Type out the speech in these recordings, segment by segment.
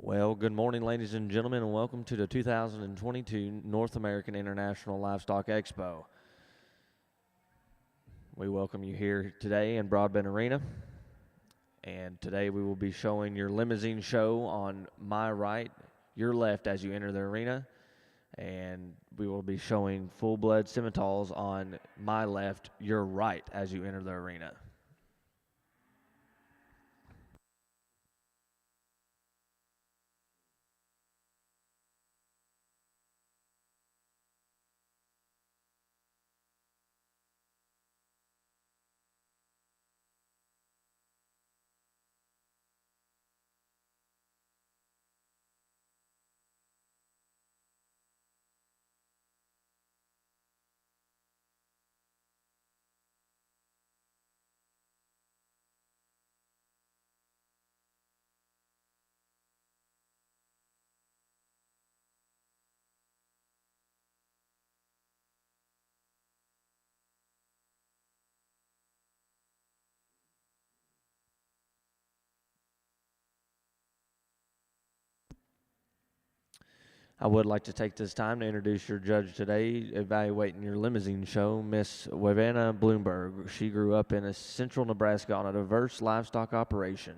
Well, good morning, ladies and gentlemen, and welcome to the 2022 North American International Livestock Expo. We welcome you here today in Broadbent Arena, and today we will be showing your Limousine show on my right, your left as you enter the arena, and we will be showing full-blood Simmentals on my left, your right as you enter the arena. I would like to take this time to introduce your judge today, evaluating your Limousine show, Miss Wavana Bloomberg. She grew up in central Nebraska on a diverse livestock operation.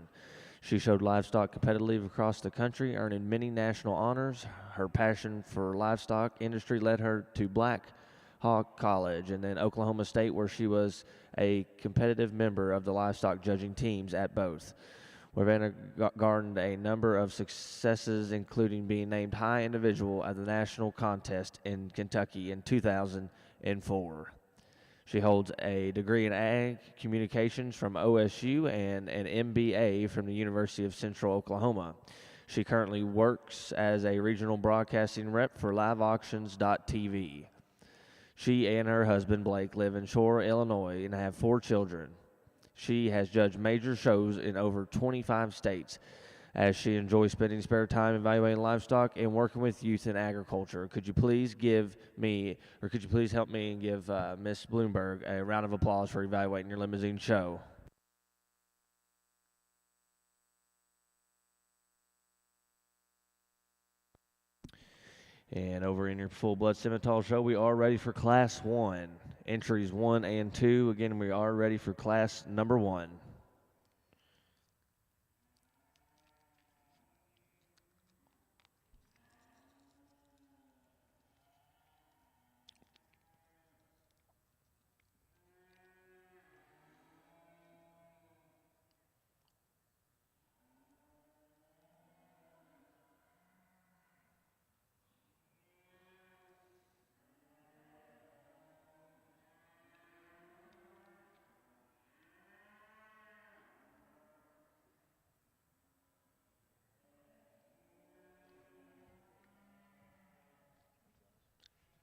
She showed livestock competitively across the country, earning many national honors. Her passion for livestock industry led her to Black Hawk College and then Oklahoma State, where she was a competitive member of the livestock judging teams at both. Wavana garnered a number of successes, including being named high individual at the national contest in Kentucky in 2004. She holds a degree in Ag Communications from OSU and an MBA from the University of Central Oklahoma. She currently works as a regional broadcasting rep for LiveAuctions.tv. She and her husband, Blake, live in Shore, Illinois, and have 4 children. She has judged major shows in over 25 states, as she enjoys spending spare time evaluating livestock and working with youth in agriculture. Could you please help me and give Miss Bloomberg a round of applause for evaluating your Limousine show? And over in your full-blood Simmental show, we are ready for Class 1. Entries 1 and 2. Again, we are ready for Class number 1.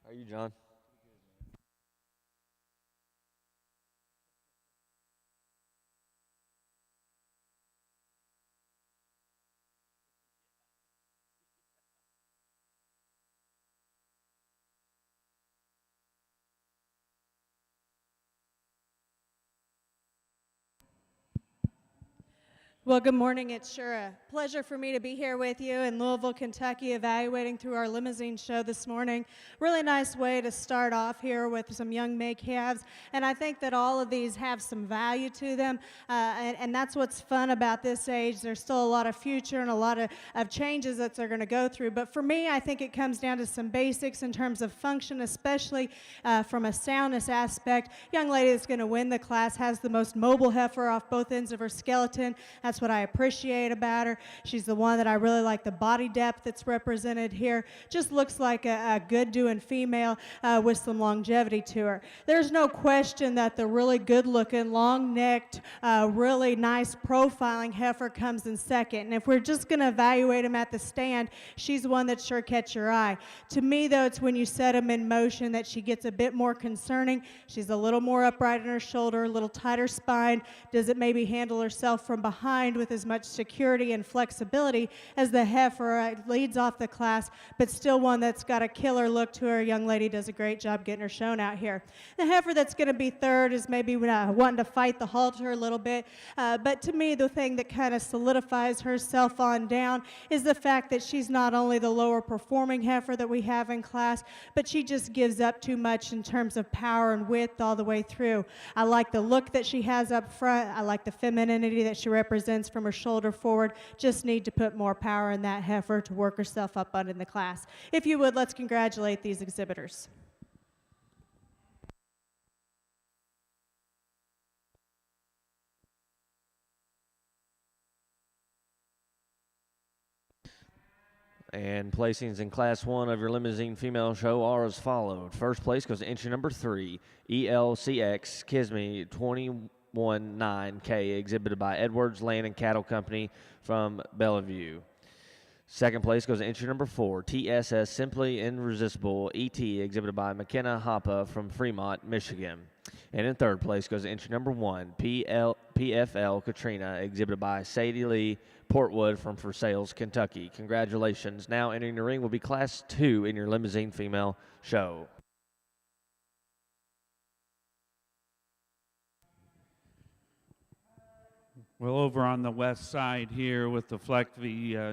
How are you, John? Well, good morning. It's sure a pleasure for me to be here with you in Louisville, Kentucky, evaluating through our Limousine show this morning. Really nice way to start off here with some young May calves, and I think that all of these have some value to them, and that's what's fun about this age. There's still a lot of future and a lot of changes that they're going to go through, but for me, I think it comes down to some basics in terms of function, especially from a soundness aspect. Young lady that's going to win the class has the most mobile heifer off both ends of her skeleton. That's what I appreciate about her. She's the one that I really like, the body depth that's represented here. Just looks like a good doing female with some longevity to her. There's no question that the really good looking, long necked, really nice profiling heifer comes in second. And if we're just going to evaluate them at the stand, she's the one that sure catch your eye. To me though, it's when you set them in motion that she gets a bit more concerning. She's a little more upright in her shoulder, a little tighter spine. Does it maybe handle herself from behind behind with as much security and flexibility as the heifer. Leads off the class, but still one that's got a killer look to her. Young lady does a great job getting her shown out here. The heifer that's going to be third is maybe wanting to fight the halter a little bit, but to me, the thing that kind of solidifies herself on down is the fact that she's not only the lower performing heifer that we have in class, but she just gives up too much in terms of power and width all the way through. I like the look that she has up front. I like the femininity that she represents from her shoulder forward. Just need to put more power in that heifer to work herself up in the class. If you would, let's congratulate these exhibitors. And placings in Class 1 of your Limousine female show are as followed. First place goes to entry number 3, ELCX Kisme 219K, exhibited by Edwards Land and Cattle Company from Bellevue. Second place goes to entry number 4, TSS Simply Irresistible ET, exhibited by McKenna Hoppe from Fremont, Michigan. And in third place goes to entry number 1, PFL Katrina, exhibited by Sadie Lee Portwood from Versailles, Kentucky. Congratulations. Now entering the ring will be Class 2 in your Limousine female show. Well, over on the west side here with the Fleck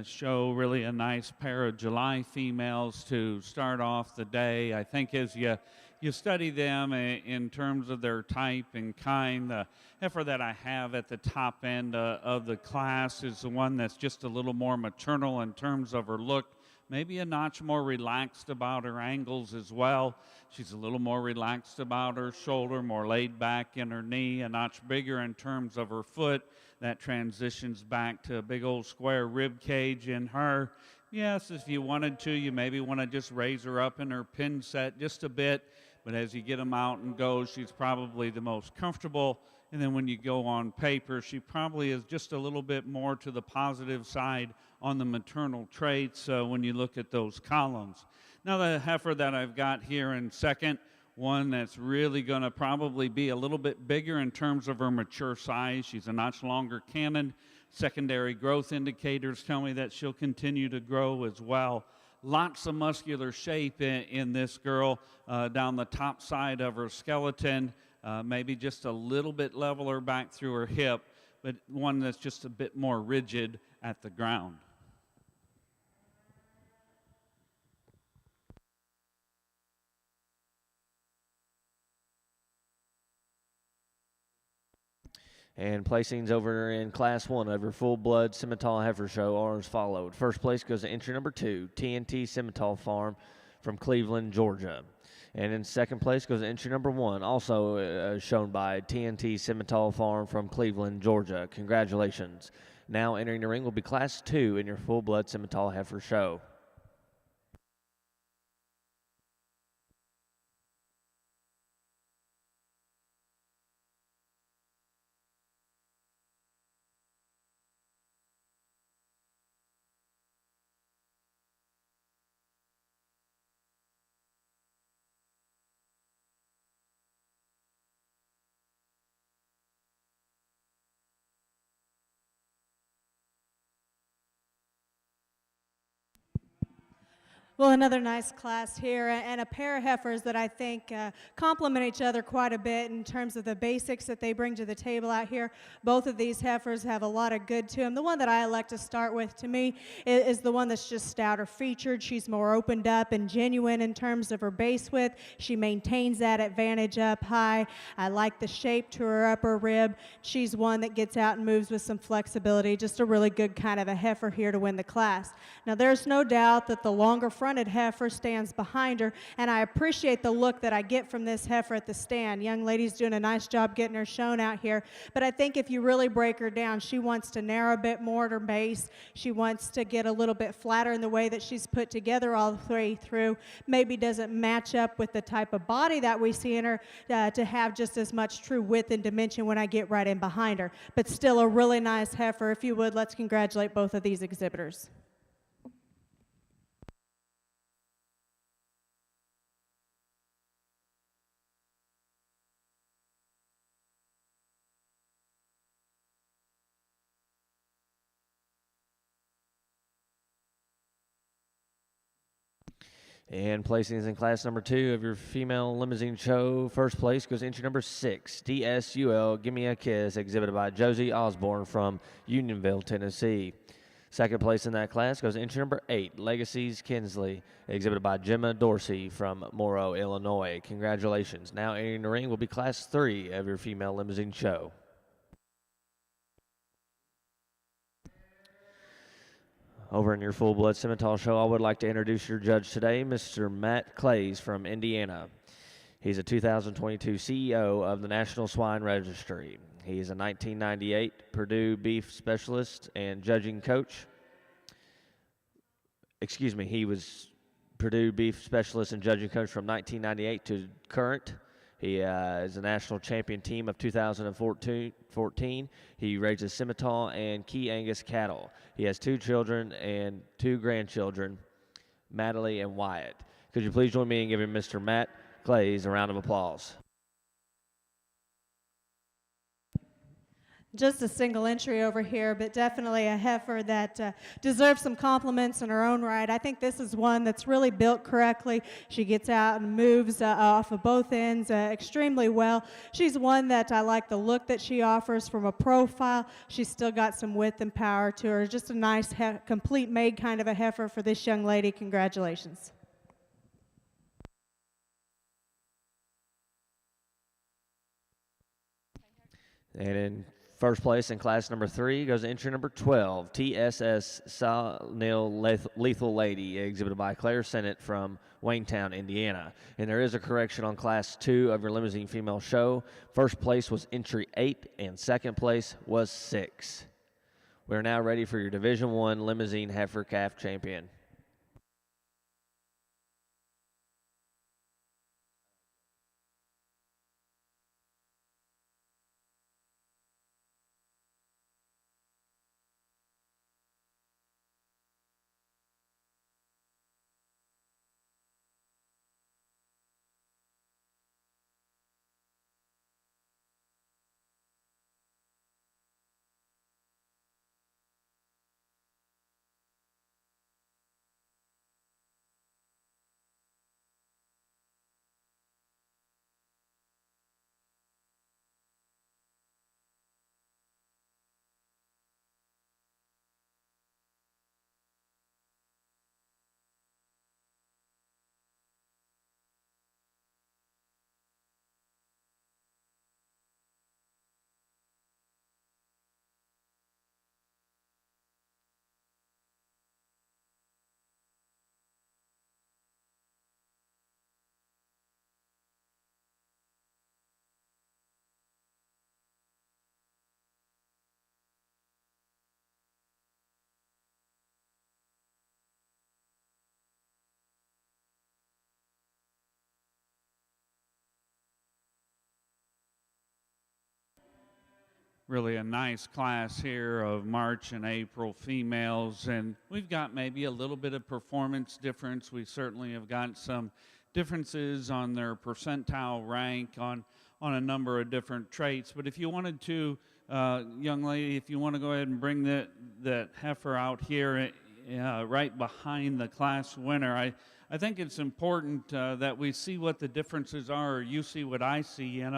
show, really a nice pair of July females to start off the day. I think as you study them in terms of their type and kind, the heifer that I have at the top end of the class is the one that's just a little more maternal in terms of her look, maybe a notch more relaxed about her angles as well. She's a little more relaxed about her shoulder, more laid back in her knee, a notch bigger in terms of her foot. That transitions back to a big old square rib cage in her. Yes, if you wanted to, you maybe want to just raise her up in her pin set just a bit, but as you get them out and go, she's probably the most comfortable. And then when you go on paper, she probably is just a little bit more to the positive side on the maternal traits when you look at those columns. Now the heifer that I've got here in second, one that's really going to probably be a little bit bigger in terms of her mature size. She's a notch longer cannon. Secondary growth indicators tell me that she'll continue to grow as well. Lots of muscular shape in this girl down the top side of her skeleton, maybe just a little bit leveler back through her hip, but one that's just a bit more rigid at the ground. And placings over in Class 1 of your full-blood Simmental heifer show are as followed. First place goes to entry number 2, TNT Simmental Farm from Cleveland, Georgia. And in second place goes to entry number 1, also shown by TNT Simmental Farm from Cleveland, Georgia. Congratulations. Now entering the ring will be Class 2 in your full-blood Simmental heifer show. Well, another nice class here, and a pair of heifers that I think complement each other quite a bit in terms of the basics that they bring to the table out here. Both of these heifers have a lot of good to them. The one that I like to start with, to me, is the one that's just stouter featured. She's more opened up and genuine in terms of her base width. She maintains that advantage up high. I like the shape to her upper rib. She's one that gets out and moves with some flexibility. Just a really good kind of a heifer here to win the class. Now, there's no doubt that the longer fronted heifer stands behind her, and I appreciate the look that I get from this heifer at the stand. Young lady's doing a nice job getting her shown out here, but I think if you really break her down, she wants to narrow a bit more at her base. She wants to get a little bit flatter in the way that she's put together all the way through. Maybe doesn't match up with the type of body that we see in her to have just as much true width and dimension when I get right in behind her, but still a really nice heifer. If you would, let's congratulate both of these exhibitors. And placings in class number 2 of your female limousine show. First place goes entry number 6, DSUL Gimme a Kiss, exhibited by Josie Osborne from Unionville, Tennessee. Second place in that class goes entry number 8, Legacies Kinsley, exhibited by Gemma Dorsey from Morrow, Illinois. Congratulations. Now entering the ring will be class 3 of your female limousine show. Over in your full-blood Simmental show, I would like to introduce your judge today, Mr. Matt Clays from Indiana. He's a 2022 CEO of the National Swine Registry. He's a 1998 Purdue beef specialist and judging coach. He was Purdue beef specialist and judging coach from 1998 to current. He is a national champion team of 2014. He raises Simmental and Key Angus cattle. He has 2 children and 2 grandchildren, Madeline and Wyatt. Could you please join me in giving Mr. Matt Clays a round of applause? Just a single entry over here, but definitely a heifer that deserves some compliments in her own right. I think this is one that's really built correctly. She gets out and moves off of both ends extremely well. She's one that I like the look that she offers from a profile. She's still got some width and power to her. Just a nice, complete made kind of a heifer for this young lady. Congratulations. And in first place in class number 3 goes entry number 12, TSS Salnil Lethal Lady, exhibited by Claire Sennett from Waynetown, Indiana. And there is a correction on class 2 of your limousine female show. First place was entry 8 and second place was 6. We're now ready for your Division I limousine heifer calf champion. Really a nice class here of March and April females, and we've got maybe a little bit of performance difference. We certainly have got some differences on their percentile rank on a number of different traits. But if you wanted to, young lady, if you want to go ahead and bring that heifer out here right behind the class winner, I think it's important that we see what the differences are, or you see what I see, and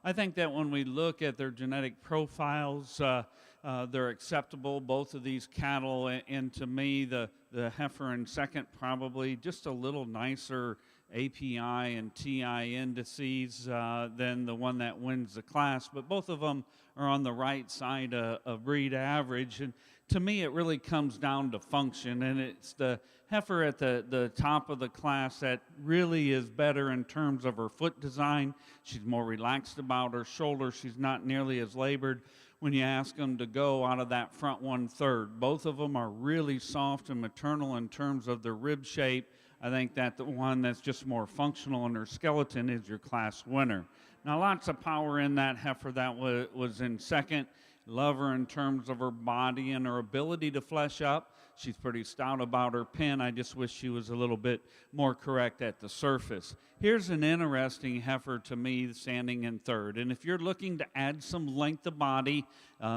I think that when we look at their genetic profiles, they're acceptable, both of these cattle, and to me, the heifer in second probably just a little nicer API and TI indices than the one that wins the class, but both of them are on the right side of breed average, and to me, it really comes down to function, and it's the heifer at the top of the class that really is better in terms of her foot design. She's more relaxed about her shoulder. She's not nearly as labored when you ask them to go out of that front 1/3. Both of them are really soft and maternal in terms of their rib shape. I think that the one that's just more functional in her skeleton is your class winner. Now, lots of power in that heifer that was in second. Love her in terms of her body and her ability to flesh up. She's pretty stout about her pin. I just wish she was a little bit more correct at the surface. Here's an interesting heifer to me standing in third. And if you're looking to add some length of body,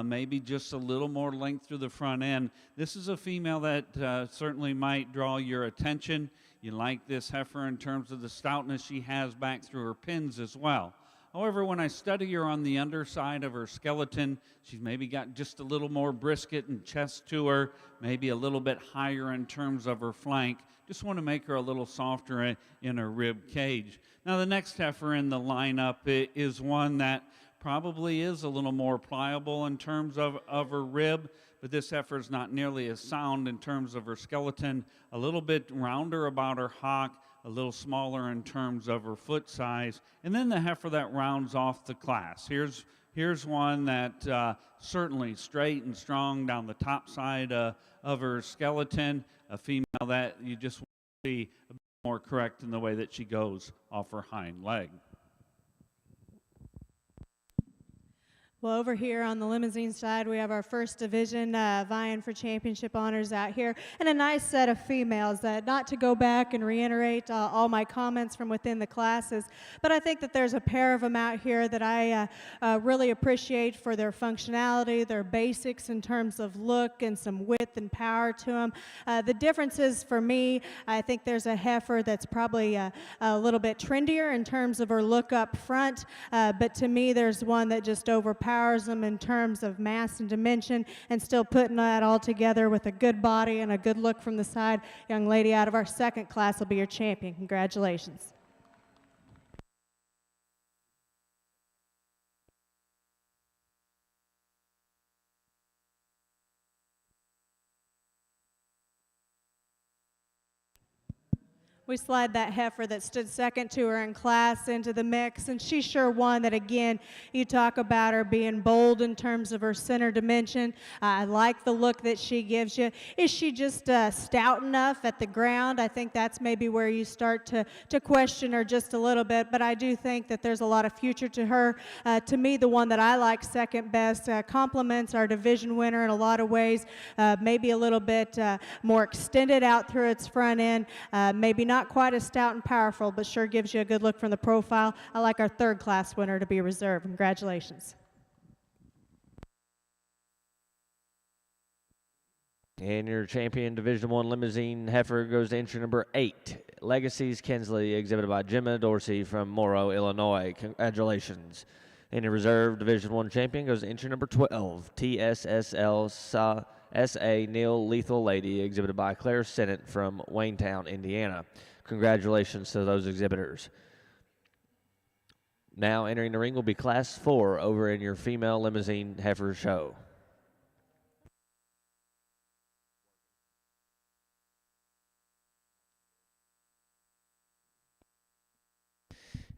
maybe just a little more length through the front end, this is a female that certainly might draw your attention. You like this heifer in terms of the stoutness she has back through her pins as well. However, when I study her on the underside of her skeleton, she's maybe got just a little more brisket and chest to her, maybe a little bit higher in terms of her flank. Just want to make her a little softer in her rib cage. Now, the next heifer in the lineup is one that probably is a little more pliable in terms of her rib, but this heifer is not nearly as sound in terms of her skeleton, a little bit rounder about her hock, a little smaller in terms of her foot size, and then the heifer that rounds off the class. Here's one that certainly straight and strong down the top side of her skeleton, a female that you just want to see a bit more correct in the way that she goes off her hind leg. Well, over here on the Limousine side, we have our first division vying for championship honors out here, and a nice set of females. Not to go back and reiterate all my comments from within the classes, but I think that there's a pair of them out here that I really appreciate for their functionality, their basics in terms of look and some width and power to them. The differences for me, I think there's a heifer that's probably a little bit trendier in terms of her look up front, but to me there's one that just overpowers them in terms of mass and dimension, and still putting that all together with a good body and a good look from the side. Young lady out of our second class will be your champion. Congratulations. We slide that heifer that stood second to her in class into the mix, and she's sure one that, again, you talk about her being bold in terms of her center dimension. I like the look that she gives you. Is she just stout enough at the ground? I think that's maybe where you start to question her just a little bit, but I do think that there's a lot of future to her. To me, the one that I like second best complements our division winner in a lot of ways, maybe a little bit more extended out through its front end, maybe not quite as stout and powerful, but sure gives you a good look from the profile. I like our third class winner to be reserved. Congratulations. And your champion Division I Limousine heifer goes to entry number 8, Legacies Kinsley, exhibited by Gemma Dorsey from Morrow, Illinois. Congratulations. And your reserve Division I champion goes to entry number 12, TSSL SA NAILE Lethal Lady, exhibited by Claire Sennett from Waynetown, Indiana. Congratulations to those exhibitors. Now entering the ring will be Class 4 over in your female limousine heifer show.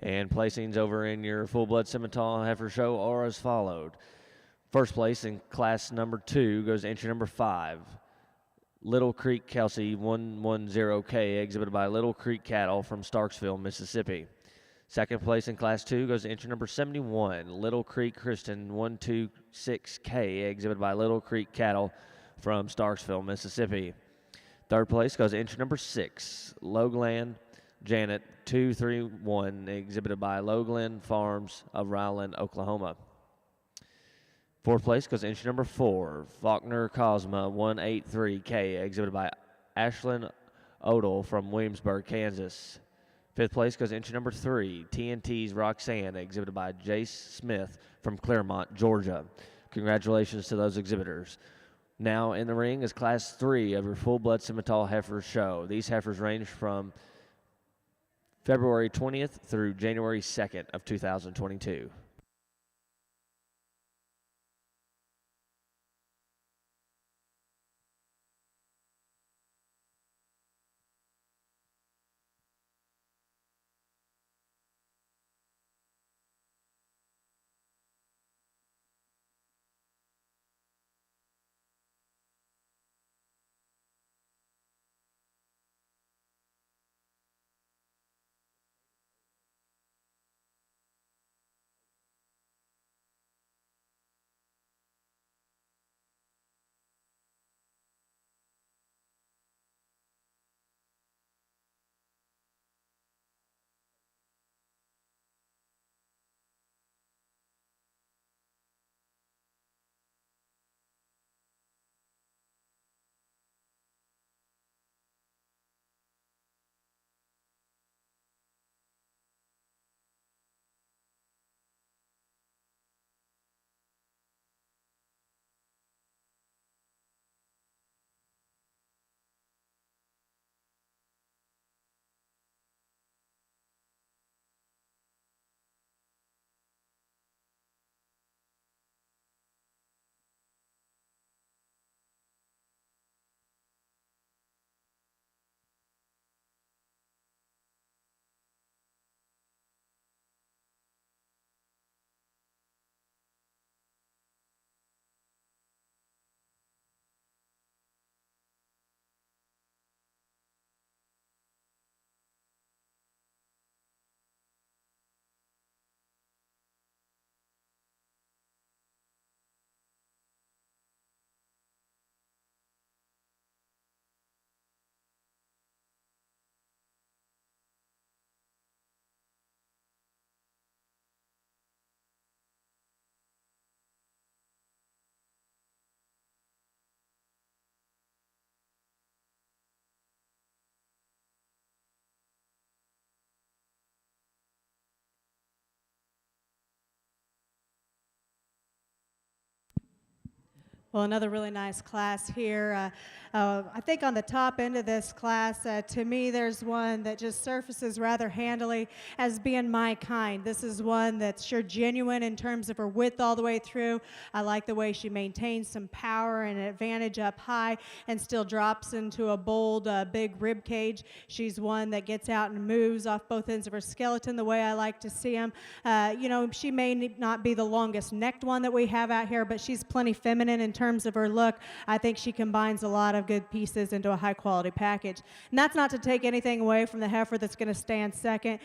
And placings over in your full-blood Simmental heifer show are as followed. First place in class number 2 goes to entry number 5, Little Creek Kelsey 110K, exhibited by Little Creek Cattle from Starksville, Mississippi. Second place in class 2 goes to entry number 71, Little Creek Kristen 126K, exhibited by Little Creek Cattle from Starksville, Mississippi. Third place goes to entry number 6, Lowglen Janet 231, exhibited by Lowglen Farms of Rowland, Oklahoma. Fourth place goes to entry number 4, Faulkner Cosma 183K, exhibited by Ashlyn Odell from Williamsburg, Kansas. Fifth place goes to entry number 3, TNT's Roxanne, exhibited by Jace Smith from Claremont, Georgia. Congratulations to those exhibitors. Now in the ring is class 3 of your full-blood Simmental heifer show. These heifers range from February 20th through January 2nd of 2022. Well, another really nice class here. I think on the top end of this class, to me, there's one that just surfaces rather handily as being my kind. This is one that's sure genuine in terms of her width all the way through. I like the way she maintains some power and advantage up high and still drops into a bold, big rib cage. She's one that gets out and moves off both ends of her skeleton the way I like to see them. You know, she may not be the longest necked one that we have out here, but she's plenty feminine in terms of her look. I think she combines a lot of good pieces into a high quality package. And that's not to take anything away from the heifer that's going to stand second.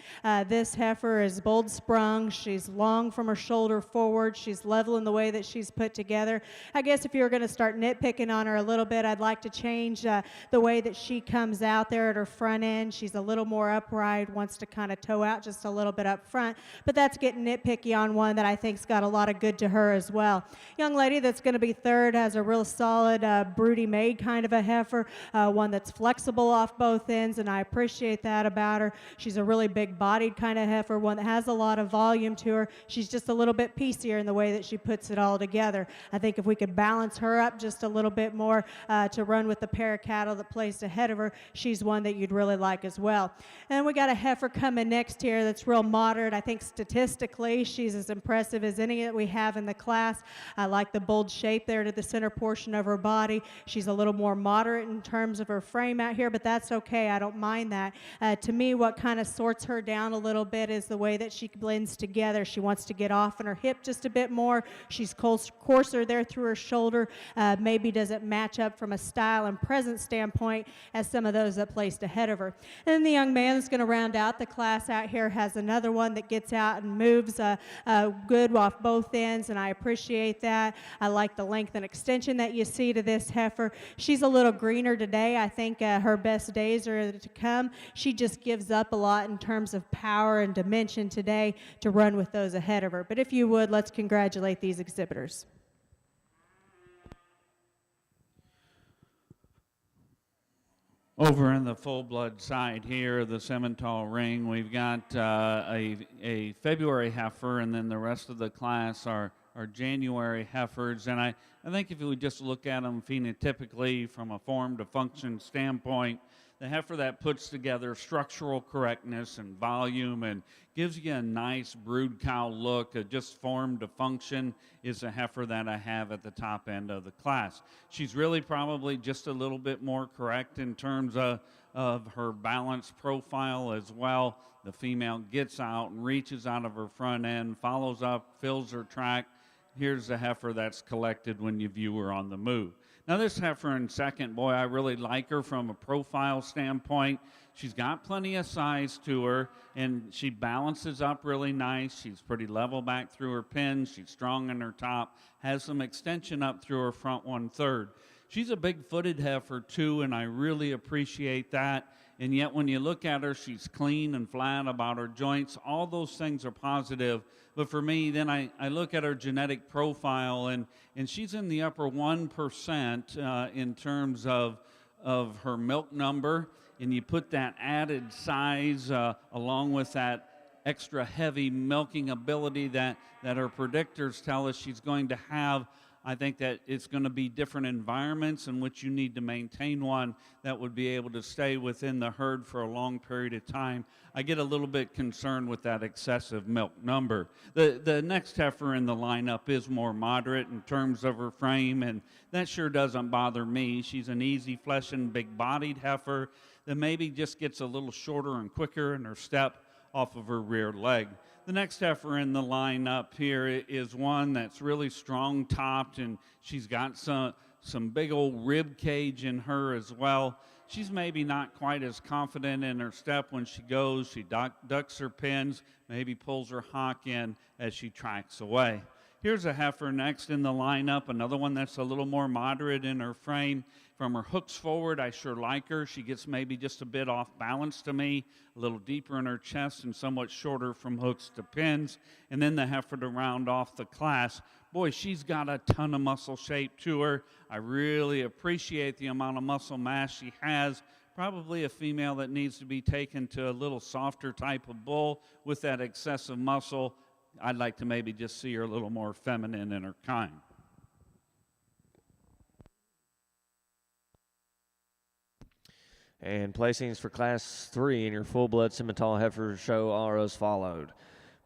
This heifer is bold sprung. She's long from her shoulder forward. She's level in the way that she's put together. I guess if you were going to start nitpicking on her a little bit, I'd like to change the way that she comes out there at her front end. She's a little more upright, wants to kind of toe out just a little bit up front, but that's getting nitpicky on one that I think's got a lot of good to her as well. Young lady that's going to be third has a real solid, broody made kind of a heifer, one that's flexible off both ends, and I appreciate that about her. She's a really big-bodied kind of heifer, one that has a lot of volume to her. She's just a little bit piecier in the way that she puts it all together. I think if we could balance her up just a little bit more to run with the pair of cattle that placed ahead of her, she's one that you'd really like as well. And we got a heifer coming next here that's real moderate. I think statistically she's as impressive as any that we have in the class. I like the bold shape there to the center portion of her body. She's a little more moderate in terms of her frame out here, but that's okay. I don't mind that. To me, what kind of sorts her down a little bit is the way that she blends together. She wants to get off on her hip just a bit more. She's coarser there through her shoulder. Maybe doesn't match up from a style and presence standpoint as some of those that placed ahead of her. And then the young man that's going to round out the class out here has another one that gets out and moves good off both ends, and I appreciate that. I like the length and extension that you see to this heifer. She's a little greener today. I think her best days are to come. She just gives up a lot in terms of power and dimension today to run with those ahead of her. But if you would, let's congratulate these exhibitors. Over in the full-blood side here, the Simmental ring, we've got a February heifer, and then the rest of the class are January heifers. And I think if we just look at them phenotypically from a form to function standpoint, the heifer that puts together structural correctness and volume and gives you a nice brood cow look, just form to function, is a heifer that I have at the top end of the class. She's really probably just a little bit more correct in terms of her balance profile as well. The female gets out and reaches out of her front end, follows up, fills her track. Here's a heifer that's collected when you view her on the move. Now this heifer in second, boy, I really like her from a profile standpoint. She's got plenty of size to her, and she balances up really nice. She's pretty level back through her pins. She's strong in her top, has some extension up through her front 1/3. She's a big-footed heifer too, and I really appreciate that. And yet when you look at her, she's clean and flat about her joints. All those things are positive. But for me, then I look at her genetic profile, and she's in the upper 1% in terms of her milk number. And you put that added size along with that extra heavy milking ability that her predictors tell us she's going to have. I think that it's going to be different environments in which you need to maintain one that would be able to stay within the herd for a long period of time. I get a little bit concerned with that excessive milk number. The next heifer in the lineup is more moderate in terms of her frame, and that sure doesn't bother me. She's an easy flesh and big-bodied heifer that maybe just gets a little shorter and quicker in her step off of her rear leg. The next heifer in the lineup here is one that's really strong topped, and she's got some big old rib cage in her as well. She's maybe not quite as confident in her step when she goes. She ducks her pins, maybe pulls her hock in as she tracks away. Here's a heifer next in the lineup, another one that's a little more moderate in her frame. From her hooks forward, I sure like her. She gets maybe just a bit off balance to me, a little deeper in her chest and somewhat shorter from hooks to pins. And then the heifer to round off the class. Boy, she's got a ton of muscle shape to her. I really appreciate the amount of muscle mass she has. Probably a female that needs to be taken to a little softer type of bull with that excessive muscle. I'd like to maybe just see her a little more feminine in her kind. And placings for Class 3 in your full-blood Simmental heifer show are as followed.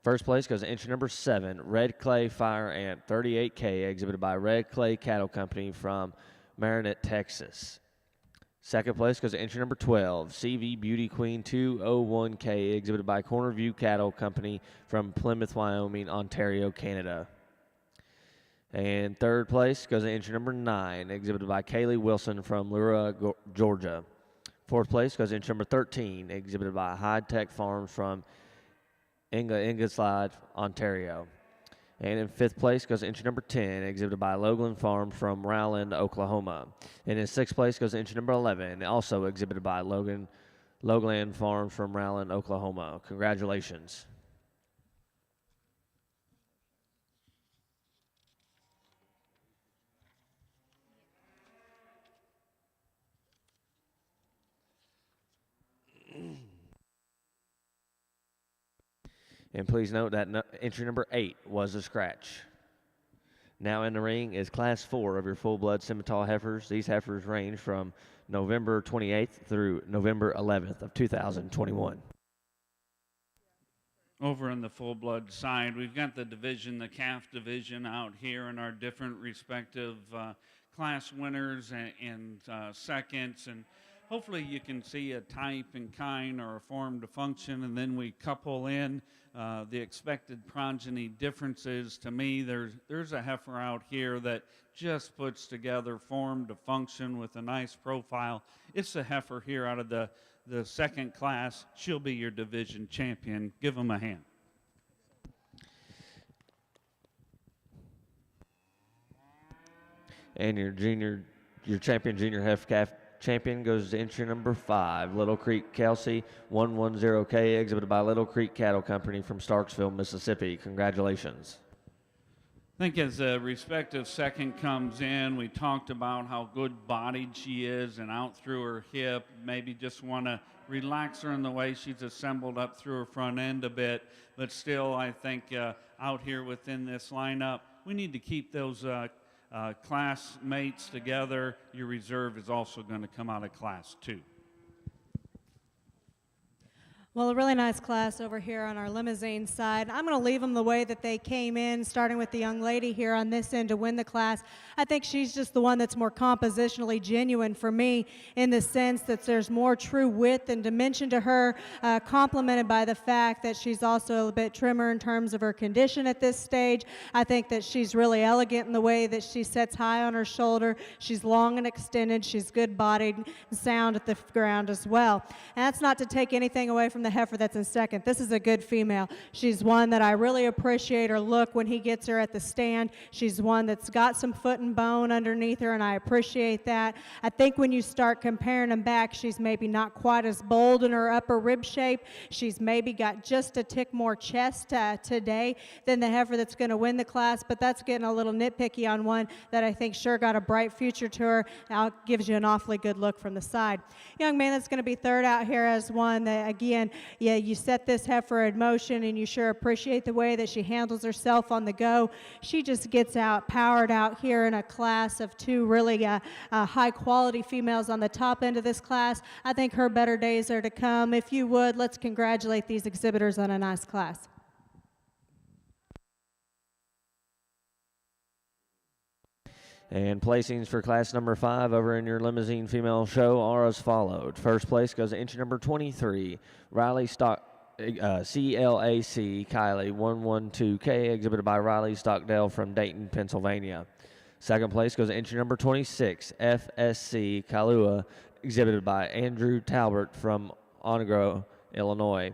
First place goes to entry number 7, Red Clay Fire Ant 38K, exhibited by Red Clay Cattle Company from Marinette, Texas. Second place goes to entry number 12, CV Beauty Queen 201K, exhibited by Corner View Cattle Company from Plymouth, Wyoming, Ontario, Canada. And third place goes to entry number 9, exhibited by Kaylee Wilson from Lura, Georgia. Fourth place goes to entry number 13, exhibited by High Tech Farms from Ingersoll, Ontario. And in fifth place goes entry number 10, exhibited by Logan Farm from Rowland, Oklahoma. And in sixth place goes entry number 11, also exhibited by Logan Farm from Rowland, Oklahoma. Congratulations. And please note that entry number 8 was a scratch. Now in the ring is Class 4 of your full-blood Simmental heifers. These heifers range from November 28th through November 11th of 2021. Over on the full-blood side, we've got the division, the calf division out here, and our different respective class winners and seconds, and hopefully you can see a type and kind or a form to function, and then we couple in the expected progeny differences. To me, there's a heifer out here that just puts together form to function with a nice profile. It's the heifer here out of the second class. She'll be your division champion. Give them a hand. And your champion junior heifer calf champion goes to entry number 5, Little Creek Kelsey 110K, exhibited by Little Creek Cattle Company from Starksville, Mississippi. Congratulations. I think as the respective second comes in, we talked about how good-bodied she is and out through her hip. Maybe just want to relax her in the way she's assembled up through her front end a bit. But still, I think out here within this lineup, we need to keep those classmates together. Your reserve is also going to come out of Class 2. Well, a really nice class over here on our Limousine side. I'm going to leave them the way that they came in, starting with the young lady here on this end to win the class. I think she's just the one that's more compositionally genuine for me, in the sense that there's more true width and dimension to her, complemented by the fact that she's also a bit trimmer in terms of her condition at this stage. I think that she's really elegant in the way that she sits high on her shoulder. She's long and extended. She's good-bodied and sound at the ground as well. And that's not to take anything away from the heifer that's in second. This is a good female. She's one that I really appreciate her look when he gets her at the stand. She's one that's got some foot and bone underneath her, and I appreciate that. I think when you start comparing them back, she's maybe not quite as bold in her upper rib shape. She's maybe got just a tick more chest today than the heifer that's going to win the class, but that's getting a little nitpicky on one that I think sure got a bright future to her. Now gives you an awfully good look from the side. Young man that's going to be third out here as one that, again, yeah, you set this heifer in motion, and you sure appreciate the way that she handles herself on the go. She just gets out, powered out here in a class of 2 really high-quality females on the top end of this class. I think her better days are to come. If you would, let's congratulate these exhibitors on a nice class. And placings for class number 5 over in your Limousine female show are as followed. First place goes to entry number 23, Riley CLAC Kylie 112K, exhibited by Riley Stockdale from Dayton, Pennsylvania. Second place goes to entry number 26, FSC Kailua, exhibited by Andrew Talbert from Onegro, Illinois.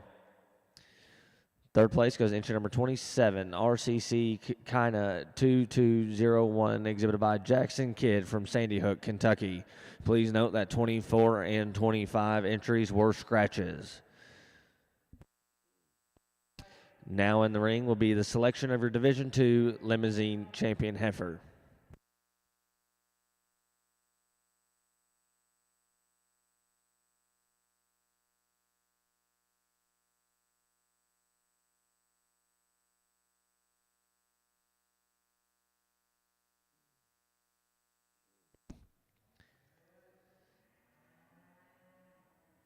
Third place goes entry number 27, RCC Kina 2201, exhibited by Jackson Kidd from Sandy Hook, Kentucky. Please note that 24 and 25 entries were scratches. Now in the ring will be the selection of your Division II Limousine champion heifer.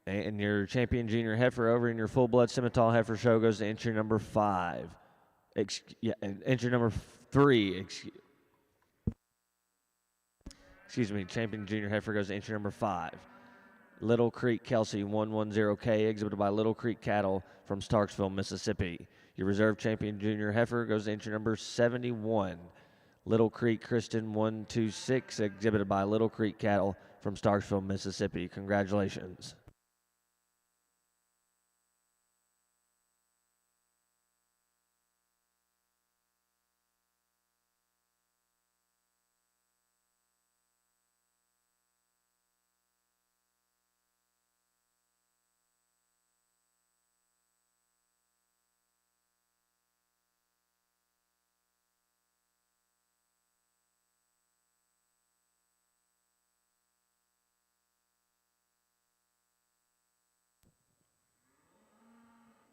And your champion junior heifer over in your full blood Simmental heifer show goes to entry number 5. Entry number 3. Excuse me, champion junior heifer goes to entry number 5. Little Creek Kelsey 110K, exhibited by Little Creek Cattle from Starksville, Mississippi. Your reserve champion junior heifer goes to entry number 71. Little Creek Kristen 126, exhibited by Little Creek Cattle from Starksville, Mississippi. Congratulations.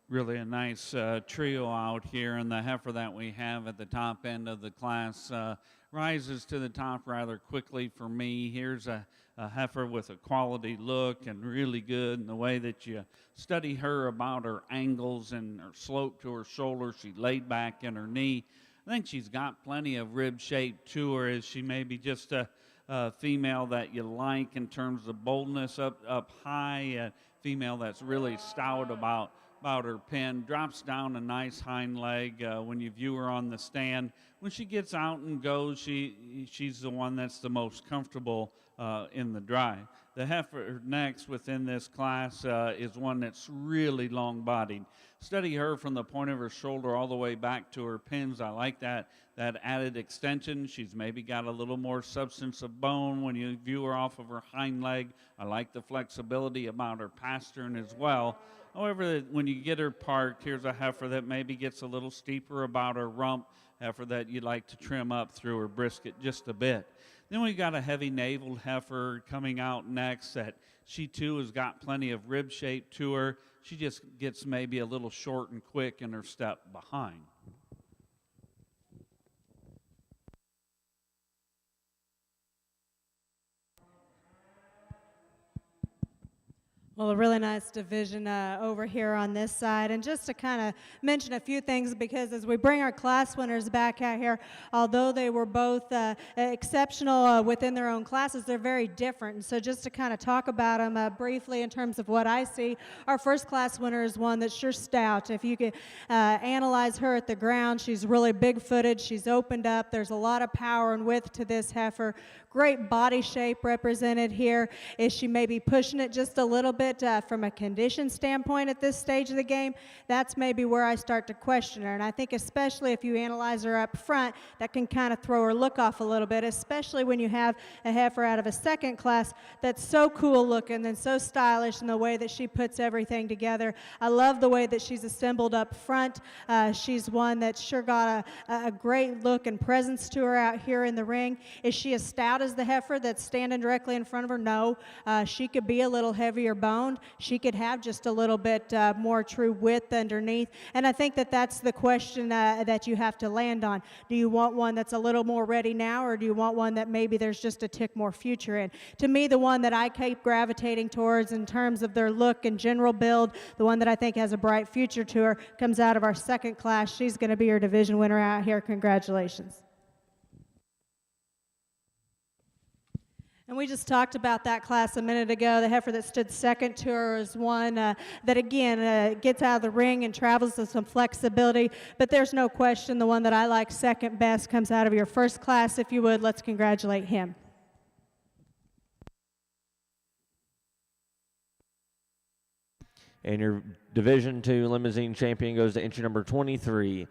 Really a nice trio out here, and the heifer that we have at the top end of the class rises to the top rather quickly for me. Here's a heifer with a quality look and really good in the way that you study her about her angles and her slope to her shoulder. She laid back in her knee. I think she's got plenty of rib shape to her, as she may be just a female that you like in terms of boldness up high, a female that's really stout about her pen, drops down a nice hind leg when you view her on the stand. When she gets out and goes, she's the one that's the most comfortable in the dry. The heifer next within this class is one that's really long-bodied. Study her from the point of her shoulder all the way back to her pins. I like that added extension. She's maybe got a little more substance of bone when you view her off of her hind leg. I like the flexibility about her pastern as well. However, when you get her parked, here's a heifer that maybe gets a little steeper about her rump, heifer that you'd like to trim up through her brisket just a bit. Then we've got a heavy naveled heifer coming out next that she too has got plenty of rib shape to her. She just gets maybe a little short and quick in her step behind. Well, a really nice division over here on this side. And just to kind of mention a few things, because as we bring our class winners back out here, although they were both exceptional within their own classes, they're very different. And so just to kind of talk about them briefly in terms of what I see, our first class winner is one that's sure stout. If you could analyze her at the ground, she's really big-footed. She's opened up. There's a lot of power and width to this heifer. Great body shape represented here. Is she maybe pushing it just a little bit from a condition standpoint at this stage of the game? That's maybe where I start to question her. And I think especially if you analyze her up front, that can kind of throw her look off a little bit, especially when you have a heifer out of a second class that's so cool looking and so stylish in the way that she puts everything together. I love the way that she's assembled up front. She's one that's sure got a great look and presence to her out here in the ring. Is she as stout as the heifer that's standing directly in front of her? No. She could be a little heavier boned. She could have just a little bit more true width underneath. And I think that that's the question that you have to land on. Do you want one that's a little more ready now, or do you want one that maybe there's just a tick more future in? To me, the one that I keep gravitating towards in terms of their look and general build, the one that I think has a bright future to her, comes out of our second class. She's going to be your division winner out here. Congratulations. And we just talked about that class a minute ago. The heifer that stood second to her is one that, again, gets out of the ring and travels with some flexibility. But there's no question the one that I like second best comes out of your first class. If you would, let's congratulate him. And your Division II Limousine champion goes to entry number 23,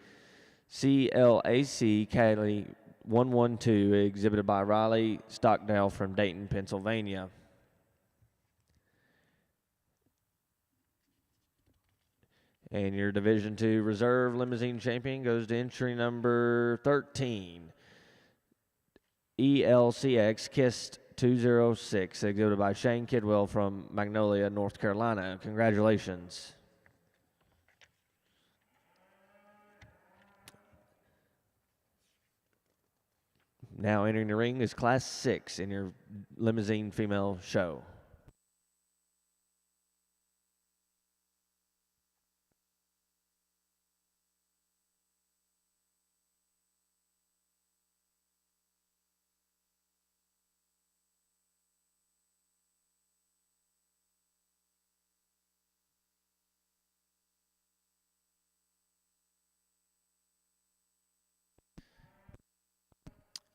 CLAC Cali 112, exhibited by Riley Stockdale from Dayton, Pennsylvania. And your Division II Reserve Limousine champion goes to entry number 13, ELCX Kist 206, exhibited by Shane Kidwell from Magnolia, North Carolina. Congratulations. Now entering the ring is Class 6 in your Limousine female show.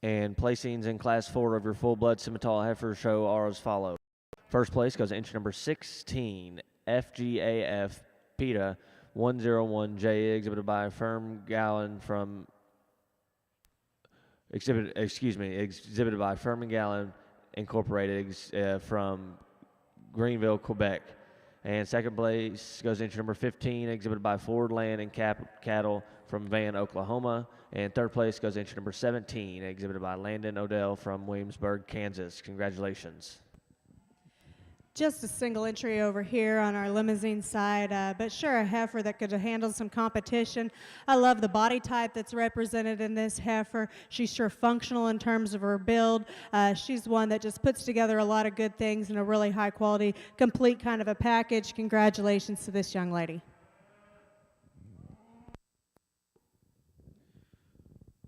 And placings in Class 4 of your full-blood Simmental heifer show are as follows. First place goes entry number 16, FGAF PETA 101J, exhibited by Firm Gallon from exhibited by Firm and Gallon Incorporated from Greenville, Quebec. And second place goes entry number 15, exhibited by Ford Land and Cattle from Van, Oklahoma. And third place goes entry number 17, exhibited by Landon Odell from Williamsburg, Kansas. Congratulations. Just a single entry over here on our Limousine side, but sure, a heifer that could handle some competition. I love the body type that's represented in this heifer. She's sure functional in terms of her build. She's one that just puts together a lot of good things in a really high quality, complete kind of a package. Congratulations to this young lady.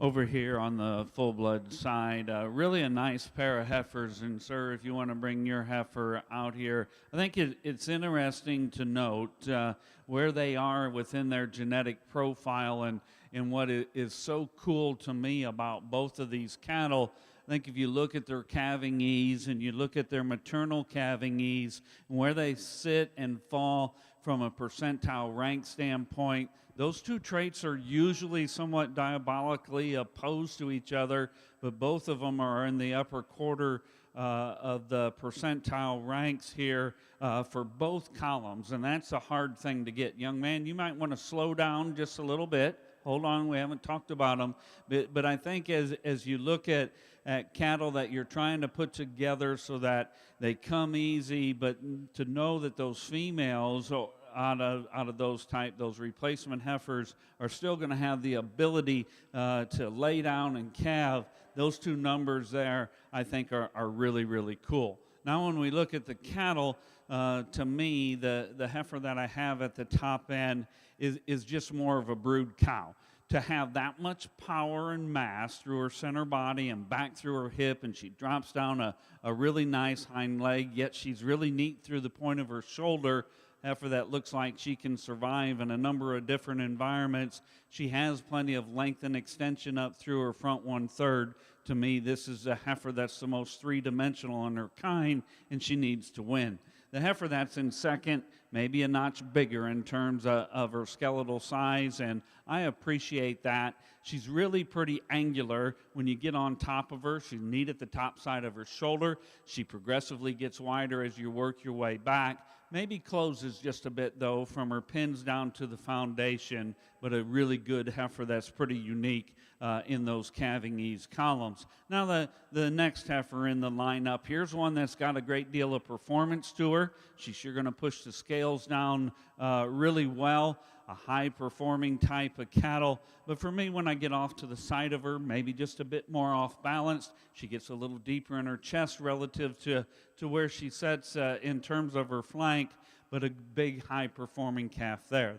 Over here on the full-blood side, really a nice pair of heifers. And sir, if you want to bring your heifer out here, I think it's interesting to note where they are within their genetic profile. And what is so cool to me about both of these cattle, I think if you look at their calving ease and you look at their maternal calving ease and where they sit and fall from a percentile rank standpoint, those two traits are usually somewhat diabolically opposed to each other, but both of them are in the upper quarter of the percentile ranks here for both columns, and that's a hard thing to get. Young man, you might want to slow down just a little bit. Hold on, we haven't talked about them, but I think as you look at cattle that you're trying to put together so that they come easy, but to know that those females out of those replacement heifers are still going to have the ability to lay down and calve. Those two numbers there, I think, are really, really cool. Now, when we look at the cattle, to me, the heifer that I have at the top end is just more of a brood cow. To have that much power and mass through her center body and back through her hip, and she drops down a really nice hind leg, yet she's really neat through the point of her shoulder. Heifer that looks like she can survive in a number of different environments. She has plenty of length and extension up through her front 1/3. To me, this is a heifer that's the most three-dimensional in her kind, and she needs to win. The heifer that's in second, maybe a notch bigger in terms of her skeletal size, and I appreciate that. She's really pretty angular when you get on top of her. She's neat at the top side of her shoulder. She progressively gets wider as you work your way back. Maybe closes just a bit, though, from her pins down to the foundation, but a really good heifer that's pretty unique in those calving ease columns. Now, the next heifer in the lineup, here's one that's got a great deal of performance to her. She's sure going to push the scales down really well. A high-performing type of cattle. But for me, when I get off to the side of her, maybe just a bit more off-balanced, she gets a little deeper in her chest relative to where she sits in terms of her flank, but a big, high-performing calf there.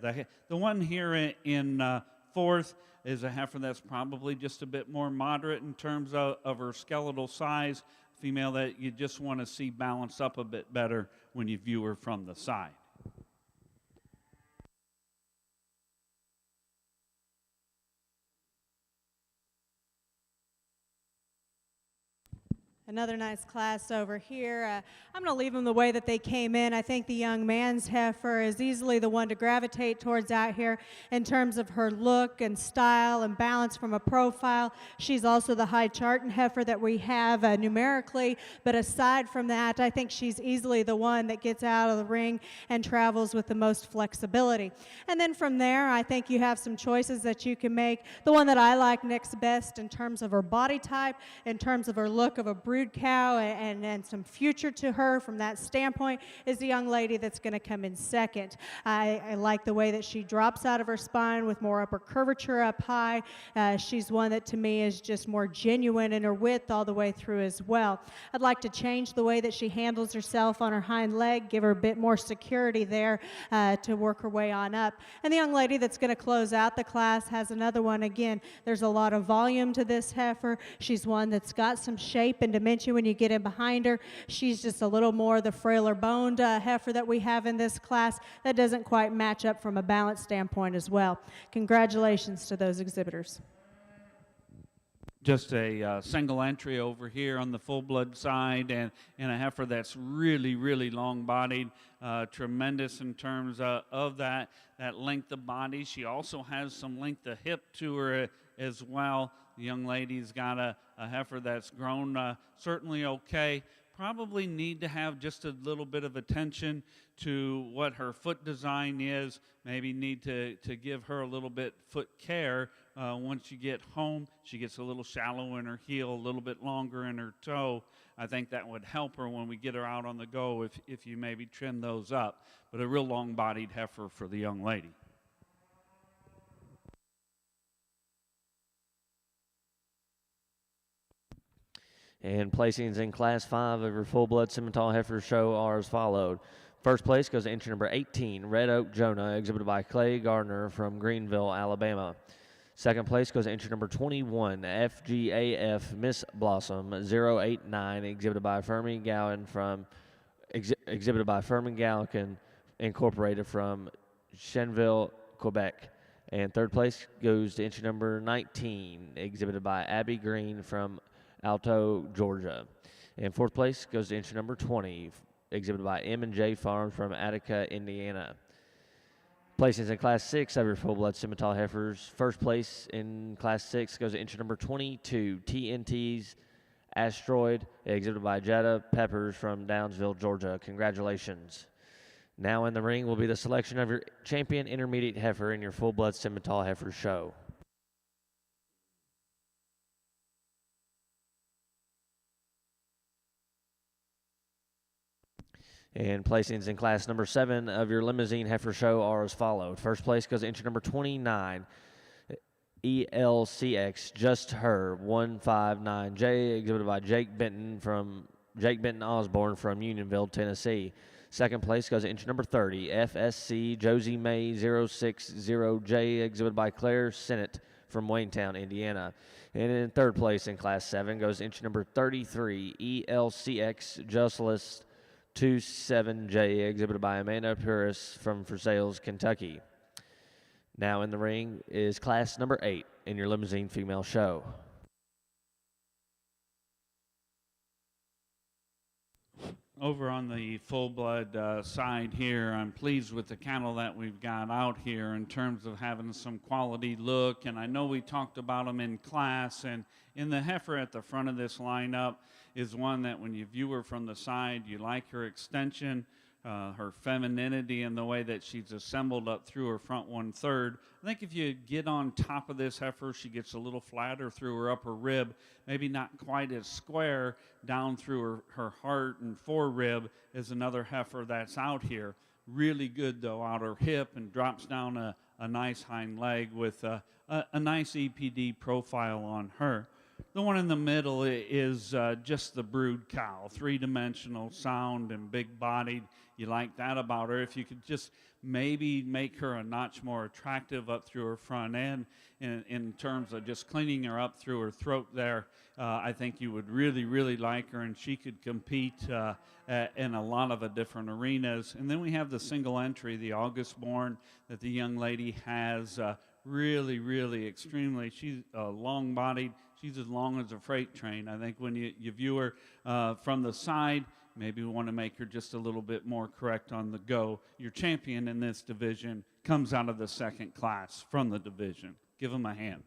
The one here in fourth is a heifer that's probably just a bit more moderate in terms of her skeletal size, female that you just want to see balanced up a bit better when you view her from the side. Another nice class over here. I'm going to leave them the way that they came in. I think the young man's heifer is easily the one to gravitate towards out here in terms of her look and style and balance from a profile. She's also the high charting heifer that we have numerically, but aside from that, I think she's easily the one that gets out of the ring and travels with the most flexibility. And then from there, I think you have some choices that you can make. The one that I like next best in terms of her body type, in terms of her look of a brood cow and some future to her from that standpoint is the young lady that's going to come in second. I like the way that she drops out of her spine with more upper curvature up high. She's one that to me is just more genuine in her width all the way through as well. I'd like to change the way that she handles herself on her hind leg, give her a bit more security there to work her way on up. And the young lady that's going to close out the class has another one. Again, there's a lot of volume to this heifer. She's one that's got some shape and dimension when you get in behind her. She's just a little more the frailer boned heifer that we have in this class that doesn't quite match up from a balance standpoint as well. Congratulations to those exhibitors. just a single entry over here on the full blood side, and a heifer that's really, really long bodied, tremendous in terms of that length of body. She also has some length of hip to her as well. The young lady's got a heifer that's grown certainly okay. Probably need to have just a little bit of attention to what her foot design is. Maybe need to give her a little bit foot care. Once you get home, she gets a little shallow in her heel, a little bit longer in her toe. I think that would help her when we get her out on the go if you maybe trim those up. But a real long-bodied heifer for the young lady. And placings in Class 5 of your full-blood Simmental heifer show are as followed. First place goes to entry number 18, Red Oak Jonah, exhibited by Clay Gardner from Greenville, Alabama. Second place goes to entry number 21, FGAF Miss Blossom 089, exhibited by Fermi Gallican Incorporated from Chenville, Quebec. And third place goes to entry number 19, exhibited by Abby Green from Alto, Georgia. And fourth place goes to entry number 20, exhibited by M&J Farms from Attica, Indiana. Placings in Class 6 of your full-blood Simmental heifers. First place in Class 6 goes to entry number 22, TNT's Asteroid, exhibited by Jetta Peppers from Downsville, Georgia. Congratulations. Now in the ring will be the selection of your champion intermediate heifer in your full-blood Simmental heifer show. And placings in Class number 7 of your Limousine heifer show are as followed. First place goes to entry number 29, ELCX Just Her 159J, exhibited by Jake Benton Osborne from Unionville, Tennessee. Second place goes to entry number 30, FSC Josie May 060J, exhibited by Claire Sennett from Waynetown, Indiana. And in third place in Class 7 goes entry number 33, ELCX Justless 27J, exhibited by Amanda Puris from Versailles, Kentucky. Now in the ring is Class number 8 in your Limousine female show. Over on the full-blood side here, I'm pleased with the cattle that we've got out here in terms of having some quality look, and I know we talked about them in class, and in the heifer at the front of this lineup is one that when you view her from the side, you like her extension, her femininity, and the way that she's assembled up through her front 1/3. I think if you get on top of this heifer, she gets a little flatter through her upper rib, maybe not quite as square down through her heart and forerib as another heifer that's out here. Really good, though, outer hip, and drops down a nice hind leg with a nice EPD profile on her. The one in the middle is just the brood cow, three-dimensional, sound, and big-bodied. You like that about her. If you could just maybe make her a notch more attractive up through her front end in terms of just cleaning her up through her throat there, I think you would really, really like her, and she could compete in a lot of different arenas. And then we have the single entry, the August born, that the young lady has. Really, really extremely, she's long-bodied. She's as long as a freight train. I think when you view her from the side, maybe we want to make her just a little bit more correct on the go. Your champion in this division comes out of the second class from the division. Give him a hand.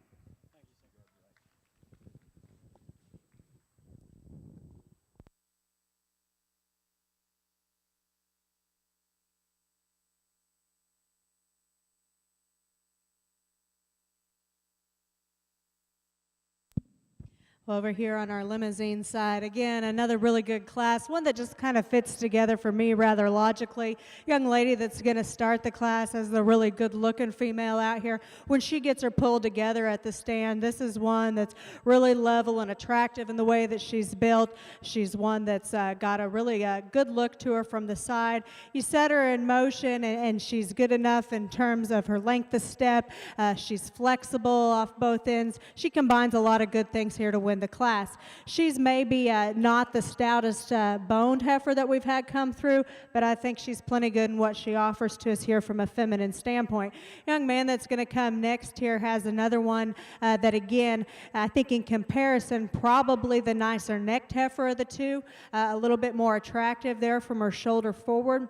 Over here on our Limousine side, again, another really good class, one that just kind of fits together for me rather logically. Young lady that's going to start the class as the really good-looking female out here. When she gets her pulled together at the stand, this is one that's really level and attractive in the way that she's built. She's one that's got a really good look to her from the side. You set her in motion, and she's good enough in terms of her length of step. She's flexible off both ends. She combines a lot of good things here to win win the class. She's maybe not the stoutest boned heifer that we've had come through, but I think she's plenty good in what she offers to us here from a feminine standpoint. Young man that's going to come next here has another one that, again, I think in comparison, probably the nicer necked heifer of the two, a little bit more attractive there from her shoulder forward.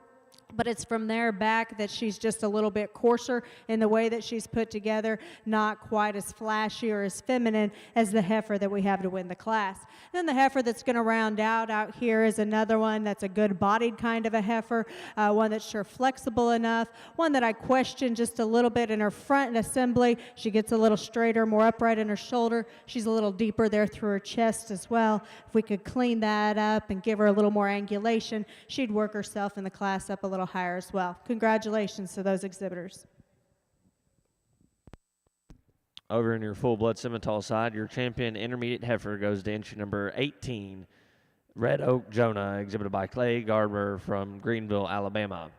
But it's from there back that she's just a little bit coarser in the way that she's put together, not quite as flashy or as feminine as the heifer that we have to win the class. Then the heifer that's going to round out here is another one that's a good-bodied kind of a heifer, one that's sure flexible enough, one that I question just a little bit in her front assembly. She gets a little straighter, more upright in her shoulder. She's a little deeper there through her chest as well. If we could clean that up and give her a little more angulation, she'd work herself in the class up a little higher as well. Congratulations to those exhibitors. Over in your full-blood Simmental side, your champion intermediate heifer goes to entry number 18, Red Oak Jonah, exhibited by Clay Gardner from Greenville, Alabama.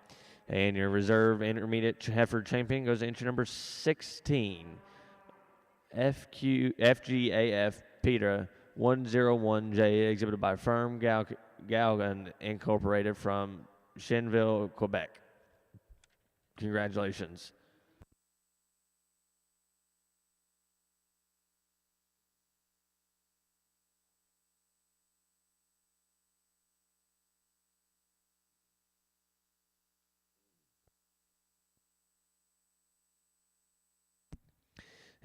And your reserve intermediate heifer champion goes to entry number 16, FGAF Peter 101J, exhibited by Firm Galgan Incorporated from Shenville, Quebec. Congratulations.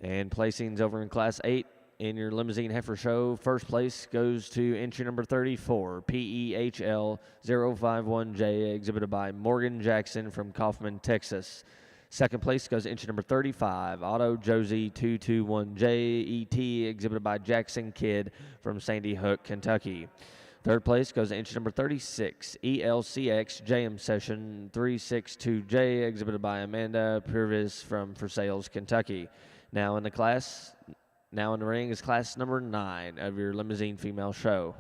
And placings over in Class 8 in your Limousine Heifer Show. First place goes to entry number 34, PEHL 051J, exhibited by Morgan Jackson from Kaufman, Texas. Second place goes to entry number 35, Otto Josie 221J, ET, exhibited by Jackson Kidd from Sandy Hook, Kentucky. Third place goes to entry number 36, ELCX JM Session 362J, exhibited by Amanda Purvis from Versailles, Kentucky. Now in the ring is class number 9 of your Limousine Female Show.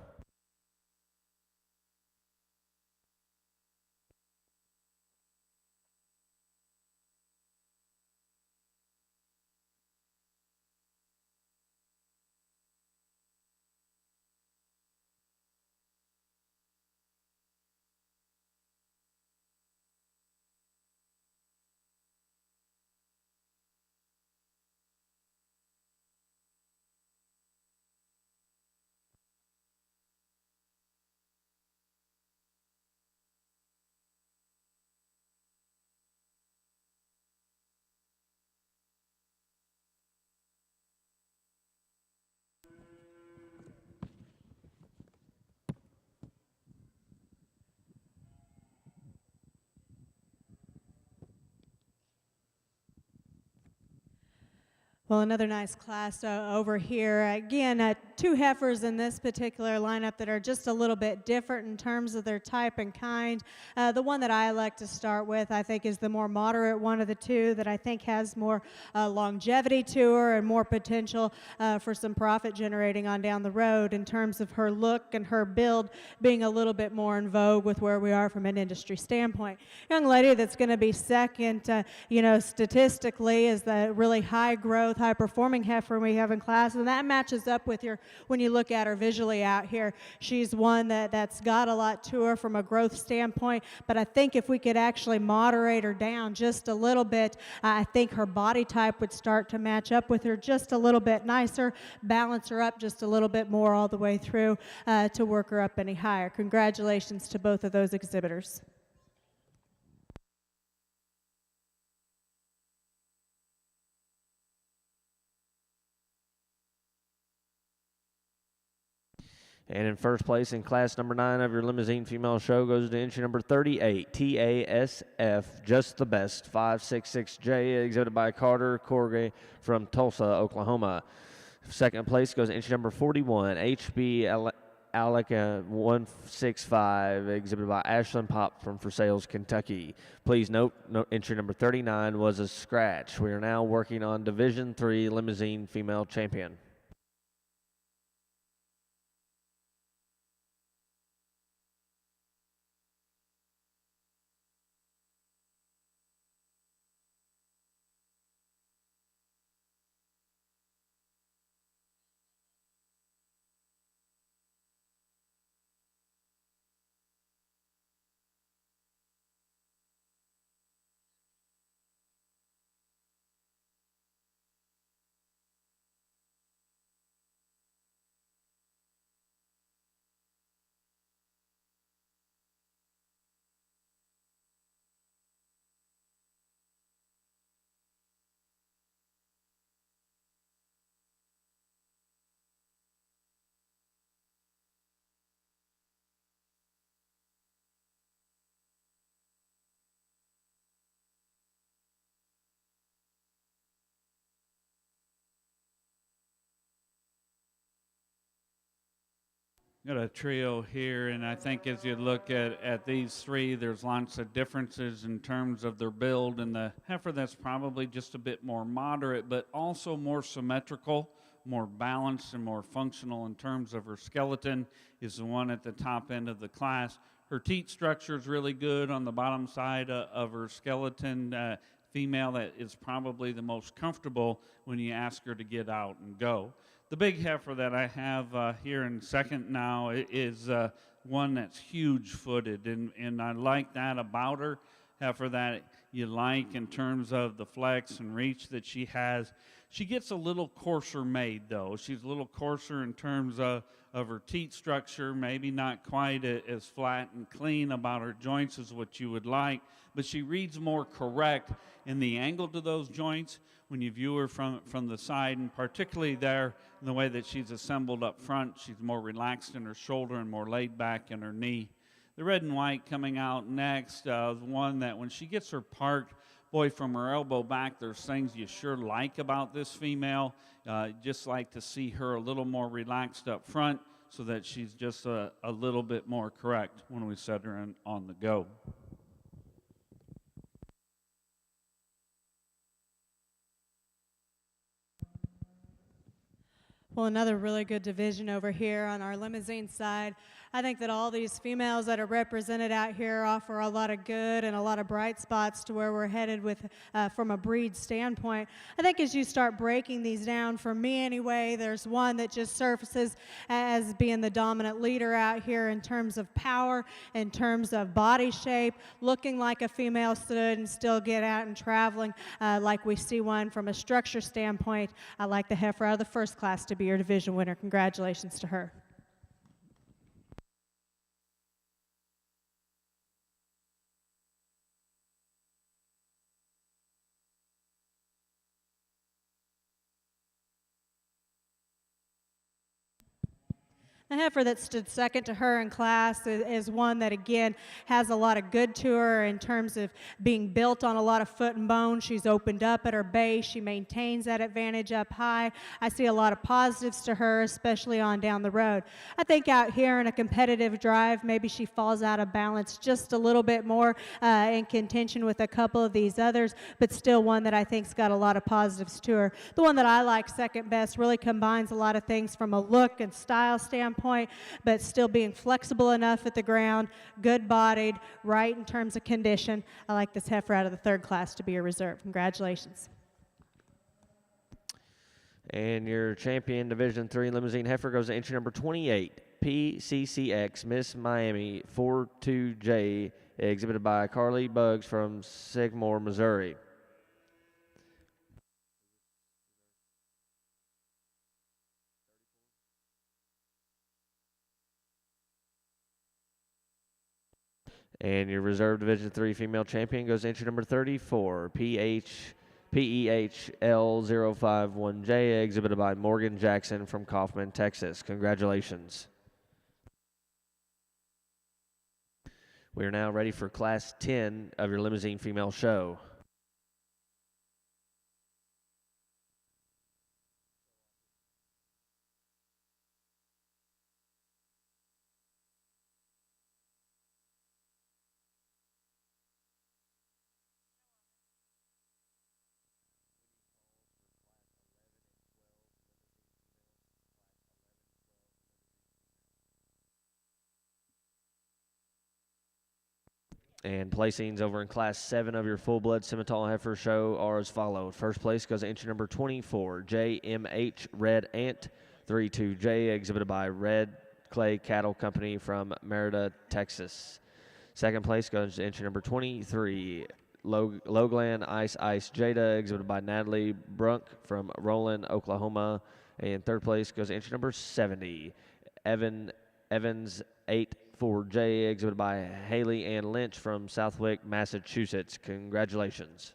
Well, another nice class over here. Again, 2 heifers in this particular lineup that are just a little bit different in terms of their type and kind. The one that I like to start with, I think, is the more moderate one of the two that I think has more longevity to her and more potential for some profit generating on down the road in terms of her look and her build being a little bit more in vogue with where we are from an industry standpoint. Young lady that's going to be second, statistically is the really high growth, high performing heifer we have in class, and that matches up with your, when you look at her visually out here. She's one that's got a lot to her from a growth standpoint, but I think if we could actually moderate her down just a little bit, I think her body type would start to match up with her just a little bit nicer, balance her up just a little bit more all the way through to work her up any higher. Congratulations to both of those exhibitors. And in first place in class number 9 of your Limousine Female Show goes to entry number 38, TASF, Just the Best, 566J, exhibited by Carter Corge from Tulsa, Oklahoma. Second place goes to entry number 41, HB Aleka 165, exhibited by Ashlyn Pop from Versailles, Kentucky. Please note, entry number 39 was a scratch. We are now working on Division III Limousine Female Champion. Got a trio here, and I think as you look at these three, there's lots of differences in terms of their build. And the heifer that's probably just a bit more moderate, but also more symmetrical, more balanced, and more functional in terms of her skeleton is the one at the top end of the class. Her teat structure is really good on the bottom side of her skeleton. Female that is probably the most comfortable when you ask her to get out and go. The big heifer that I have here in second now is one that's huge-footed, and I like that about her. Heifer that you like in terms of the flex and reach that she has. She gets a little coarser made, though. She's a little coarser in terms of her teat structure, maybe not quite as flat and clean about her joints as what you would like, but she reads more correct in the angle to those joints when you view her from the side, and particularly there in the way that she's assembled up front. She's more relaxed in her shoulder and more laid back in her knee. The red and white coming out next, one that when she gets her parked, boy, from her elbow back, there's things you sure like about this female. Just like to see her a little more relaxed up front so that she's just a little bit more correct when we set her on the go. Well, another really good division over here on our Limousine side. I think that all these females that are represented out here offer a lot of good and a lot of bright spots to where we're headed with from a breed standpoint. I think as you start breaking these down, for me anyway, there's one that just surfaces as being the dominant leader out here in terms of power, in terms of body shape, looking like a female stood and still get out and traveling like we see one from a structure standpoint. I like the heifer out of the first class to be your division winner. Congratulations to her. The heifer that stood second to her in class is one that, again, has a lot of good to her in terms of being built on a lot of foot and bone. She's opened up at her base. She maintains that advantage up high. I see a lot of positives to her, especially on down the road. I think out here in a competitive drive, maybe she falls out of balance just a little bit more in contention with a couple of these others, but still one that I think's got a lot of positives to her. The one that I like second best really combines a lot of things from a look and style standpoint, but still being flexible enough at the ground, good-bodied, right in terms of condition. I like this heifer out of the third class to be a reserve. Congratulations. And your champion Division III Limousine heifer goes to entry number 28, PCCX Miss Miami 42J, exhibited by Carly Buggs from Sigmore, Missouri. And your reserve Division III female champion goes to entry number 34, PEHL051J, exhibited by Morgan Jackson from Kaufman, Texas. Congratulations. We are now ready for Class 10 of your Limousine female show. And placings over in Class 7 of your full-blood Simmental heifer show are as follows. First place goes to entry number 24, JMH Red Ant 32J, exhibited by Red Clay Cattle Company from Merida, Texas. Second place goes to entry number 23, Lowgland Ice Jada, exhibited by Natalie Brunk from Roland, Oklahoma. And third place goes to entry number 70, Evans 84J, exhibited by Haley Ann Lynch from Southwick, Massachusetts. Congratulations.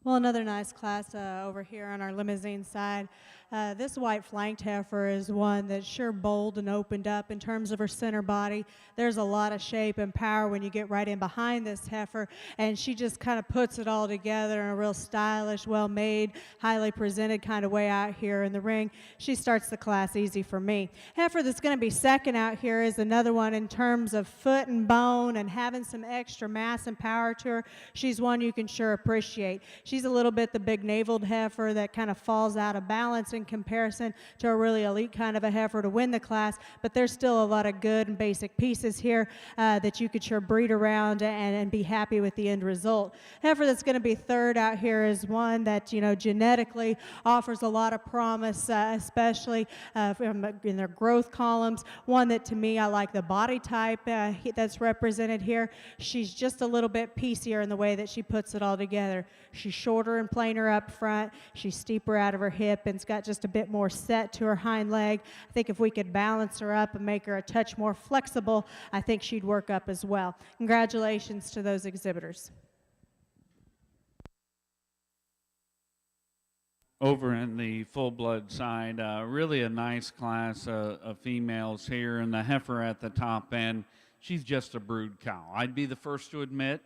Well, another nice class over here on our Limousine side. This white flanked heifer is one that's sure bold and opened up in terms of her center body. There's a lot of shape and power when you get right in behind this heifer, and she just kind of puts it all together in a real stylish, well-made, highly presented kind of way out here in the ring. She starts the class easy for me. Heifer that's going to be second out here is another one in terms of foot and bone and having some extra mass and power to her. She's one you can sure appreciate. She's a little bit the big naveled heifer that kind of falls out of balance in comparison to a really elite kind of a heifer to win the class, but there's still a lot of good and basic pieces here that you could sure breed around and be happy with the end result. Heifer that's going to be third out here is one that, you know, genetically offers a lot of promise, especially in their growth columns. One that to me, I like the body type that's represented here. She's just a little bit piecier in the way that she puts it all together. She's shorter and plainer up front. She's steeper out of her hip and's got just a bit more set to her hind leg. I think if we could balance her up and make her a touch more flexible, I think she'd work up as well. Congratulations to those exhibitors. Over in the full-blood side, really a nice class of females here, and the heifer at the top end, she's just a brood cow. I'd be the first to admit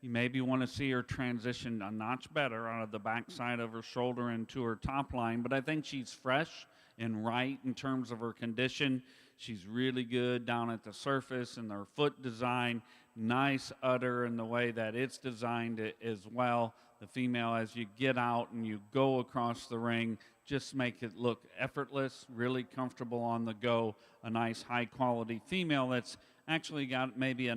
you maybe want to see her transition a notch better out of the backside of her shoulder into her top line, but I think she's fresh and right in terms of her condition. She's really good down at the surface and her foot design, nice udder in the way that it's designed as well. The female, as you get out and you go across the ring, just make it look effortless, really comfortable on the go. A nice high quality female that's actually got maybe a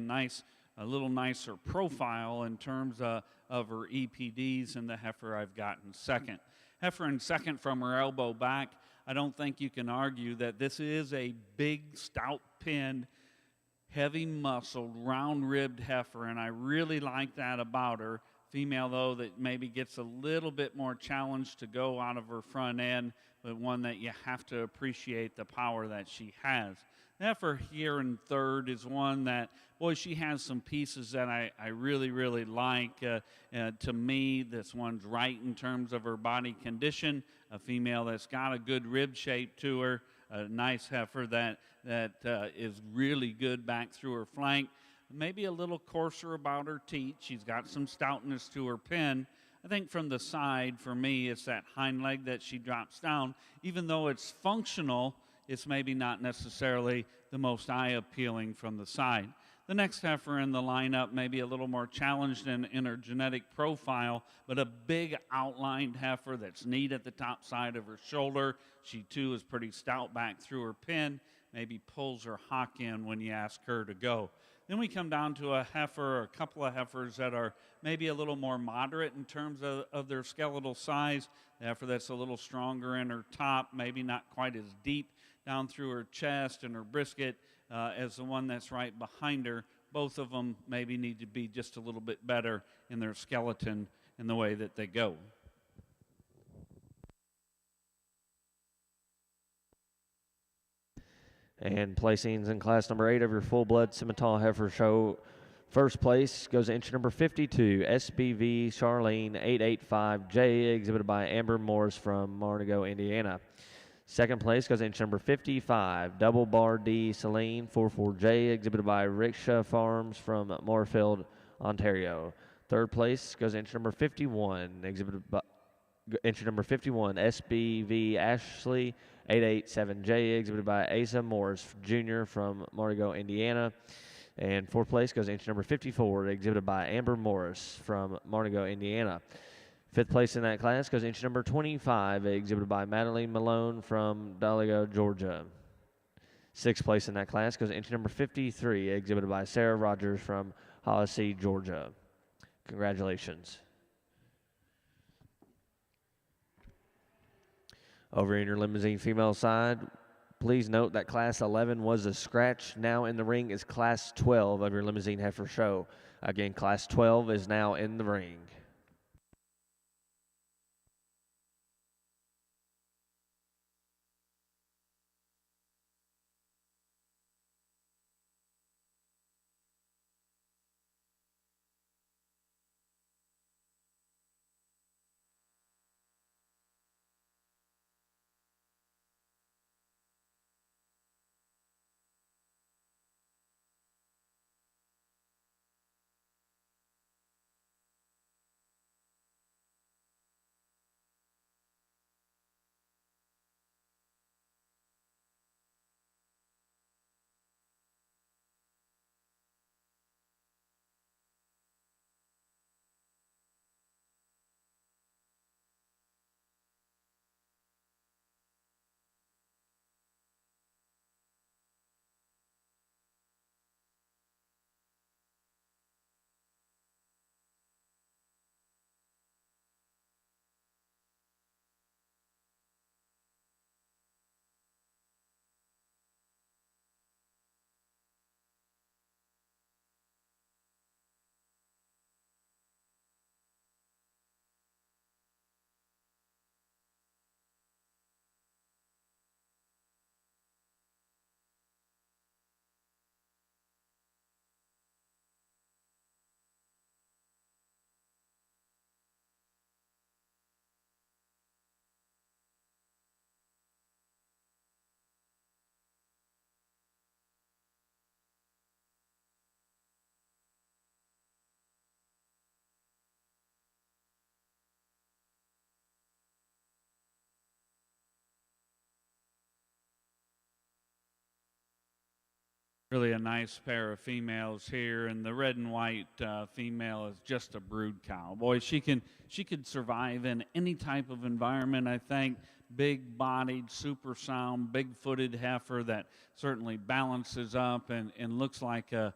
little nicer profile in terms of her EPDs, and the heifer I've gotten second. Heifer in second from her elbow back. I don't think you can argue that this is a big, stout-pinned, heavy-muscled, round-ribbed heifer, and I really like that about her. Female, though, that maybe gets a little bit more challenge to go out of her front end, but one that you have to appreciate the power that she has. The heifer here in third is one that, boy, she has some pieces that I really, really like. To me, this one's right in terms of her body condition. A female that's got a good rib shape to her. A nice heifer that is really good back through her flank. Maybe a little coarser about her teeth. She's got some stoutness to her pin. I think from the side, for me, it's that hind leg that she drops down. Even though it's functional, it's maybe not necessarily the most eye-appealing from the side. The next heifer in the lineup may be a little more challenged in her genetic profile, but a big outlined heifer that's neat at the top side of her shoulder. She, too, is pretty stout back through her pin, maybe pulls her hock in when you ask her to go. Then we come down to a heifer, or a couple of heifers that are maybe a little more moderate in terms of their skeletal size. The heifer that's a little stronger in her top, maybe not quite as deep down through her chest and her brisket as the one that's right behind her. Both of them maybe need to be just a little bit better in their skeleton in the way that they go. And placings in class number 8 of your full-blood Simmental heifer show. First place goes to entry number 52, SBV Charlene 885J, exhibited by Amber Morris from Martigo, Indiana. Second place goes to entry number 55, Double Bar D Celine 44J, exhibited by Rickshaw Farms from Moorfield, Ontario. Third place goes to entry number 51, exhibited by entry number 51, SBV Ashley 887J, exhibited by Asa Morris Jr. from Martigo, Indiana. And fourth place goes to entry number 54, exhibited by Amber Morris from Martigo, Indiana. Fifth place in that class goes to entry number 25, exhibited by Madeline Malone from Daligo, Georgia. Sixth place in that class goes to entry number 53, exhibited by Sarah Rogers from Hollisey, Georgia. Congratulations. Over in your Limousine female side, please note that Class 11 was a scratch. Now in the ring is Class 12 of your Limousine heifer show. Again, Class 12 is now in the ring. Really a nice pair of females here, and the red and white female is just a brood cow. Boy, she could survive in any type of environment. I think big-bodied, super sound, big-footed heifer that certainly balances up and looks like a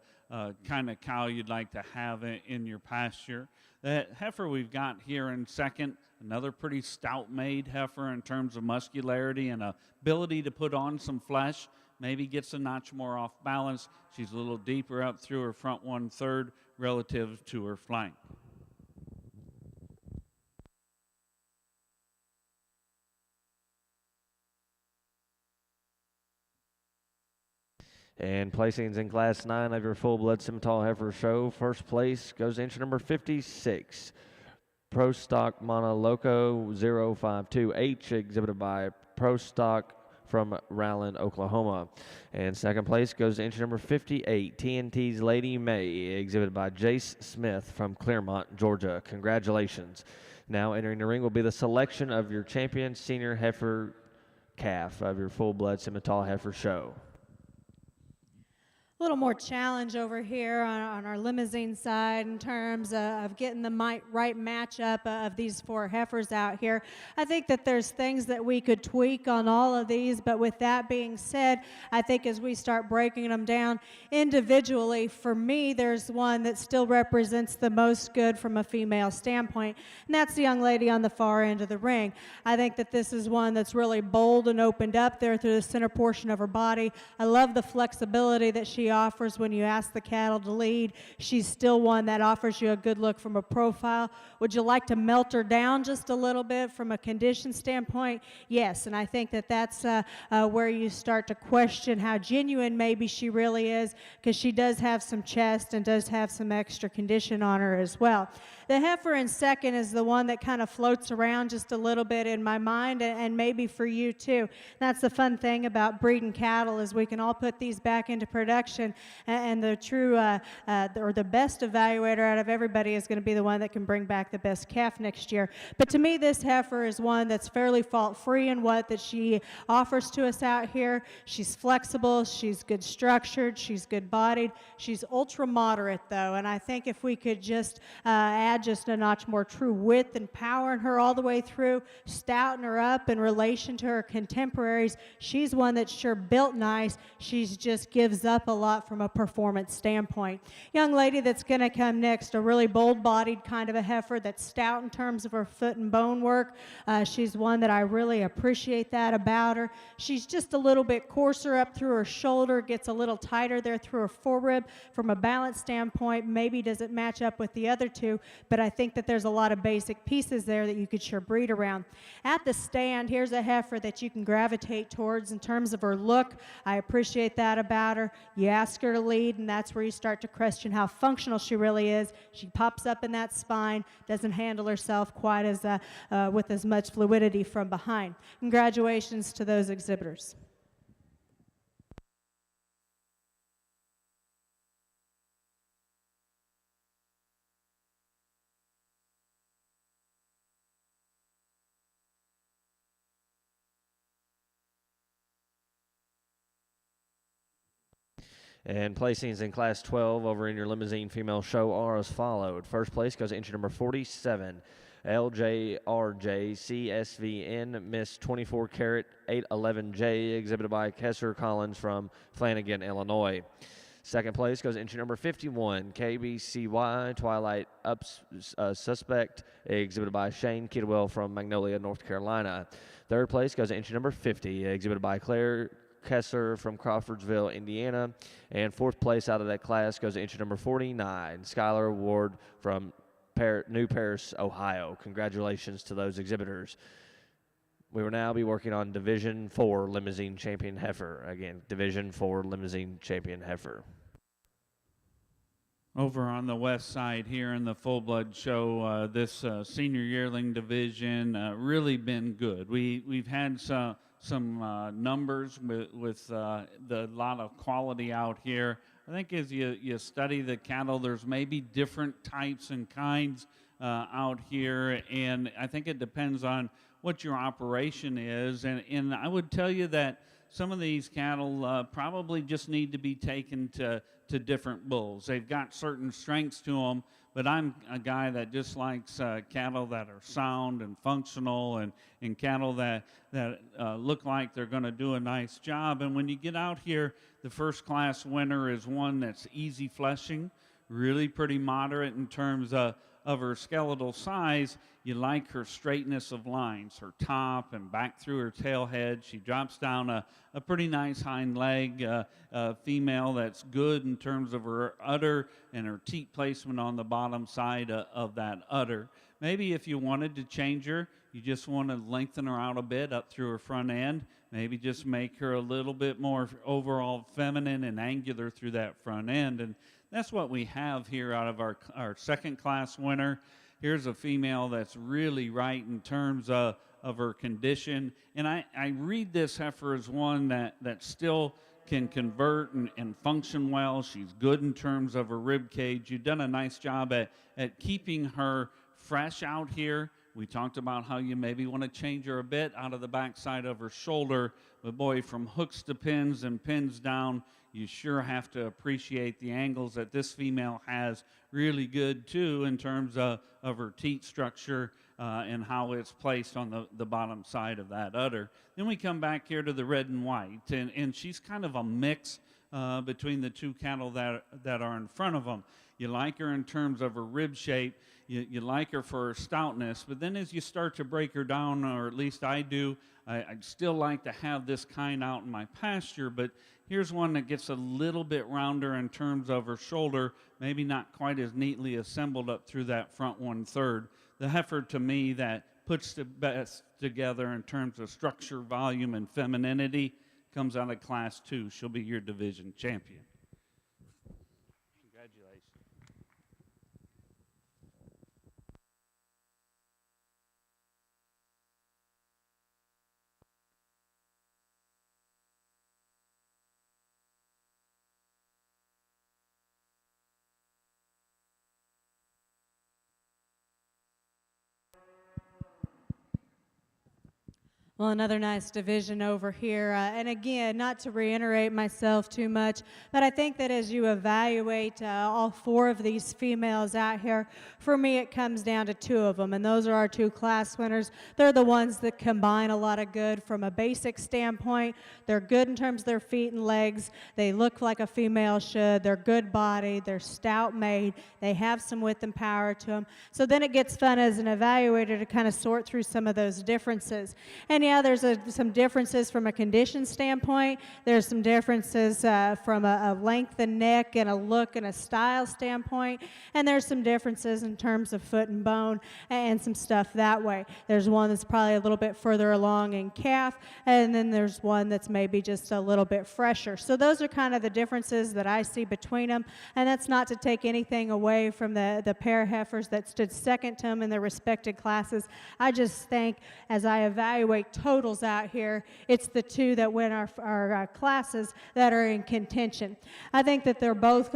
kind of cow you'd like to have in your pasture. That heifer we've got here in second, another pretty stout-made heifer in terms of muscularity and ability to put on some flesh. Maybe gets a notch more off balance. She's a little deeper up through her front 1/3 relative to her flank. And placings in Class 9 of your full-blood Simmental heifer show. First place goes to entry number 56, Pro Stock Monoloco 052H, exhibited by Pro Stock from Rowland, Oklahoma. And second place goes to entry number 58, TNT's Lady May, exhibited by Jace Smith from Clermont, Georgia. Congratulations. Now entering the ring will be the selection of your champion senior heifer calf of your full-blood Simmental heifer show. A little more challenge over here on our Limousine side in terms of getting the right matchup of these four heifers out here. I think that there's things that we could tweak on all of these, but with that being said, I think as we start breaking them down individually, for me, there's one that still represents the most good from a female standpoint, and that's the young lady on the far end of the ring. I think that this is one that's really bold and opened up there through the center portion of her body. I love the flexibility that she offers when you ask the cattle to lead. She's still one that offers you a good look from a profile. Would you like to melt her down just a little bit from a condition standpoint? Yes, and I think that that's where you start to question how genuine maybe she really is, because she does have some chest and does have some extra condition on her as well. The heifer in second is the one that kind of floats around just a little bit in my mind, and maybe for you too. That's the fun thing about breeding cattle, is we can all put these back into production, and the true or the best evaluator out of everybody is going to be the one that can bring back the best calf next year. But to me, this heifer is one that's fairly fault-free in what that she offers to us out here. She's flexible, she's good structured, she's good bodied, she's ultra moderate though, and I think if we could just add just a notch more true width and power in her all the way through, stouten her up in relation to her contemporaries, she's one that's sure built nice. She's just gives up a lot from a performance standpoint. Young lady that's going to come next, a really bold-bodied kind of a heifer that's stout in terms of her foot and bone work. She's one that I really appreciate that about her. She's just a little bit coarser up through her shoulder, gets a little tighter there through her forerib. From a balance standpoint, maybe doesn't match up with the other two, but I think that there's a lot of basic pieces there that you could sure breed around. At the stand, here's a heifer that you can gravitate towards in terms of her look. I appreciate that about her. You ask her to lead, and that's where you start to question how functional she really is. She pops up in that spine, doesn't handle herself quite as with as much fluidity from behind. Congratulations to those exhibitors. And placings in Class 12 over in your Limousine female show are as followed. First place goes to entry number 47, LJRJ CSVN Miss 24 Carat 811J, exhibited by Kessler Collins from Flanagan, Illinois. Second place goes to entry number 51, KBCY Twilight Suspect, exhibited by Shane Kidwell from Magnolia, North Carolina. Third place goes to entry number 50, exhibited by Claire Kessler from Crawfordsville, Indiana. And fourth place out of that class goes to entry number 49, Skylar Ward from New Paris, Ohio. Congratulations to those exhibitors. We will now be working on Division 4 Limousine Champion Heifer. Again, Division 4 Limousine Champion Heifer. Over on the west side here in the full-blood show, this senior yearling division really been good. We've had some numbers with the lot of quality out here. I think as you study the cattle, there's maybe different types and kinds out here, and I think it depends on what your operation is. And I would tell you that some of these cattle probably just need to be taken to different bulls. They've got certain strengths to them, but I'm a guy that just likes cattle that are sound and functional, and cattle that look like they're going to do a nice job. And when you get out here, the first class winner is one that's easy fleshing, really pretty moderate in terms of her skeletal size. You like her straightness of lines, her top and back through her tail head. She drops down a pretty nice hind leg, female that's good in terms of her udder and her teat placement on the bottom side of that udder. Maybe if you wanted to change her, you just want to lengthen her out a bit up through her front end, maybe just make her a little bit more overall feminine and angular through that front end. And that's what we have here out of our second class winner. Here's a female that's really right in terms of her condition. And I read this heifer as one that still can convert and function well. She's good in terms of her rib cage. You've done a nice job at keeping her fresh out here. We talked about how you maybe want to change her a bit out of the backside of her shoulder. But boy, from hooks to pins and pins down, you sure have to appreciate the angles that this female has. Really good, too, in terms of her teat structure and how it's placed on the bottom side of that udder. Then we come back here to the red and white, and she's kind of a mix between the two cattle that are in front of them. You like her in terms of her rib shape. You like her for her stoutness, but then as you start to break her down, or at least I do, I'd still like to have this kind out in my pasture, but here's one that gets a little bit rounder in terms of her shoulder, maybe not quite as neatly assembled up through that front 1/3. The heifer, to me, that puts the best together in terms of structure, volume, and femininity comes out of Class 2. She'll be your division champion. Congratulations. Well, another nice division over here. And again, not to reiterate myself too much, but I think that as you evaluate all four of these females out here, for me it comes down to two of them, and those are our two class winners. They're the ones that combine a lot of good from a basic standpoint. They're good in terms of their feet and legs. They look like a female should. They're good bodied. They're stout made. They have some width and power to them. So then it gets fun as an evaluator to kind of sort through some of those differences. And yeah, there's some differences from a condition standpoint. There's some differences from a length and neck and a look and a style standpoint. And there's some differences in terms of foot and bone and some stuff that way. There's one that's probably a little bit further along in calf, and then there's one that's maybe just a little bit fresher. So those are kind of the differences that I see between them. And that's not to take anything away from the pair heifers that stood second to them in their respected classes. I just think as I evaluate totals out here, it's the two that win our classes that are in contention. I think that they're both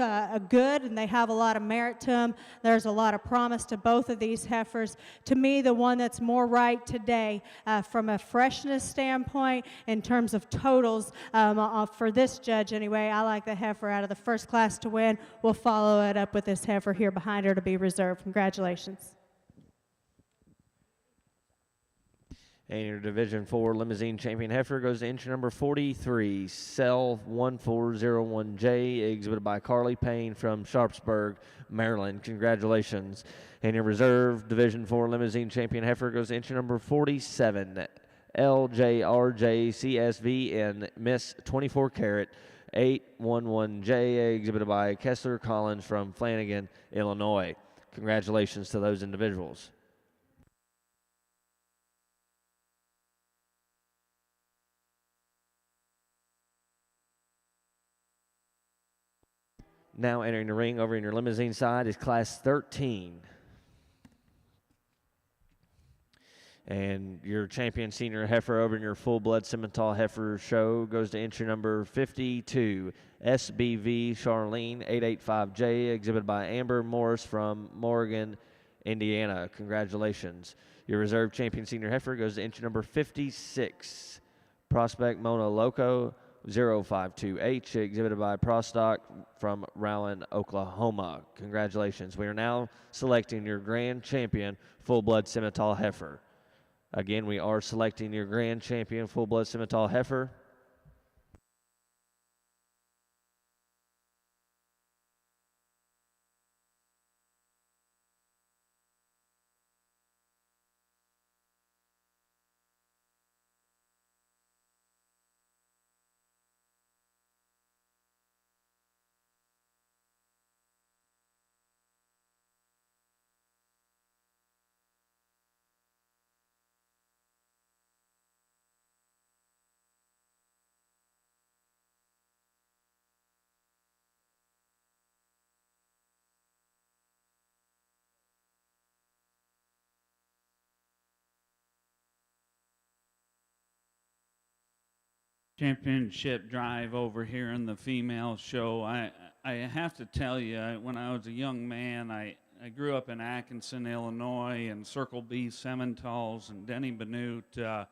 good and they have a lot of merit to them. There's a lot of promise to both of these heifers. To me, the one that's more right today from a freshness standpoint in terms of totals for this judge anyway, I like the heifer out of the first class to win. We'll follow it up with this heifer here behind her to be reserved. Congratulations. And your Division 4 Limousine champion heifer goes to entry number 43, Cell 1401J, exhibited by Carly Payne from Sharpsburg, Maryland. Congratulations. And your reserve Division 4 Limousine champion heifer goes to entry number 47, LJRJ CSV in Miss 24 Carat 811J, exhibited by Kessler Collins from Flanagan, Illinois. Congratulations to those individuals. Now entering the ring over in your Limousine side is Class 13. And your champion senior heifer over in your full-blood Simmental heifer show goes to entry number 52, SBV Charlene 885J, exhibited by Amber Morris from Morgan, Indiana. Congratulations. Your reserve champion senior heifer goes to entry number 56, Prospect Mona Loco 052H, exhibited by Prostock from Rowland, Oklahoma. Congratulations. We are now selecting your grand champion full-blood Simmental heifer. Again, we are selecting your grand champion full-blood Simmental heifer. Championship drive over here in the female show. I have to tell you, when I was a young man, I grew up in Atkinson, Illinois, and Circle B Simmentals, and Denny Benute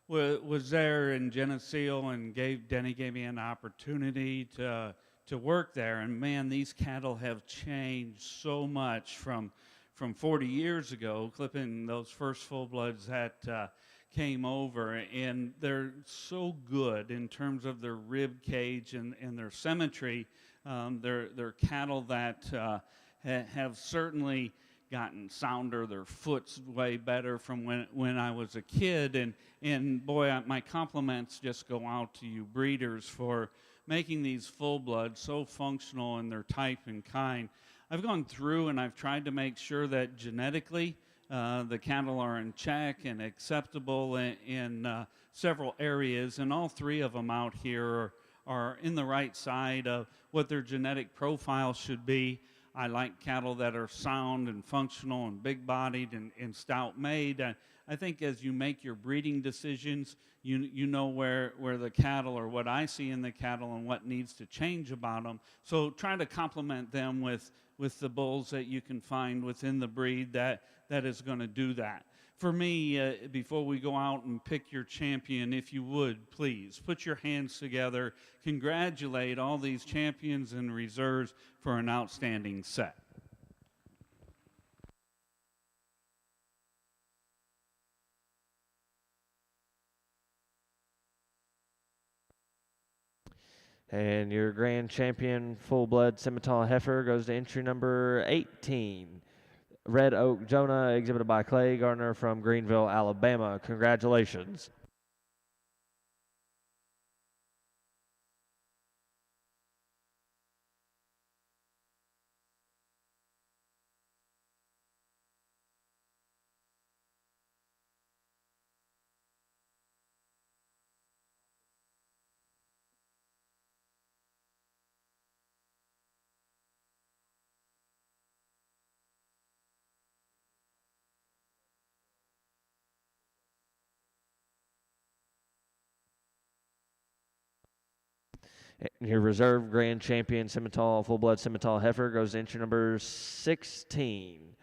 was there in Geneseo, and Denny gave me an opportunity to work there. And man, these cattle have changed so much from 40 years ago, clipping those first full-bloods that came over, and they're so good in terms of their rib cage and their symmetry. They're cattle that have certainly gotten sounder. Their foot's way better from when I was a kid, and boy, my compliments just go out to you breeders for making these full bloods so functional in their type and kind. I've gone through and I've tried to make sure that genetically the cattle are in check and acceptable in several areas, and all three of them out here are in the right side of what their genetic profile should be. I like cattle that are sound and functional and big-bodied and stout-made. I think as you make your breeding decisions, you know where the cattle, or what I see in the cattle, and what needs to change about them. So try to complement them with the bulls that you can find within the breed that is going to do that. For me, before we go out and pick your champion, if you would, please, put your hands together, congratulate all these champions and reserves for an outstanding set. And your grand champion full-blood Simmental heifer goes to entry number 18. Red Oak Jonah, exhibited by Clay Gardner from Greenville, Alabama. Congratulations. Your reserve grand champion Simmental, full-blood Simmental heifer goes to entry number 16.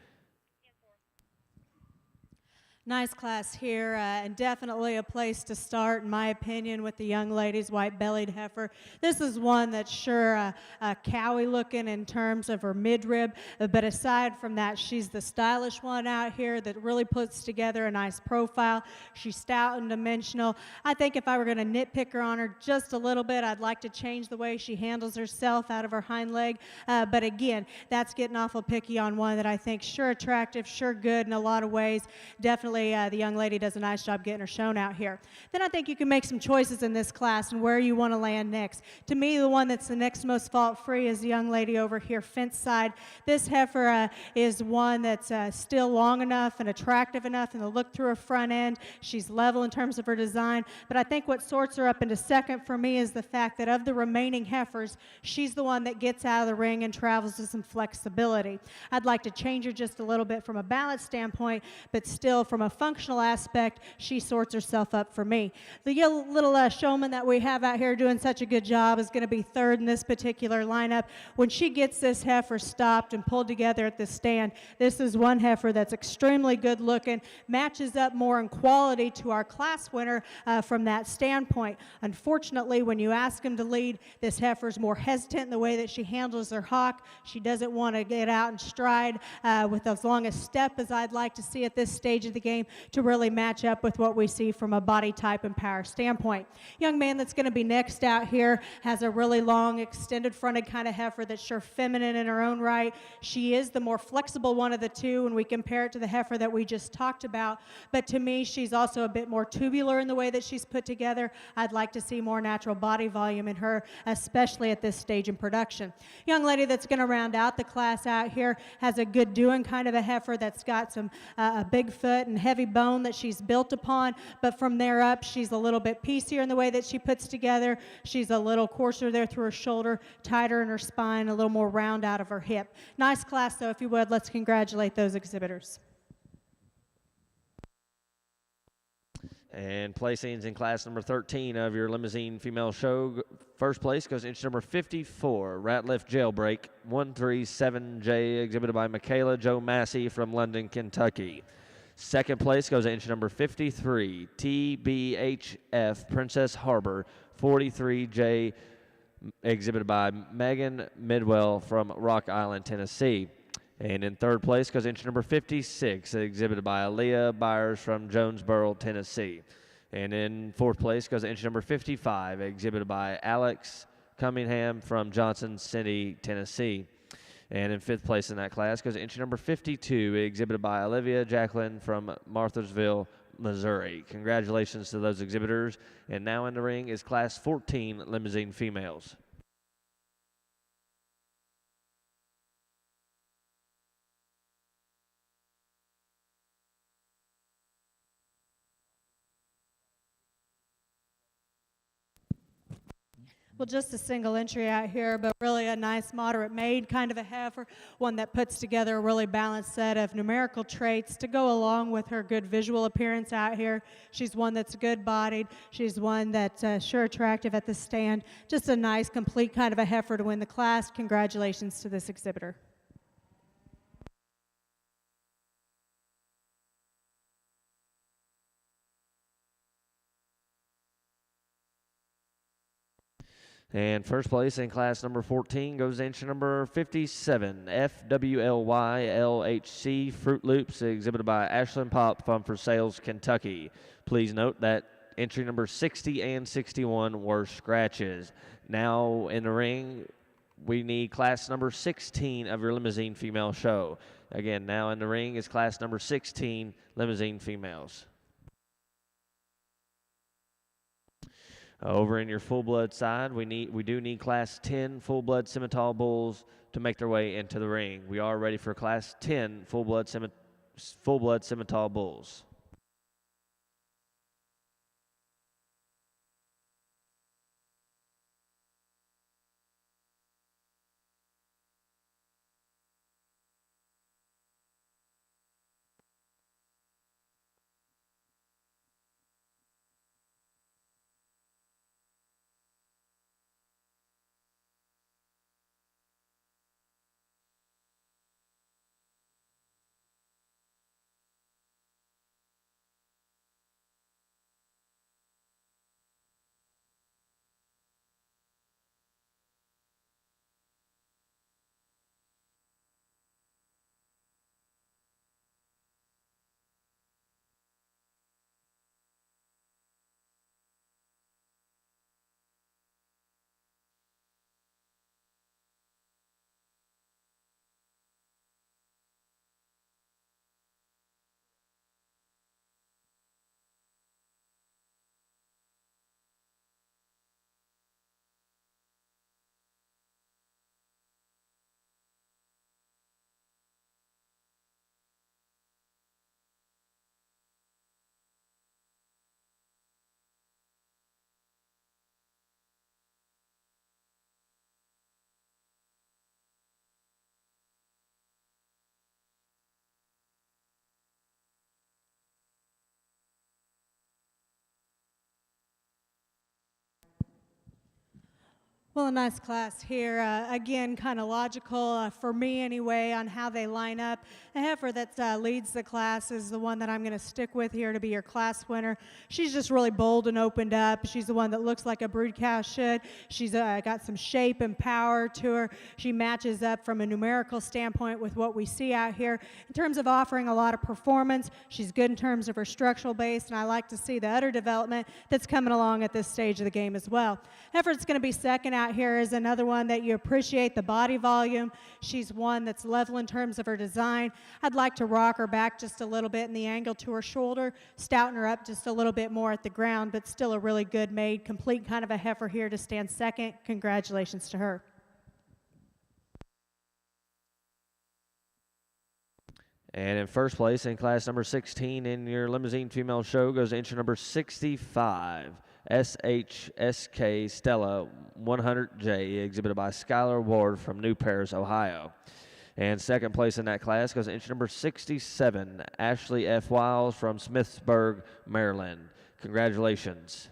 Nice class here, and definitely a place to start, in my opinion, with the young ladies' white-bellied heifer. This is one that's sure cowy looking in terms of her midrib, but aside from that, she's the stylish one out here that really puts together a nice profile. She's stout and dimensional. I think if I were going to nitpick her on her just a little bit, I'd like to change the way she handles herself out of her hind leg, but again, that's getting awful picky on one that I think sure attractive, sure good in a lot of ways. Definitely the young lady does a nice job getting her shown out here. Then I think you can make some choices in this class and where you want to land next. To me, the one that's the next most fault-free is the young lady over here, fence side. This heifer is one that's still long enough and attractive enough in the look through her front end. She's level in terms of her design, but I think what sorts her up into second for me is the fact that of the remaining heifers, she's the one that gets out of the ring and travels with some flexibility. I'd like to change her just a little bit from a balance standpoint, but still from a functional aspect, she sorts herself up for me. The little showman that we have out here doing such a good job is going to be third in this particular lineup. When she gets this heifer stopped and pulled together at the stand, this is one heifer that's extremely good looking, matches up more in quality to our class winner from that standpoint. Unfortunately, when you ask him to lead, this heifer's more hesitant in the way that she handles her hock. She doesn't want to get out and stride with as long a step as I'd like to see at this stage of the game to really match up with what we see from a body type and power standpoint. Young man that's going to be next out here has a really long, extended fronted kind of heifer that's sure feminine in her own right. She is the more flexible one of the two when we compare it to the heifer that we just talked about, but to me, she's also a bit more tubular in the way that she's put together. I'd like to see more natural body volume in her, especially at this stage in production. Young lady that's going to round out the class out here has a good doing kind of a heifer that's got some a big foot and heavy bone that she's built upon, but from there up, she's a little bit piecier in the way that she puts together. She's a little coarser there through her shoulder, tighter in her spine, a little more round out of her hip. Nice class, though. If you would, let's congratulate those exhibitors. And placings in class number 13 of your Limousine female show. First place goes inch number 54, Ratliff Jailbreak 137J, exhibited by Michaela Jo Massey from London, Kentucky. Second place goes inch number 53, TBHF Princess Harbor 43J, exhibited by Megan Midwell from Rock Island, Tennessee. And in third place goes inch number 56, exhibited by Aaliyah Byers from Jonesboro, Tennessee. And in fourth place goes inch number 55, exhibited by Alex Cunningham from Johnson City, Tennessee. And in fifth place in that class goes inch number 52, exhibited by Olivia Jacqueline from Marthasville, Missouri. Congratulations to those exhibitors. And now in the ring is class 14 Limousine females. Well, just a single entry out here, but really a nice moderate made kind of a heifer, one that puts together a really balanced set of numerical traits to go along with her good visual appearance out here. She's one that's good bodied. She's one that's sure attractive at the stand. Just a nice, complete kind of a heifer to win the class. Congratulations to this exhibitor. And first place in class number 14 goes inch number 57, FWLY-LHC Fruit Loops, exhibited by Ashlyn Pop from For Sales, Kentucky. Please note that entry number 60 and 61 were scratches. Now in the ring, we need class number 16 of your Limousine female show. Again, now in the ring is class number 16 Limousine females. Over in your full-blood side, we do need class 10 full-blood Simmental bulls to make their way into the ring. We are ready for class 10 full-blood Simmental bulls. Well, a nice class here. Again, kind of logical for me anyway on how they line up. The heifer that leads the class is the one that I'm going to stick with here to be your class winner. She's just really bold and opened up. She's the one that looks like a brood cow should. She's got some shape and power to her. She matches up from a numerical standpoint with what we see out here. In terms of offering a lot of performance, she's good in terms of her structural base, and I like to see the udder development that's coming along at this stage of the game as well. Heifer that's going to be second out here is another one that you appreciate the body volume. She's one that's level in terms of her design. I'd like to rock her back just a little bit in the angle to her shoulder, stouten her up just a little bit more at the ground, but still a really good made, complete kind of a heifer here to stand second. Congratulations to her. And in first place in class number 16 in your Limousine female show goes entry number 65, SHSK Stella 100J, exhibited by Skylar Ward from New Paris, Ohio. And second place in that class goes entry number 67, Ashley F. Wiles from Smithsburg, Maryland. Congratulations.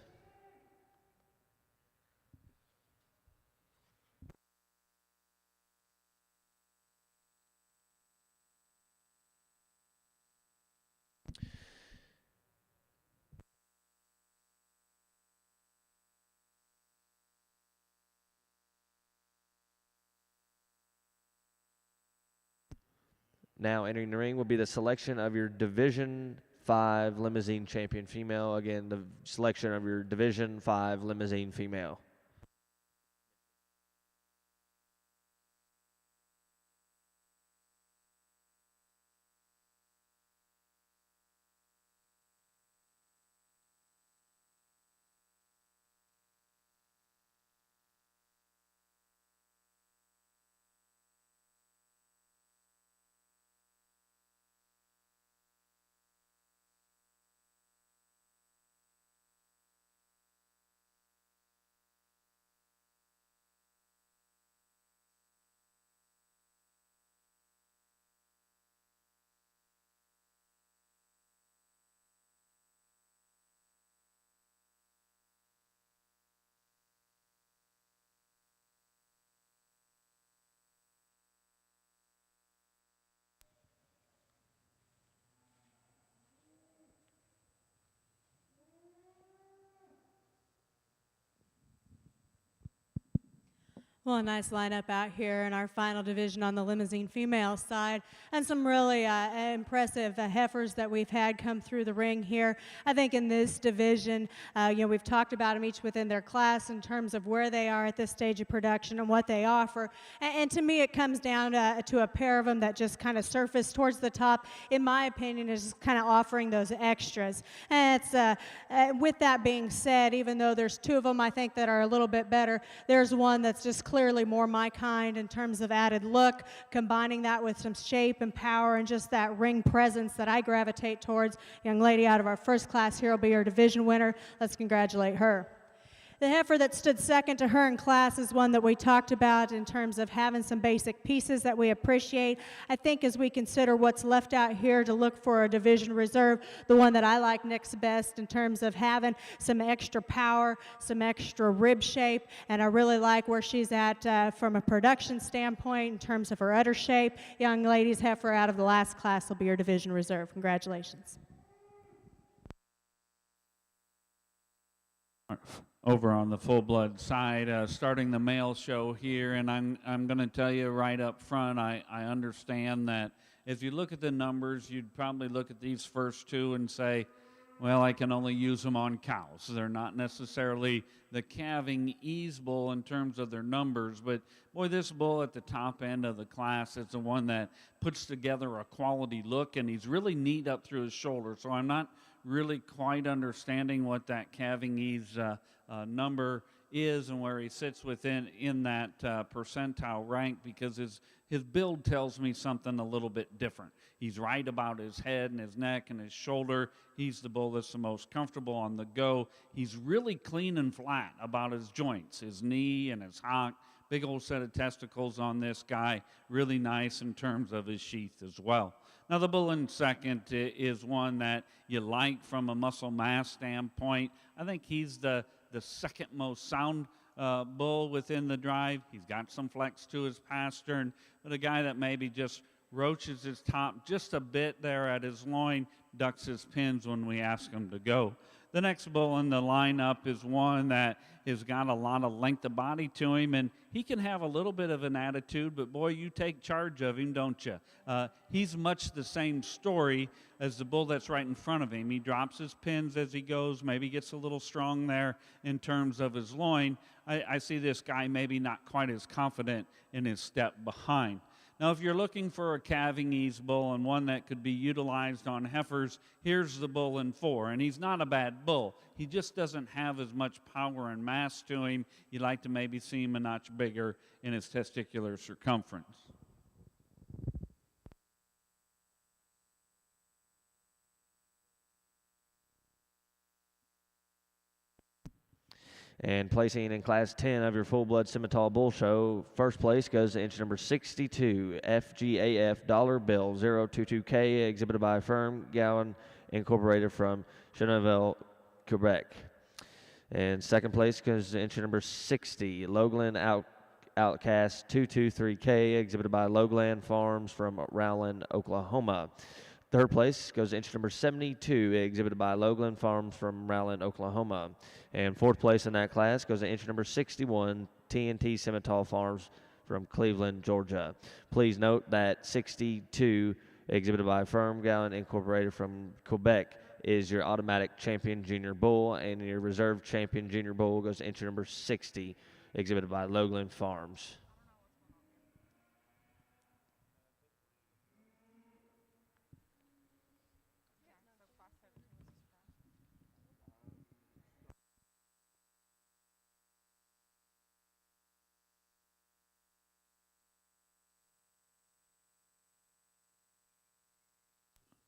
Now entering the ring will be the selection of your Division 5 Limousine champion female. Again, the selection of your Division 5 Limousine female. Well, a nice lineup out here in our final division on the Limousine female side, and some really impressive heifers that we've had come through the ring here. I think in this division, we've talked about them each within their class in terms of where they are at this stage of production and what they offer. And to me, it comes down to a pair of them that just kind of surface towards the top, in my opinion, is just kind of offering those extras. And it's with that being said, even though there's two of them I think that are a little bit better, there's one that's just clearly more my kind in terms of added look, combining that with some shape and power and just that ring presence that I gravitate towards. Young lady out of our first class here will be our division winner. Let's congratulate her. The heifer that stood second to her in class is one that we talked about in terms of having some basic pieces that we appreciate. I think as we consider what's left out here to look for a division reserve, the one that I like next best in terms of having some extra power, some extra rib shape, and I really like where she's at from a production standpoint in terms of her udder shape. Young ladies heifer out of the last class will be your division reserve. Congratulations. Over on the full-blood side, starting the male show here, and I'm going to tell you right up front, I understand that if you look at the numbers, you'd probably look at these first two and say, well, I can only use them on cows. They're not necessarily the calving ease bull in terms of their numbers, but boy, this bull at the top end of the class is the one that puts together a quality look, and he's really neat up through his shoulder, so I'm not really quite understanding what that calving ease number is and where he sits in that percentile rank, because his build tells me something a little bit different. He's right about his head and his neck and his shoulder. He's the bull that's the most comfortable on the go. He's really clean and flat about his joints, his knee and his hock. Big old set of testicles on this guy. Really nice in terms of his sheath as well. Now, the bull in second is one that you like from a muscle mass standpoint. I think he's the second most sound bull within the drive. He's got some flex to his pastern, but a guy that maybe just roaches his top just a bit there at his loin, ducks his pins when we ask him to go. The next bull in the lineup is one that has got a lot of length of body to him, and he can have a little bit of an attitude, but boy, you take charge of him, don't you? He's much the same story as the bull that's right in front of him. He drops his pins as he goes, maybe gets a little strong there in terms of his loin. I see this guy maybe not quite as confident in his step behind. Now, if you're looking for a calving ease bull and one that could be utilized on heifers, here's the bull in 4. And he's not a bad bull. He just doesn't have as much power and mass to him. You'd like to maybe see him a notch bigger in his testicular circumference. And placing in Class 10 of your full-blood Simmental Bull Show, first place goes to inch number 62, FGAF Dollar Bill 022K, exhibited by Firm Gowan Incorporated from Cheneville, Quebec. And second place goes to inch number 60, Logland Outcast 223K, exhibited by Logland Farms from Rowland, Oklahoma. Third place goes to inch number 72, exhibited by Logland Farms from Rowland, Oklahoma. And fourth place in that class goes to inch number 61, TNT Simmental Farms from Cleveland, Georgia. Please note that 62, exhibited by Firm Gowan Incorporated from Quebec, is your automatic champion junior bull, and your reserve champion junior bull goes to inch number 60, exhibited by Logland Farms.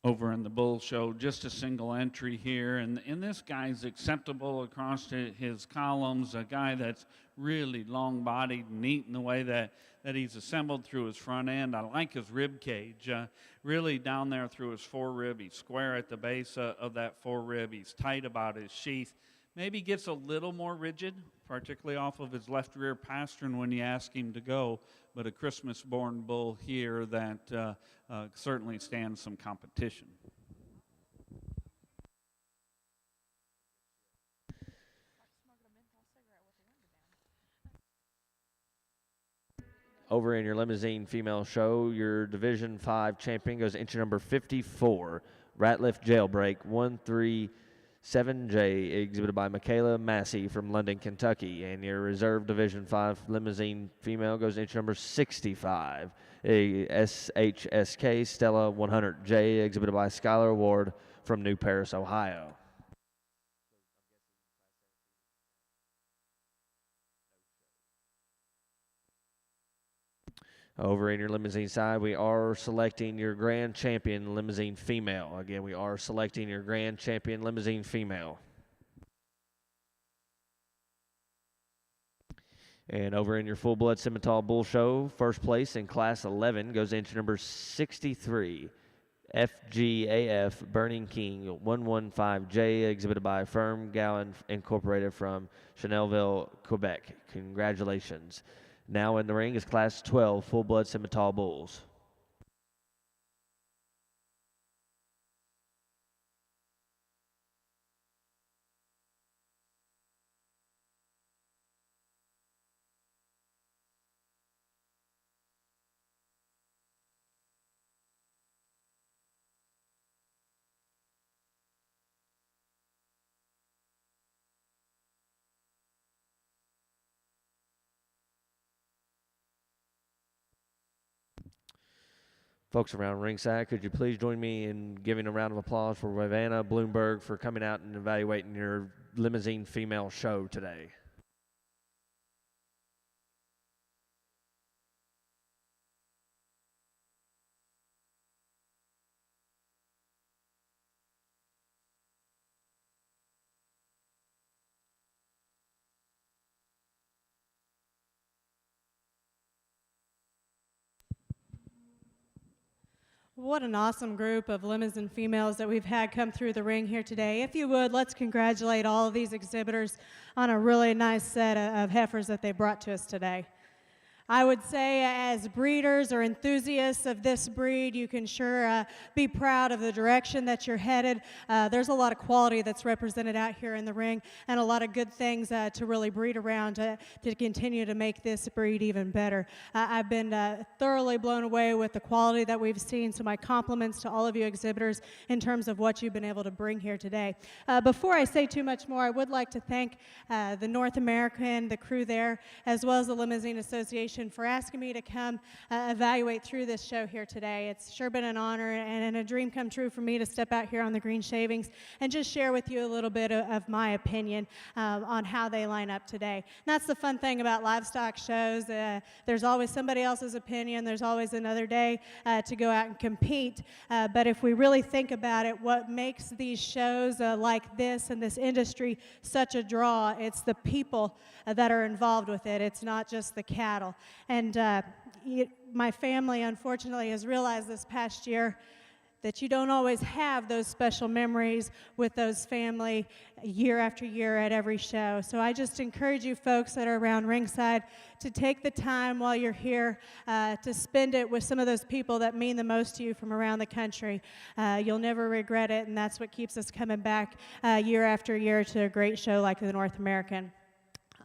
Over in the bull show, just a single entry here, and this guy's acceptable across his columns, a guy that's really long-bodied, neat in the way that he's assembled through his front end. I like his rib cage, really down there through his forerib. He's square at the base of that forerib. He's tight about his sheath. Maybe gets a little more rigid, particularly off of his left rear pastern when you ask him to go, but a Christmas-born bull here that certainly stands some competition. Over in your Limousine female show, your Division 5 champion goes inch number 54, Ratliff Jailbreak 137J, exhibited by Michaela Massey from London, Kentucky. And your reserve Division 5 Limousine female goes inch number 65, a SHSK Stella 100J, exhibited by Skylar Ward from New Paris, Ohio. Over in your Limousine side, we are selecting your Grand Champion Limousine female. Again, we are selecting your Grand Champion Limousine female. And over in your full-blood Simmental Bull Show, first place in Class 11 goes inch number 63, FGAF Burning King 115J, exhibited by Firm Gowan Incorporated from Cheneville, Quebec. Congratulations. Now in the ring is Class 12 full-blood Simmental Bulls. Folks around ringside, could you please join me in giving a round of applause for Ravenna Bloomberg for coming out and evaluating your Limousine female show today. What an awesome group of Limousin females that we've had come through the ring here today. If you would, let's congratulate all of these exhibitors on a really nice set of heifers that they brought to us today. I would say as breeders or enthusiasts of this breed, you can sure be proud of the direction that you're headed. There's a lot of quality that's represented out here in the ring and a lot of good things to really breed around to continue to make this breed even better. I've been thoroughly blown away with the quality that we've seen, so my compliments to all of you exhibitors in terms of what you've been able to bring here today. Before I say too much more, I would like to thank the North American, the crew there, as well as the Limousine Association for asking me to come evaluate through this show here today. It's sure been an honor and a dream come true for me to step out here on the green shavings and just share with you a little bit of my opinion on how they line up today. And that's the fun thing about livestock shows. There's always somebody else's opinion. There's always another day to go out and compete. But if we really think about it, what makes these shows like this and this industry such a draw, it's the people that are involved with it. It's not just the cattle. And my family, unfortunately, has realized this past year that you don't always have those special memories with those family year after year at every show. So I just encourage you folks that are around ringside to take the time while you're here to spend it with some of those people that mean the most to you from around the country. You'll never regret it, and that's what keeps us coming back year after year to a great show like the North American.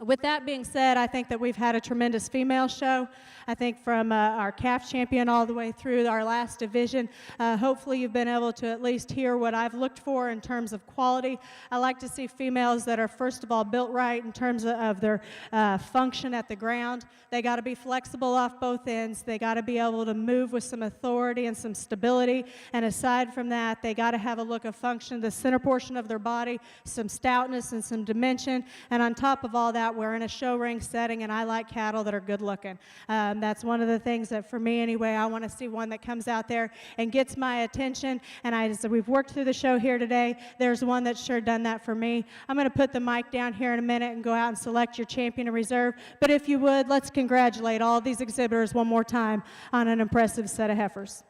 With that being said, I think that we've had a tremendous female show. I think from our calf champion all the way through our last division, hopefully you've been able to at least hear what I've looked for in terms of quality. I like to see females that are first of all built right in terms of their function at the ground. They got to be flexible off both ends. They got to be able to move with some authority and some stability. And aside from that, they got to have a look of function, the center portion of their body, some stoutness and some dimension. And on top of all that, we're in a show ring setting, and I like cattle that are good looking. That's one of the things that, for me anyway, I want to see one that comes out there and gets my attention. And as we've worked through the show here today, there's one that's sure done that for me. I'm going to put the mic down here in a minute and go out and select your champion and reserve. But if you would, let's congratulate all these exhibitors one more time on an impressive set of heifers.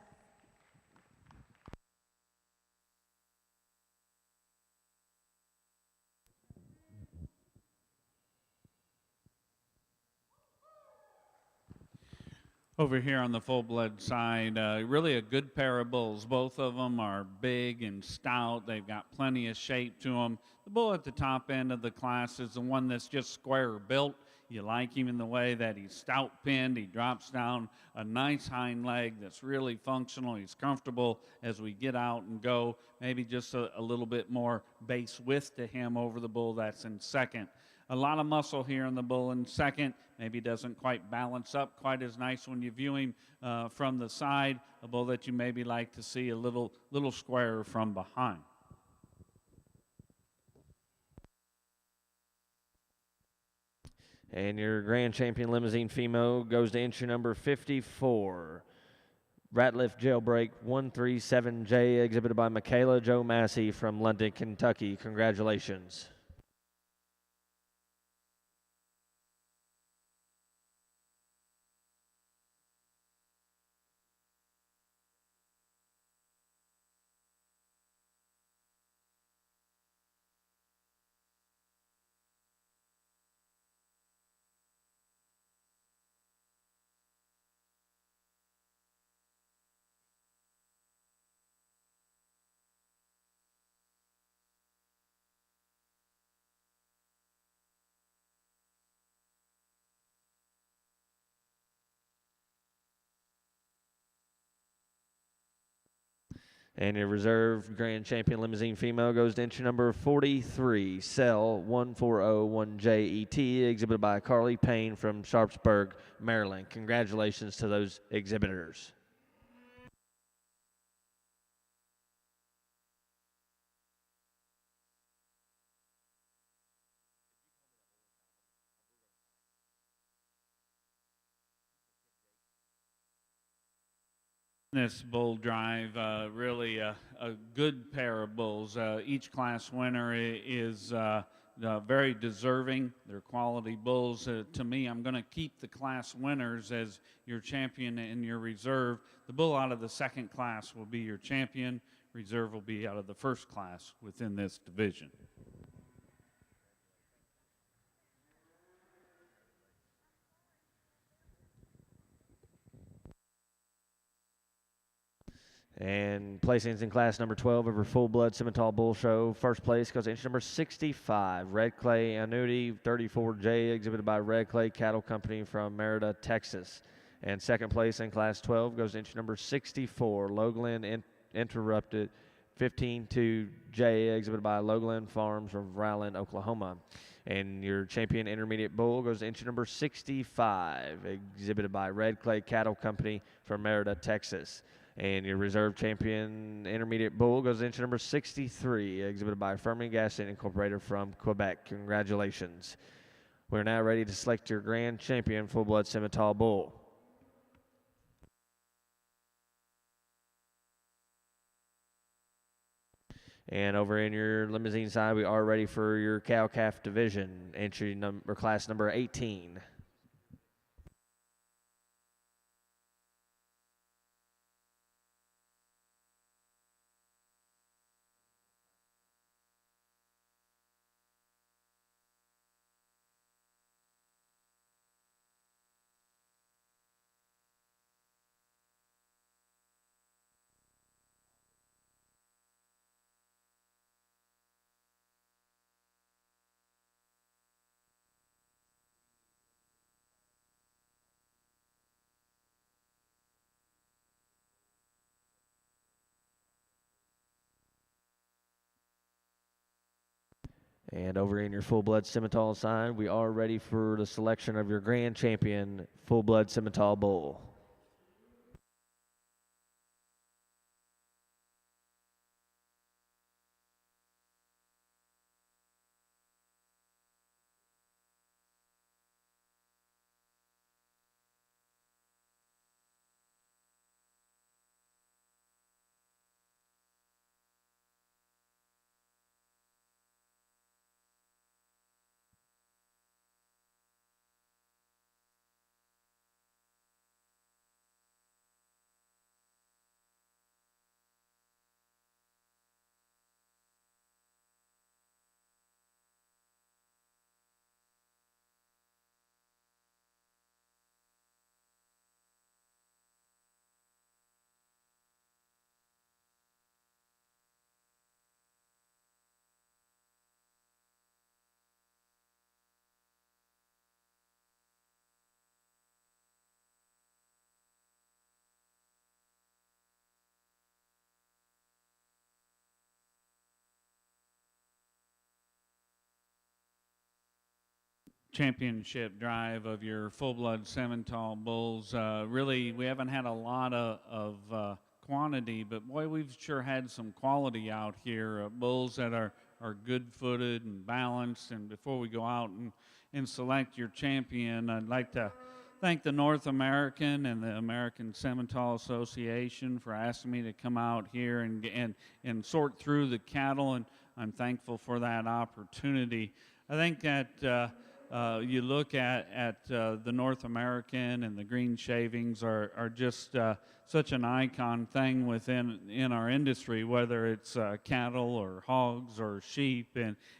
Over here on the full-blood side, really a good pair of bulls. Both of them are big and stout. They've got plenty of shape to them. The bull at the top end of the class is the one that's just square built. You like him in the way that he's stout pinned. He drops down a nice hind leg that's really functional. He's comfortable as we get out and go. Maybe just a little bit more base width to him over the bull that's in second. A lot of muscle here in the bull in second. Maybe doesn't quite balance up quite as nice when you view him from the side. A bull that you maybe like to see a little squarer from behind. And your grand champion limousine female goes to entry number 54. Ratliff Jailbreak 137J, exhibited by Michaela Jo Massey from London, Kentucky. Congratulations. And your reserve grand champion limousine female goes to entry number 43, Cell 1401JET, exhibited by Carly Payne from Sharpsburg, Maryland. Congratulations to those exhibitors. This bull drive, really a good pair of bulls. Each class winner is very deserving. They're quality bulls. To me, I'm going to keep the class winners as your champion and your reserve. The bull out of the second class will be your champion. Reserve will be out of the first class within this division. And placings in class number 12 of our full-blood Simmental Bull Show. First place goes to inch number 65, Red Clay Annuity 34J, exhibited by Red Clay Cattle Company from Merida, Texas. And second place in class 12 goes to inch number 64, Lowglen Interrupted 15-2J, exhibited by Lowglen Farms of Rowland, Oklahoma. And your champion intermediate bull goes to inch number 65, exhibited by Red Clay Cattle Company from Merida, Texas. And your reserve champion intermediate bull goes to inch number 63, exhibited by Fermi Gaston Incorporated from Quebec. Congratulations. We're now ready to select your grand champion full-blood Simmental bull. And over in your Limousine side, we are ready for your cow-calf division, entry number, class number 18. And over in your full-blood Simmental side, we are ready for the selection of your grand champion full-blood Simmental bull. Championship drive of your full-blood Simmental bulls. Really, we haven't had a lot of quantity, but boy, we've sure had some quality out here. Bulls that are good-footed and balanced. And before we go out and select your champion, I'd like to thank the North American and the American Simmental Association for asking me to come out here and sort through the cattle, and I'm thankful for that opportunity. I think that you look at the North American, and the green shavings are just such an icon thing in our industry, whether it's cattle or hogs or sheep,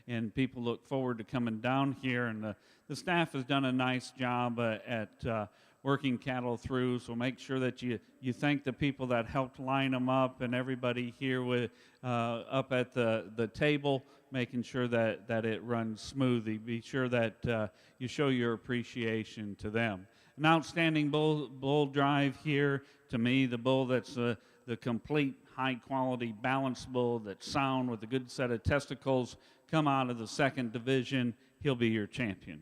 and people look forward to coming down here. And the staff has done a nice job at working cattle through, so make sure that you thank the people that helped line them up, and everybody here with up at the table, making sure that it runs smoothly. Be sure that you show your appreciation to them. An outstanding bull drive here. To me, the bull that's the complete high-quality balanced bull that's sound with a good set of testicles, come out of the second division. He'll be your champion.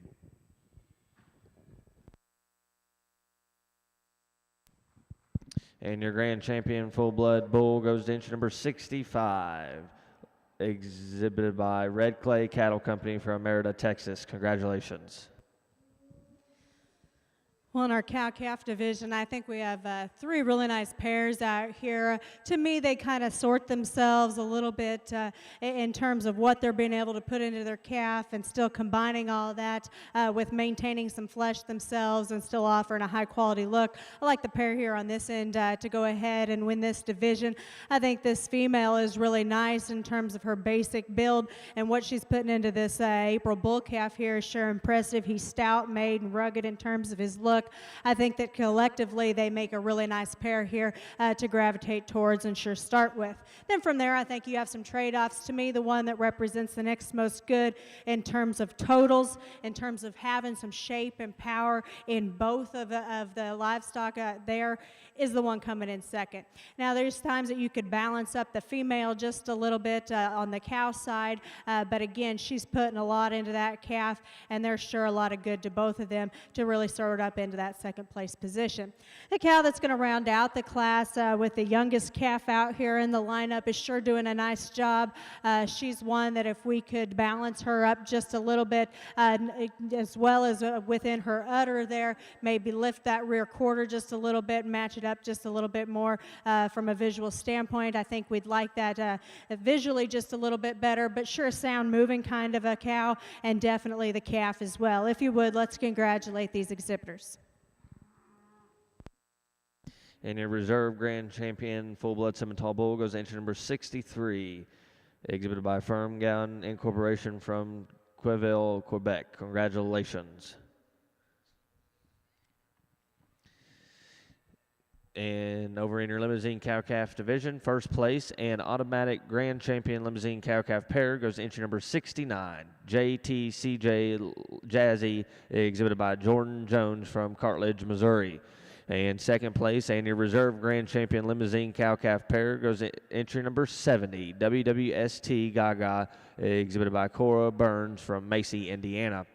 And your grand champion full-blood bull goes to inch number 65, exhibited by Red Clay Cattle Company from Merida, Texas. Congratulations. Well, in our cow-calf division, I think we have three really nice pairs out here. To me, they kind of sort themselves a little bit in terms of what they're being able to put into their calf and still combining all that with maintaining some flesh themselves and still offering a high-quality look. I like the pair here on this end to go ahead and win this division. I think this female is really nice in terms of her basic build, and what she's putting into this April bull calf here is sure impressive. He's stout, made, and rugged in terms of his look. I think that collectively they make a really nice pair here to gravitate towards and sure start with. Then from there, I think you have some trade-offs. To me, the one that represents the next most good in terms of totals, in terms of having some shape and power in both of the livestock there, is the one coming in second. Now, there's times that you could balance up the female just a little bit on the cow side, but again, she's putting a lot into that calf, and there's sure a lot of good to both of them to really sort up into that second place position. The cow that's going to round out the class with the youngest calf out here in the lineup is sure doing a nice job. She's one that if we could balance her up just a little bit, as well as within her udder there, maybe lift that rear quarter just a little bit, match it up just a little bit more from a visual standpoint. I think we'd like that visually just a little bit better, but sure sound moving kind of a cow, and definitely the calf as well. If you would, let's congratulate these exhibitors. And your reserve grand champion full-blood Simmental bull goes entry number 63, exhibited by Firm Gown Incorporation from Queville, Quebec. Congratulations. And over in your Limousine cow-calf division, first place and automatic grand champion Limousine cow-calf pair goes entry number 69, JTCJ Jazzy, exhibited by Jordan Jones from Cartledge, Missouri. And second place and your reserve grand champion Limousine cow-calf pair goes entry number 70, WWST Gaga, exhibited by Cora Burns from Macy, Indiana.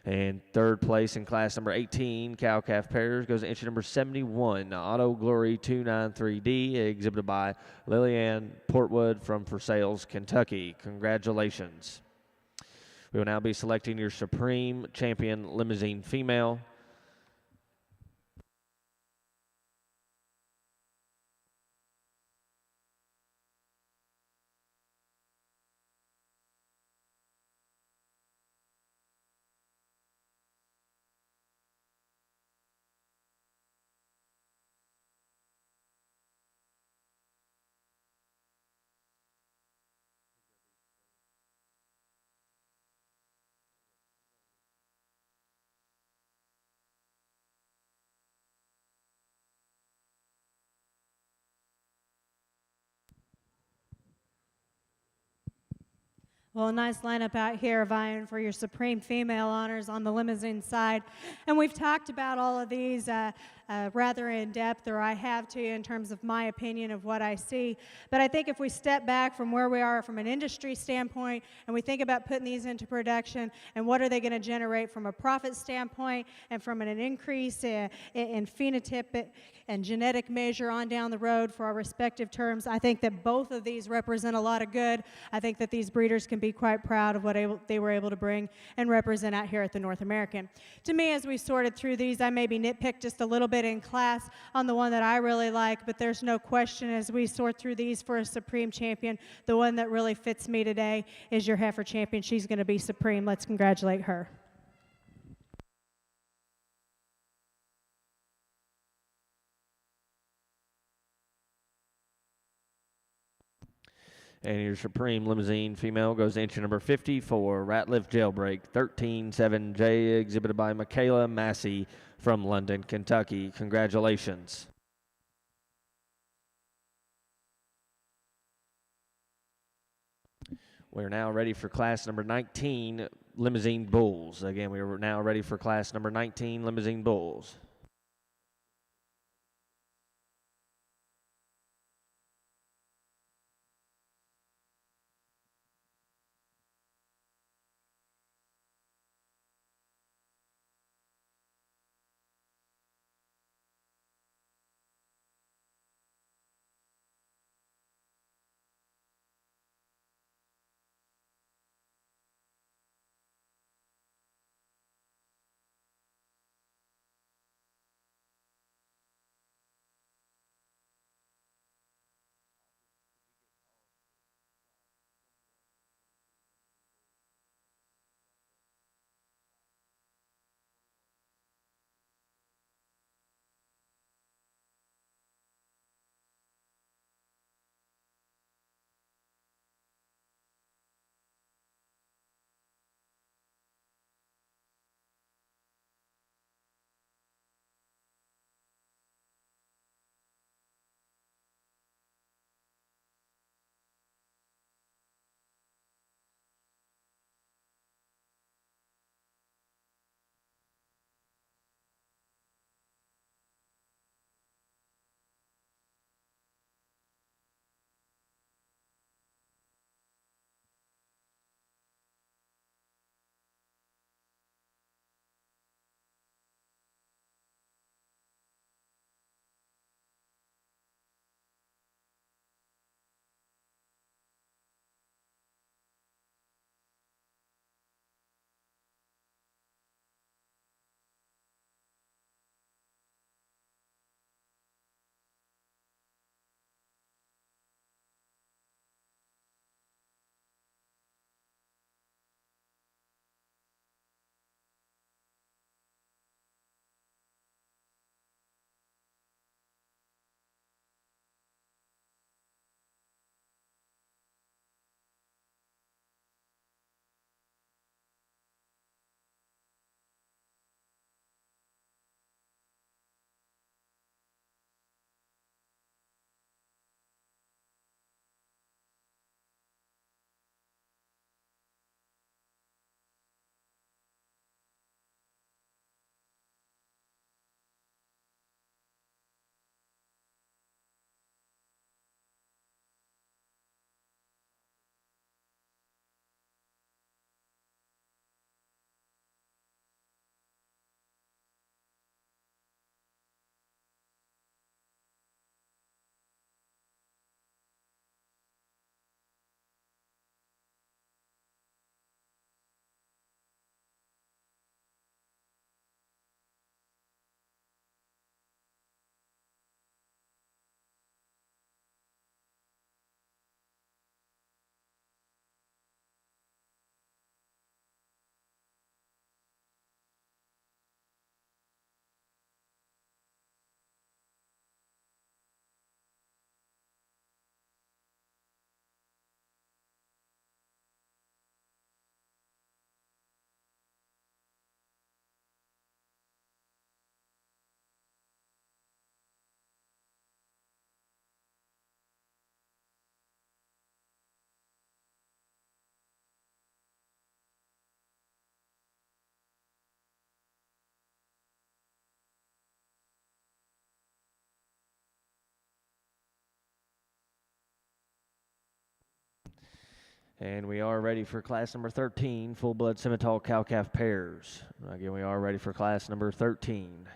And third place in class number 18, cow-calf pairs, goes entry number 71, Auto Glory 293D, exhibited by Lillian Portwood from Versailles, Kentucky. Congratulations. We will now be selecting your Supreme Champion Limousine female. Well, a nice lineup out here vying for your Supreme Female honors on the Limousine side. And we've talked about all of these rather in depth, or I have to, in terms of my opinion of what I see. But I think if we step back from where we are from an industry standpoint and we think about putting these into production and what are they going to generate from a profit standpoint and from an increase in phenotypic and genetic measure on down the road for our respective terms, I think that both of these represent a lot of good. I think that these breeders can be quite proud of what they were able to bring and represent out here at the North American. To me, as we sorted through these, I maybe nitpicked just a little bit in class on the one that I really like, but there's no question as we sort through these for a Supreme Champion, the one that really fits me today is your heifer champion. She's going to be Supreme. Let's congratulate her. And your Supreme Limousine female goes entry number 54, Ratliff Jailbreak 137J, exhibited by Michaela Massey from London, Kentucky. Congratulations. We're now ready for class number 19, Limousine Bulls. Again, we are now ready for class number 19, Limousine Bulls. And we are ready for class number 13, full-blood Simmental cow-calf pairs. Again, we are ready for class number 13.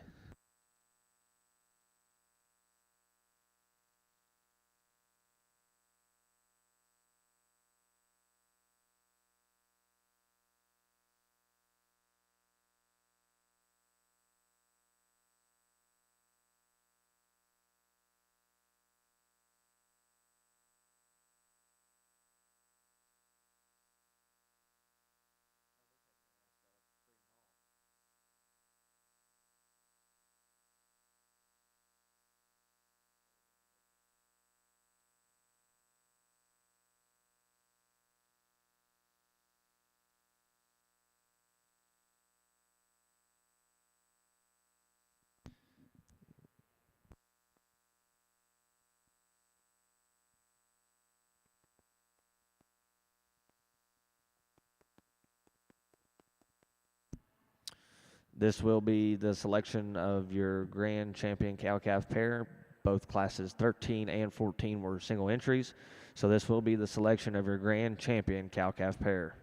This will be the selection of your grand champion cow-calf pair. Both classes 13 and 14 were single entries. So this will be the selection of your grand champion cow-calf pair.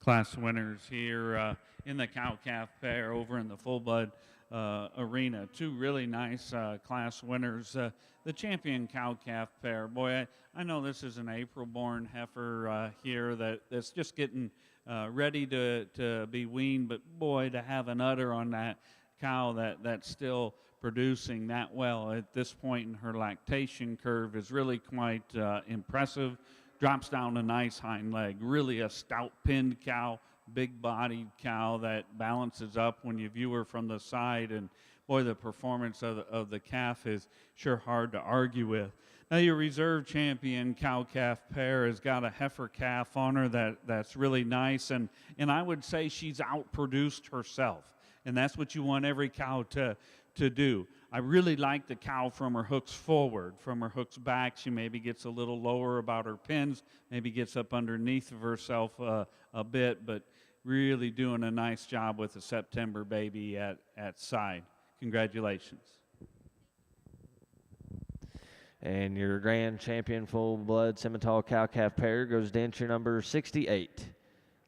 Class winners here in the cow-calf pair over in the full-blood arena. Two really nice class winners. The champion cow-calf pair. Boy, I know this is an April-born heifer here that's just getting ready to be weaned, but boy, to have an udder on that cow that's still producing that well at this point in her lactation curve is really quite impressive. Drops down a nice hind leg, really a stout pinned cow, big bodied cow that balances up when you view her from the side, and boy, the performance of the calf is sure hard to argue with. Now your reserve champion cow-calf pair has got a heifer calf on her that's really nice, and I would say she's outproduced herself, and that's what you want every cow to do. I really like the cow from her hooks forward. From her hooks back, she maybe gets a little lower about her pins, maybe gets up underneath of herself a bit, but really doing a nice job with the September baby at side. Congratulations. And your grand champion full-blood Simmental cow-calf pair goes to entry number 68.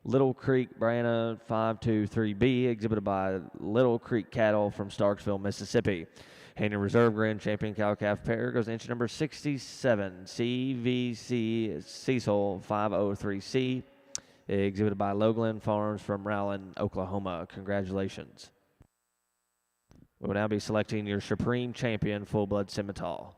Little Creek Brianna 523B, exhibited by Little Creek Cattle from Starksville, Mississippi. And your reserve grand champion cow-calf pair goes to entry number 67, CVC Cecil 503C, exhibited by Lowglen Farms from Rowland, Oklahoma. Congratulations. We will now be selecting your supreme champion full-blood Simmental.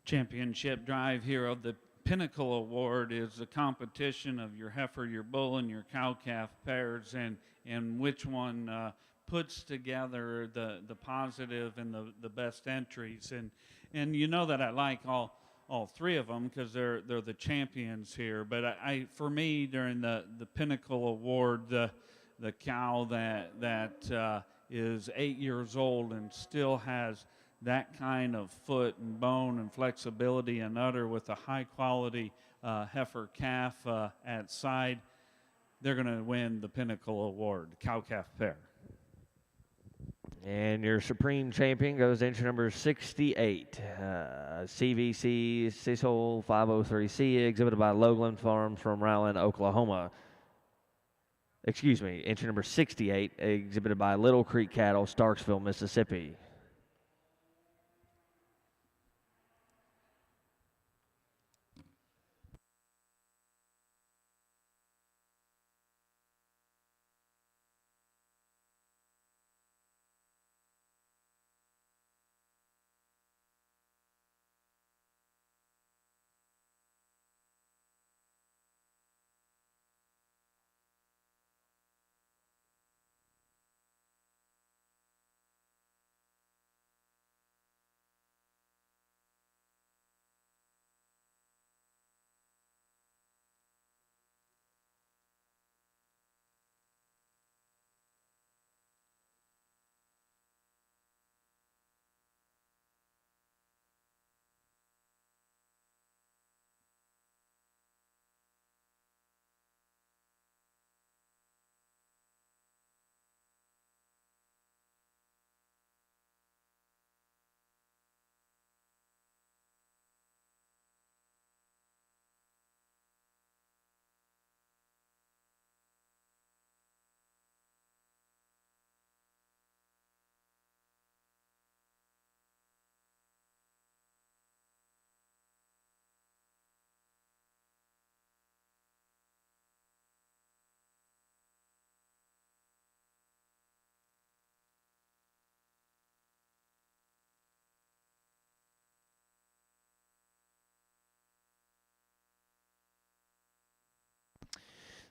championship drive here of the Pinnacle Award is the competition of your heifer, your bull, and your cow-calf pairs, and which one puts together the positive and the best entries. And you know that I like all three of them because they're the champions here. But for me, during the Pinnacle Award, the cow that is 8 years old and still has that kind of foot and bone and flexibility and udder with a high quality heifer calf at side, they're going to win the Pinnacle Award, cow calf pair. And your supreme champion goes to entry number 68, CVC Cecil 503C, exhibited by Lowland Farms from Rowland, Oklahoma. Excuse me, entry number 68, exhibited by Little Creek Cattle, Starksville, Mississippi.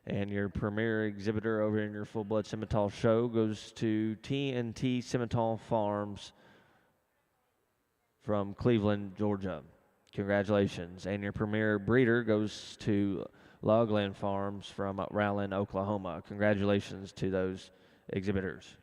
And your premier exhibitor over in your full-blood Simmental show goes to T&T Simmental Farms from Cleveland, Georgia. Congratulations. And your premier breeder goes to Logland Farms from Rowland, Oklahoma. Congratulations to those exhibitors.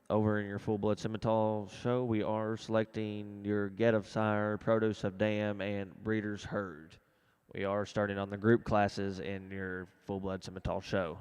over in your full blood Simmental show, we are selecting your get of sire, produce of dam, and breeder's herd. We are starting on the group classes in your full blood Simmental show.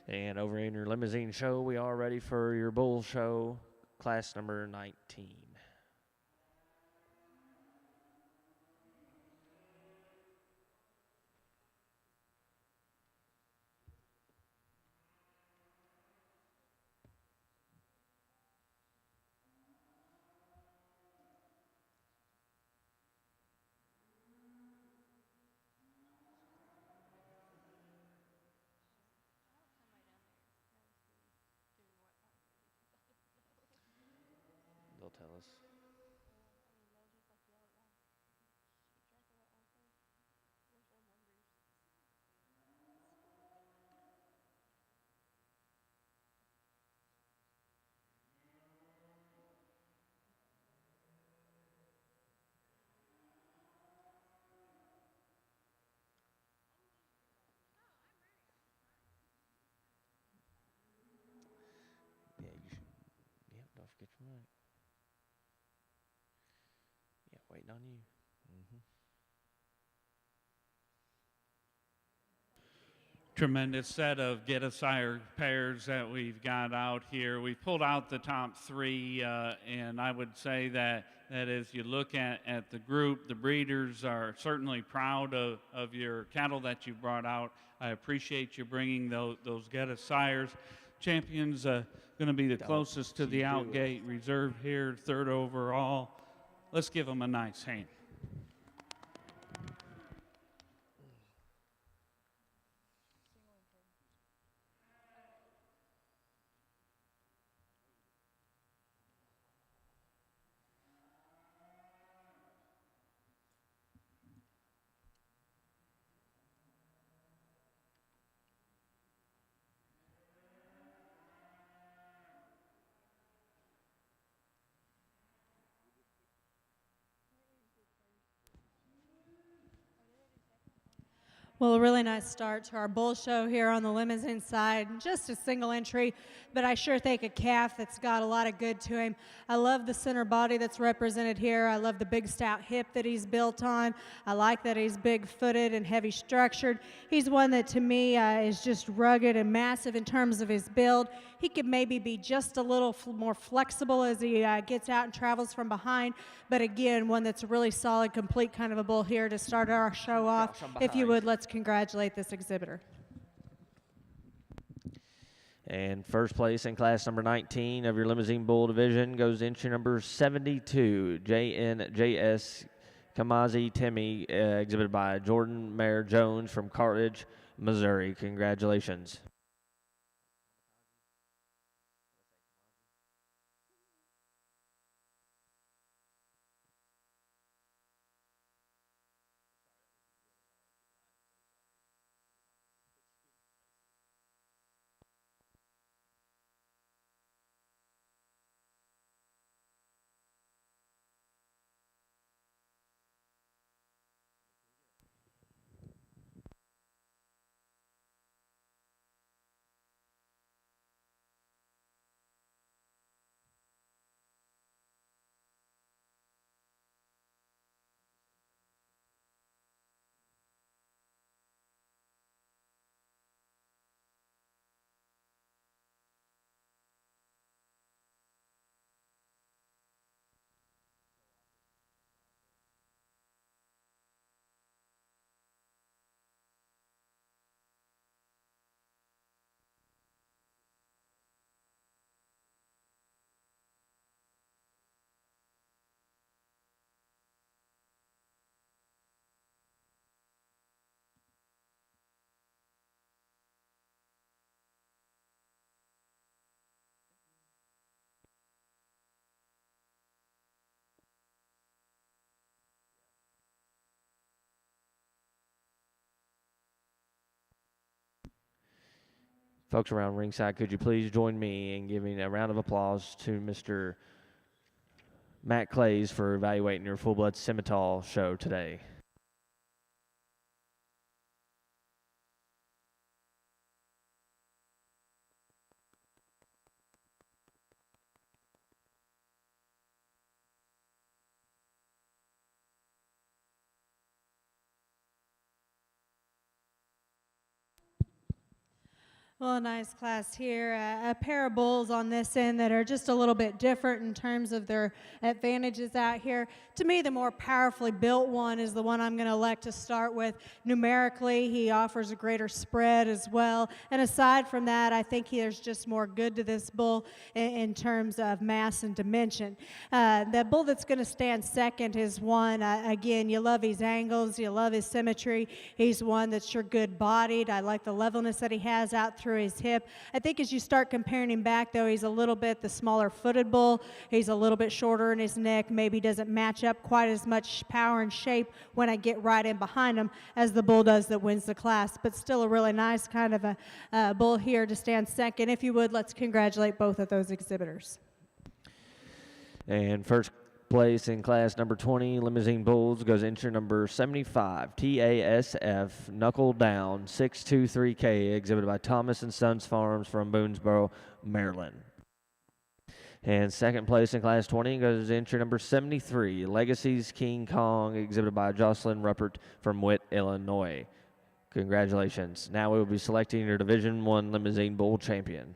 And over in your limousine show, we are ready for your bull show, class number 19. They'll tell us. Yeah, you should. Yeah, don't forget your mic. Yeah, waiting on you. Tremendous set of get a sire pairs that we've got out here. We pulled out the top three, and I would say that as you look at the group, the breeders are certainly proud of your cattle that you brought out. I appreciate you bringing those get a sires. Champions going to be the closest to the outgate reserve here, third overall. Let's give them a nice hand. Well, a really nice start to our bull show here on the Limousin side. Just a single entry, but I sure think a calf that's got a lot of good to him. I love the center body that's represented here. I love the big stout hip that he's built on. I like that he's big-footed and heavy-structured. He's one that to me is just rugged and massive in terms of his build. He could maybe be just a little more flexible as he gets out and travels from behind, but again, one that's a really solid, complete kind of a bull here to start our show off. If you would, let's congratulate this exhibitor. And first place in class number 19 of your limousine bull division goes entry number 72, JNJS Kamazi Timmy, exhibited by Jordan Mayer Jones from Carthage, Missouri. Congratulations. Folks around ringside, could you please join me in giving a round of applause to Mr. Matt Clays for evaluating your full-blood Simmental show today. Well, a nice class here. A pair of bulls on this end that are just a little bit different in terms of their advantages out here. To me, the more powerfully built one is the one I'm going to elect to start with. Numerically, he offers a greater spread as well. And aside from that, I think there's just more good to this bull in terms of mass and dimension. The bull that's going to stand second is one, again, you love his angles, you love his symmetry. He's one that's sure good-bodied. I like the levelness that he has out through his hip. I think as you start comparing him back, though, he's a little bit the smaller-footed bull. He's a little bit shorter in his neck, maybe doesn't match up quite as much power and shape when I get right in behind him as the bull does that wins the class, but still a really nice kind of a bull here to stand second. If you would, let's congratulate both of those exhibitors. And first place in class number 20, Limousine Bulls, goes entry number 75, TASF, Knuckle Down, 623K, exhibited by Thomas & Sons Farms from Boonesboro, Maryland. And second place in class 20 goes entry number 73, Legacy's King Kong, exhibited by Jocelyn Ruppert from Witt, Illinois. Congratulations. Now we will be selecting your Division I Limousine Bull champion.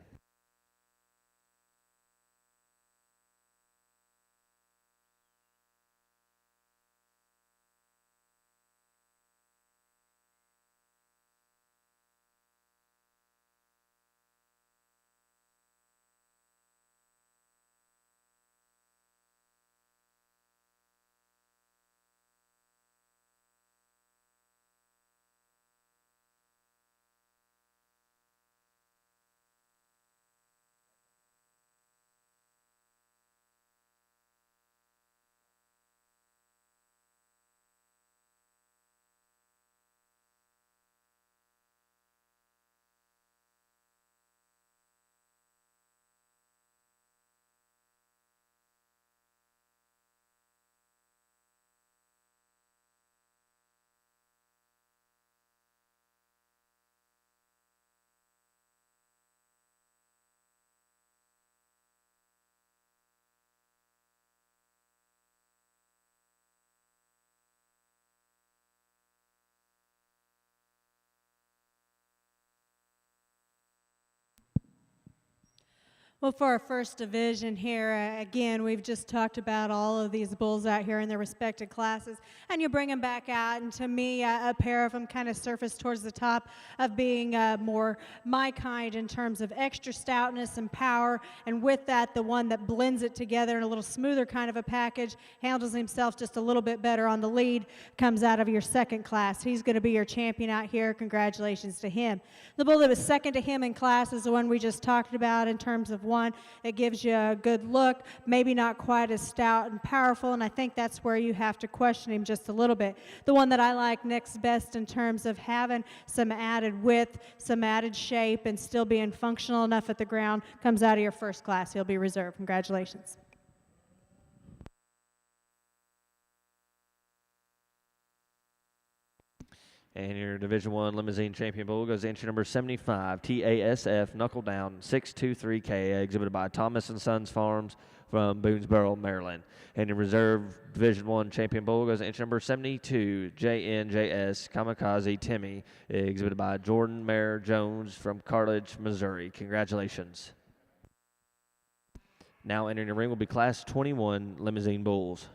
Well, for our first division here, again, we've just talked about all of these bulls out here in their respective classes, and you bring them back out, and to me, a pair of them kind of surface towards the top of being more my kind in terms of extra stoutness and power, and with that, the one that blends it together in a little smoother kind of a package, handles himself just a little bit better on the lead, comes out of your second class. He's going to be your champion out here. Congratulations to him. The bull that was second to him in class is the one we just talked about in terms of one that gives you a good look, maybe not quite as stout and powerful, and I think that's where you have to question him just a little bit. The one that I like next best in terms of having some added width, some added shape, and still being functional enough at the ground comes out of your first class. He'll be reserved. Congratulations. And your Division I Limousine Champion Bull goes entry number 75, TASF, Knuckle Down, 623K, exhibited by Thomas & Sons Farms from Boonesboro, Maryland. And your reserve Division I Champion Bull goes entry number 72, JNJS, Kamikaze Timmy, exhibited by Jordan Mayer Jones from Cartilage, Missouri. Congratulations. Now entering the ring will be Class 21 Limousine Bulls.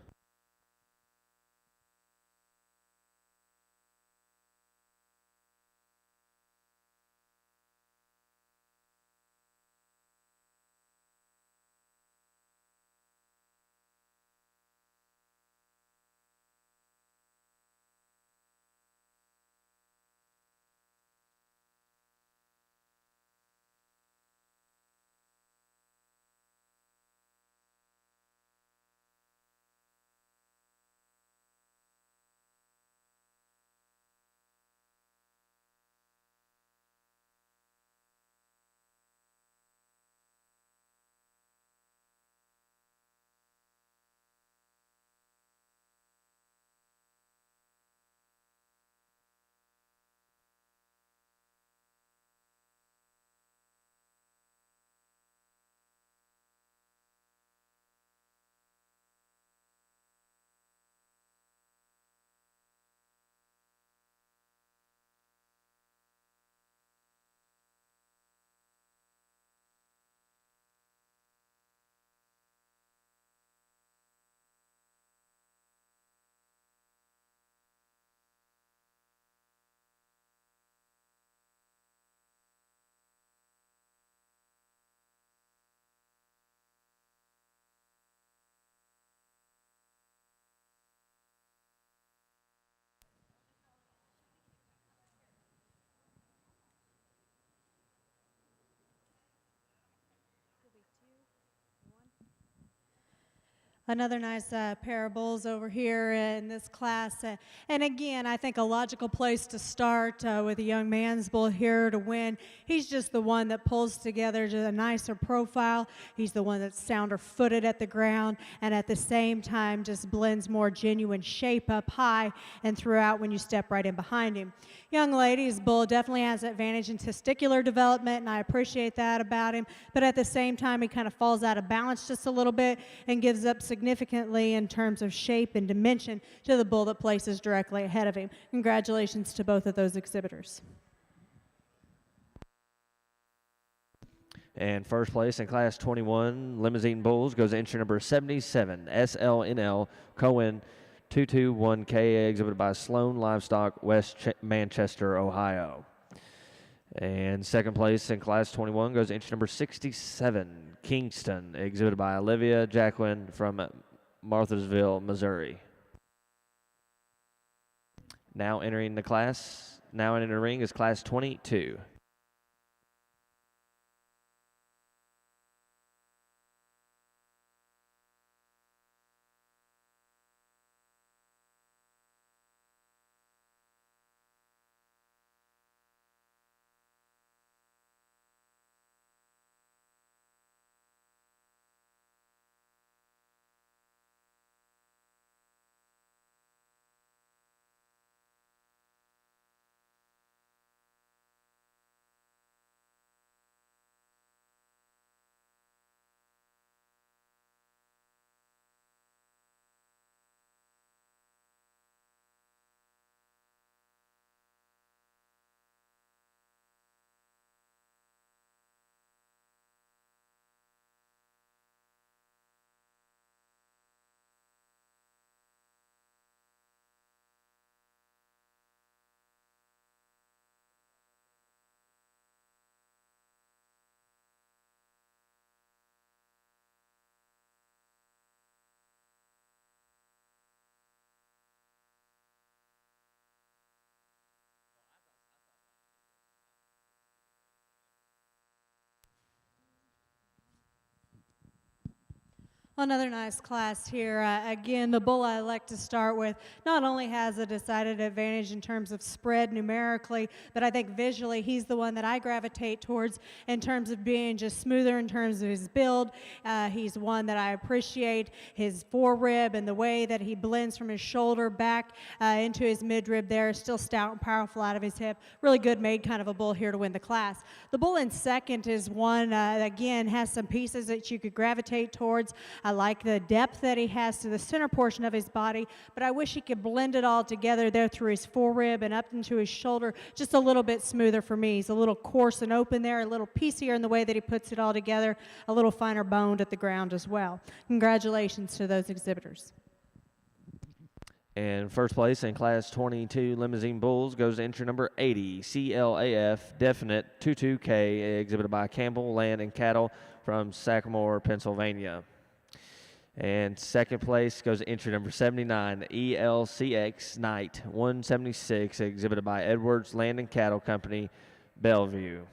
Another nice pair of bulls over here in this class. And again, I think a logical place to start with a young man's bull here to win. He's just the one that pulls together just a nicer profile. He's the one that's sounder footed at the ground and at the same time just blends more genuine shape up high and throughout when you step right in behind him. Young lady's bull definitely has advantage in testicular development, and I appreciate that about him. But at the same time, he kind of falls out of balance just a little bit and gives up significantly in terms of shape and dimension to the bull that places directly ahead of him. Congratulations to both of those exhibitors. And first place in Class 21 Limousine Bulls goes to entry number 77, SLNL Cohen 221K, exhibited by Sloan Livestock, West Manchester, Ohio. And second place in Class 21 goes to entry number 67, Kingston, exhibited by Olivia Jacqueline from Marthasville, Missouri. Now entering the ring is Class 22. Another nice class here. Again, the bull I like to start with not only has a decided advantage in terms of spread numerically, but I think visually he's the one that I gravitate towards in terms of being just smoother in terms of his build. He's one that I appreciate his forerib and the way that he blends from his shoulder back into his midrib there, still stout and powerful out of his hip. Really good made kind of a bull here to win the class. The bull in second is one, again, has some pieces that you could gravitate towards. I like the depth that he has to the center portion of his body, but I wish he could blend it all together there through his forerib and up into his shoulder just a little bit smoother for me. He's a little coarse and open there, a little piecier in the way that he puts it all together, a little finer boned at the ground as well. Congratulations to those exhibitors. And first place in Class 22 Limousine Bulls goes to entry number 80, CLAF Definite 22K, exhibited by Campbell Land and Cattle from Sagamore, Pennsylvania. And second place goes to entry number 79, ELCX Knight 176, exhibited by Edwards Land and Cattle Company, Bellevue.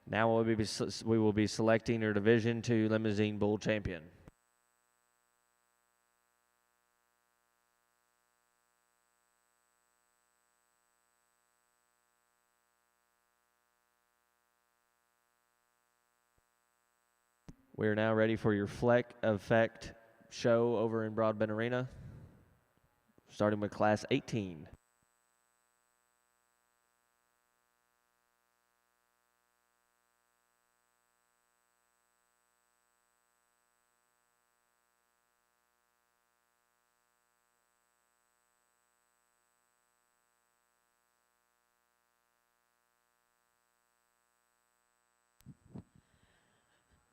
Now we will be selecting your Division II Limousine Bull Champion. We are now ready for your Fleck Effect show over in Broadbent Arena, starting with Class 18.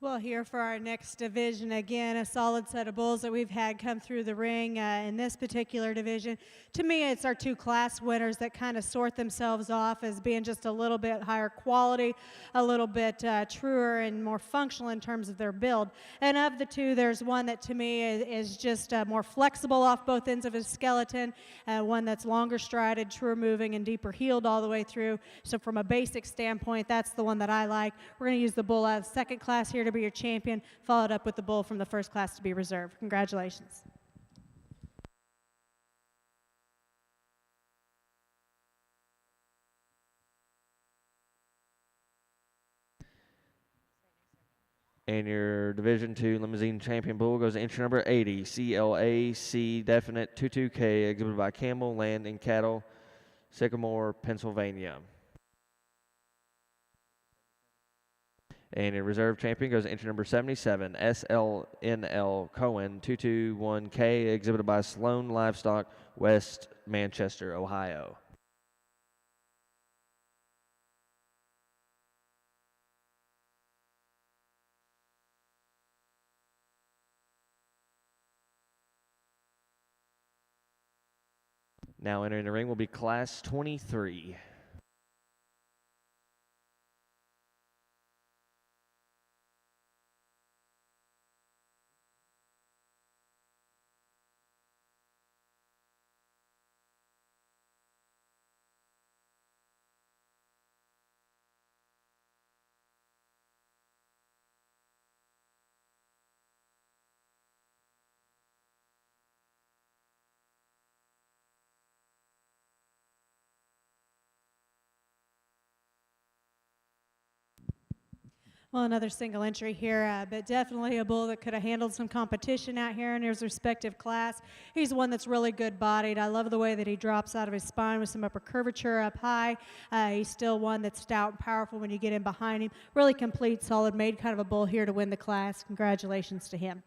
Well, here for our next division, again, a solid set of bulls that we've had come through the ring in this particular division. To me, it's our two class winners that kind of sort themselves off as being just a little bit higher quality, a little bit truer and more functional in terms of their build. And of the two, there's one that to me is just more flexible off both ends of his skeleton, one that's longer strided, truer moving, and deeper heeled all the way through. So from a basic standpoint, that's the one that I like. We're going to use the bull out of second class here to be your champion, followed up with the bull from the first class to be reserved. Congratulations. And your Division II Limousine Champion Bull goes to entry number 80, CLAC Definite 22K, exhibited by Campbell Land and Cattle, Sycamore, Pennsylvania. And your reserve champion goes to entry number 77, SLNL Cohen 221K, exhibited by Sloan Livestock, West Manchester, Ohio. Now entering the ring will be Class 23. Well, another single entry here, but definitely a bull that could have handled some competition out here in his respective class. He's one that's really good-bodied. I love the way that he drops out of his spine with some upper curvature up high. He's still one that's stout and powerful when you get in behind him. Really complete, solid-made kind of a bull here to win the class. Congratulations to him.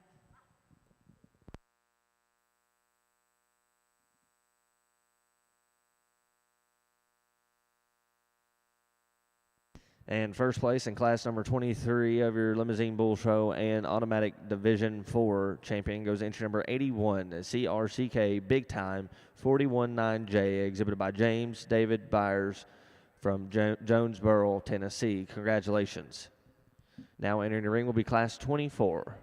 And first place in class number 23 of your Limousine Bull Show and Automatic Division 4 champion goes entry number 81, CRCK Big Time 419J, exhibited by James David Byers from Jonesboro, Tennessee. Congratulations. Now entering the ring will be class 24.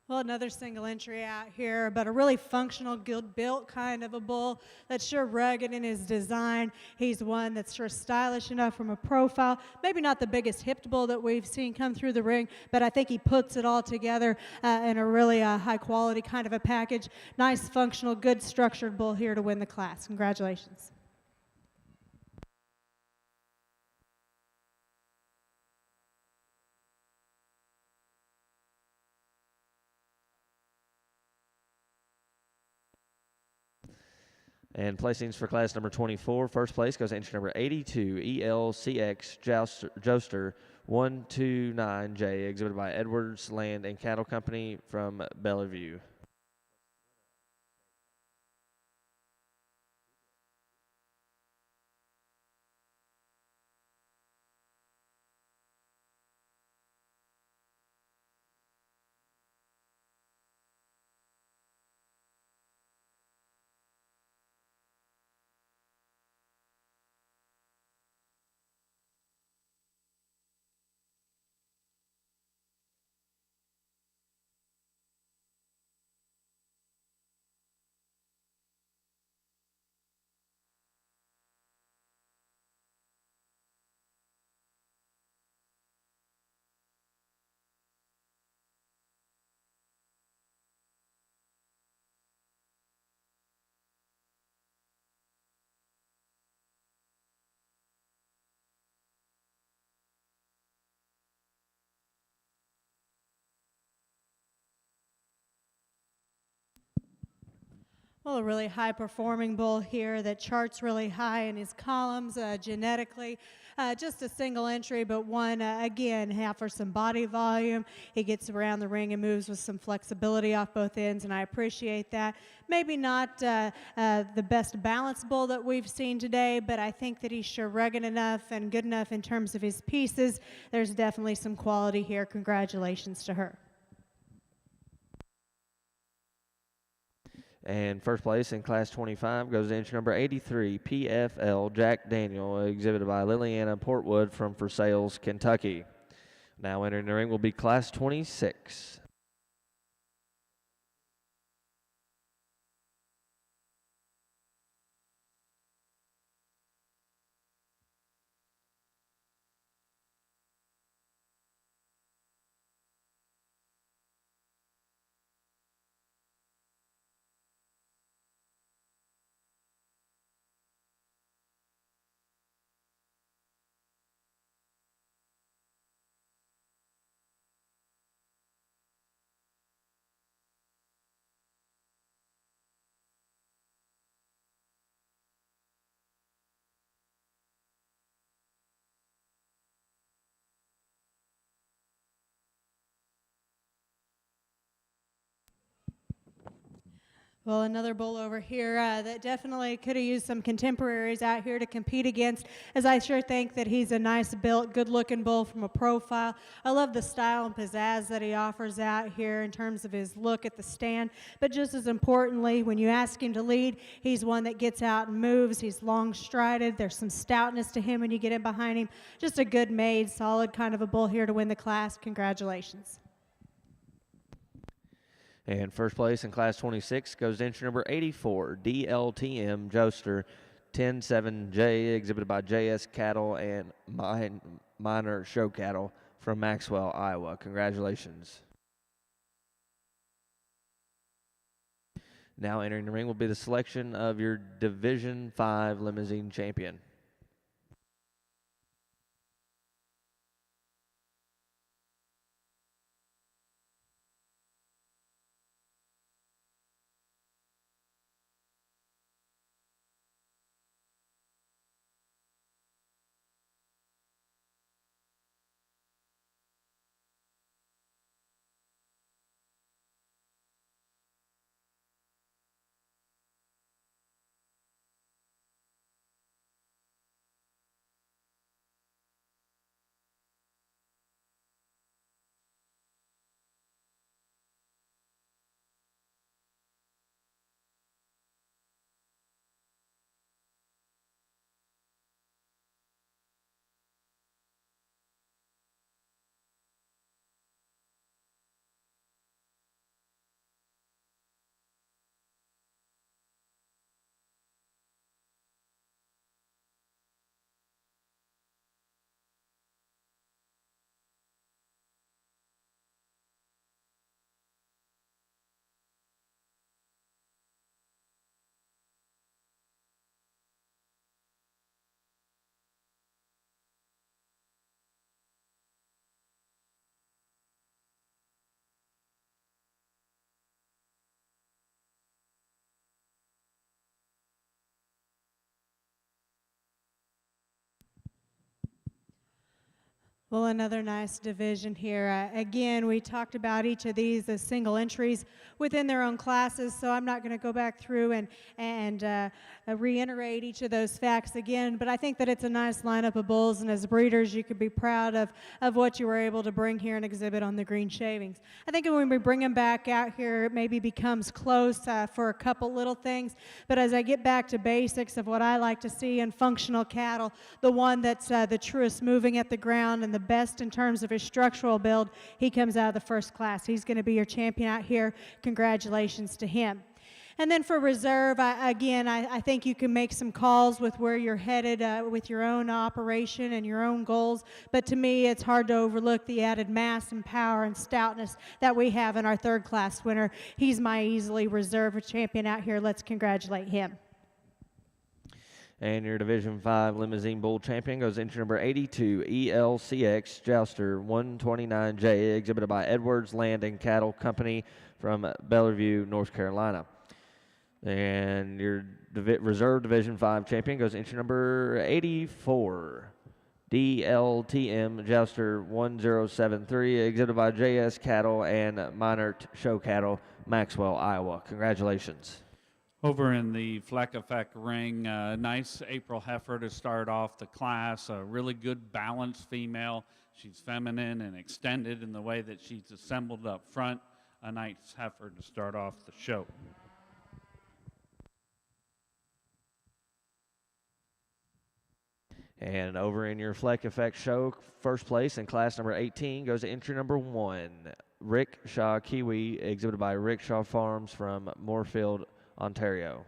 Well, another single entry out here, but a really functional, good-built kind of a bull that's sure rugged in his design. He's one that's sure stylish enough from a profile. Maybe not the biggest hipped bull that we've seen come through the ring, but I think he puts it all together in a really high-quality kind of a package. Nice, functional, good structured bull here to win the class. Congratulations. And placings for class number 24. First place goes to entry number 82, ELCX Joester 129J, exhibited by Edwards Land and Cattle Company from Bellevue. Well, a really high-performing bull here that charts really high in his columns genetically. Just a single entry, but one, again, for some body volume. He gets around the ring and moves with some flexibility off both ends, and I appreciate that. Maybe not the best balanced bull that we've seen today, but I think that he's sure rugged enough and good enough in terms of his pieces. There's definitely some quality here. Congratulations to her. And first place in Class 25 goes to entry number 83, PFL Jack Daniel, exhibited by Liliana Portwood from For Sales, Kentucky. Now entering the ring will be Class 26. Well, another bull over here that definitely could have used some contemporaries out here to compete against, as I sure think that he's a nice built, good-looking bull from a profile. I love the style and pizzazz that he offers out here in terms of his look at the stand, but just as importantly, when you ask him to lead, he's one that gets out and moves. He's long-strided. There's some stoutness to him when you get in behind him. Just a good-made, solid kind of a bull here to win the class. Congratulations. And first place in Class 26 goes to entry number 84, DLTM Joester 107J, exhibited by JS Cattle and Minor Show Cattle from Maxwell, Iowa. Congratulations. Now entering the ring will be the selection of your Division 5 Limousine champion. Well, another nice division here. Again, we talked about each of these as single entries within their own classes, so I'm not going to go back through and reiterate each of those facts again, but I think that it's a nice lineup of bulls, and as breeders, you could be proud of what you were able to bring here and exhibit on the green shavings. I think when we bring them back out here, it maybe becomes close for a couple little things, but as I get back to basics of what I like to see in functional cattle, the one that's the truest moving at the ground and the best in terms of his structural build, he comes out of the first class. He's going to be your champion out here. Congratulations to him. And then for reserve, I think you can make some calls with where you're headed with your own operation and your own goals. But to me, it's hard to overlook the added mass and power and stoutness that we have in our third class winner. He's my easily reserve champion out here. Let's congratulate him. And your Division 5 Limousine Bull champion goes entry number 82, ELCX Jouster 129J, exhibited by Edwards Land and Cattle Company from Bellevue, North Carolina. And your reserve Division 5 champion goes entry number 84. DLTM Jouster 1073, exhibited by JS Cattle and Minert Show Cattle, Maxwell, Iowa. Congratulations. Over in the Fleck Effect ring, nice April heifer to start off the class, a really good balanced female. She's feminine and extended in the way that she's assembled up front. A nice heifer to start off the show. And over in your Fleck Effect show, first place in class number 18 goes to entry number 1, Rickshaw Kiwi, exhibited by Rickshaw Farms from Moorfield, Ontario.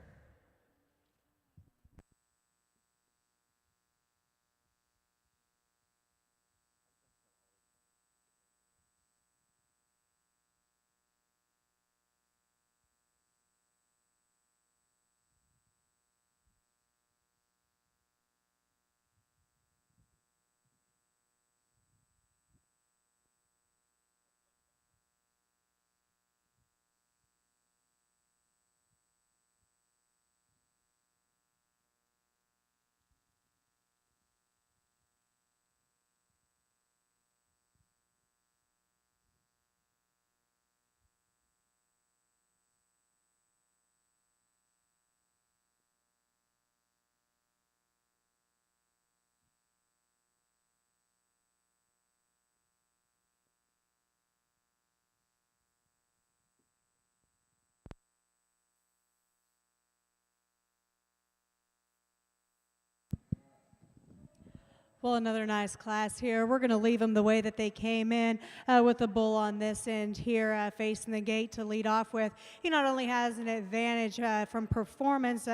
Well, another nice class here. We're going to leave them the way that they came in with the bull on this end here facing the gate to lead off with. He not only has an advantage from performance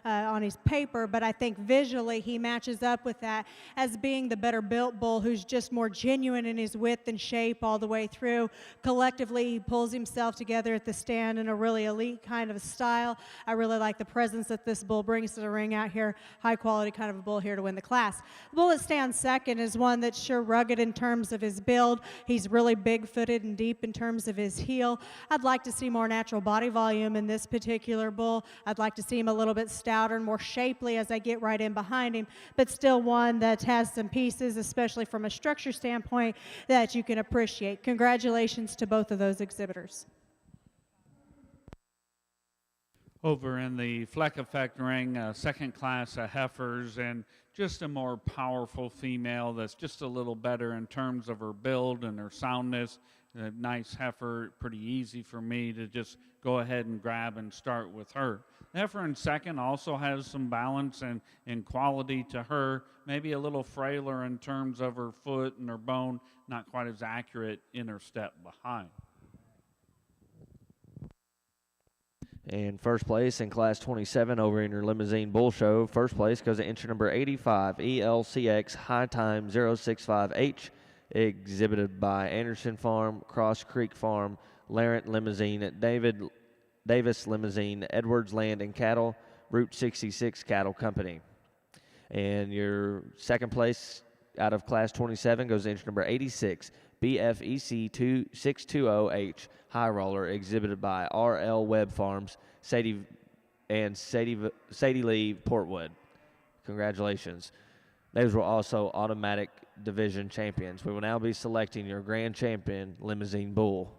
on his paper, but I think visually he matches up with that as being the better built bull who's just more genuine in his width and shape all the way through. Collectively, he pulls himself together at the stand in a really elite kind of style. I really like the presence that this bull brings to the ring out here. High quality kind of a bull here to win the class. The bull that stands second is one that's sure rugged in terms of his build. He's really big-footed and deep in terms of his heel. I'd like to see more natural body volume in this particular bull. I'd like to see him a little bit stouter and more shapely as I get right in behind him, but still one that has some pieces, especially from a structure standpoint, that you can appreciate. Congratulations to both of those exhibitors. Over in the Fleck Effect ring, second class heifers, and just a more powerful female that's just a little better in terms of her build and her soundness. A nice heifer, pretty easy for me to just go ahead and grab and start with her. The heifer in second also has some balance and quality to her, maybe a little frailer in terms of her foot and her bone, not quite as accurate in her step behind. In first place in Class 27 over in your Limousine Bull Show, first place goes to entry number 85, ELCX High Time 065H, exhibited by Anderson Farm, Cross Creek Farm, Larent Limousine, Davis Limousine, Edwards Land and Cattle, Route 66 Cattle Company. And your second place out of Class 27 goes to entry number 86, BFEC 2620H High Roller, exhibited by RL Webb Farms, Sadie Lee Portwood. Congratulations. Those were also automatic division champions. We will now be selecting your grand champion, Limousine Bull.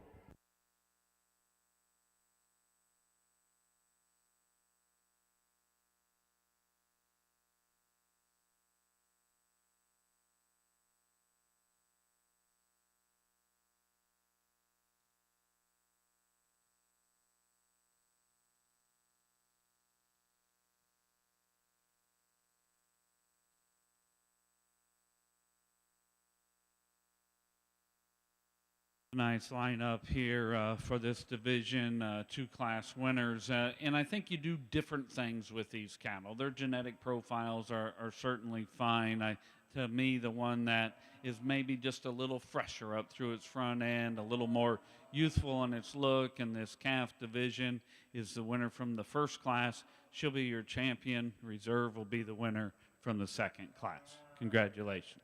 Nice lineup here for this division, two class winners. And I think you do different things with these cattle. Their genetic profiles are certainly fine. To me, the one that is maybe just a little fresher up through its front end, a little more youthful in its look in this calf division is the winner from the first class. She'll be your champion. Reserve will be the winner from the second class. Congratulations.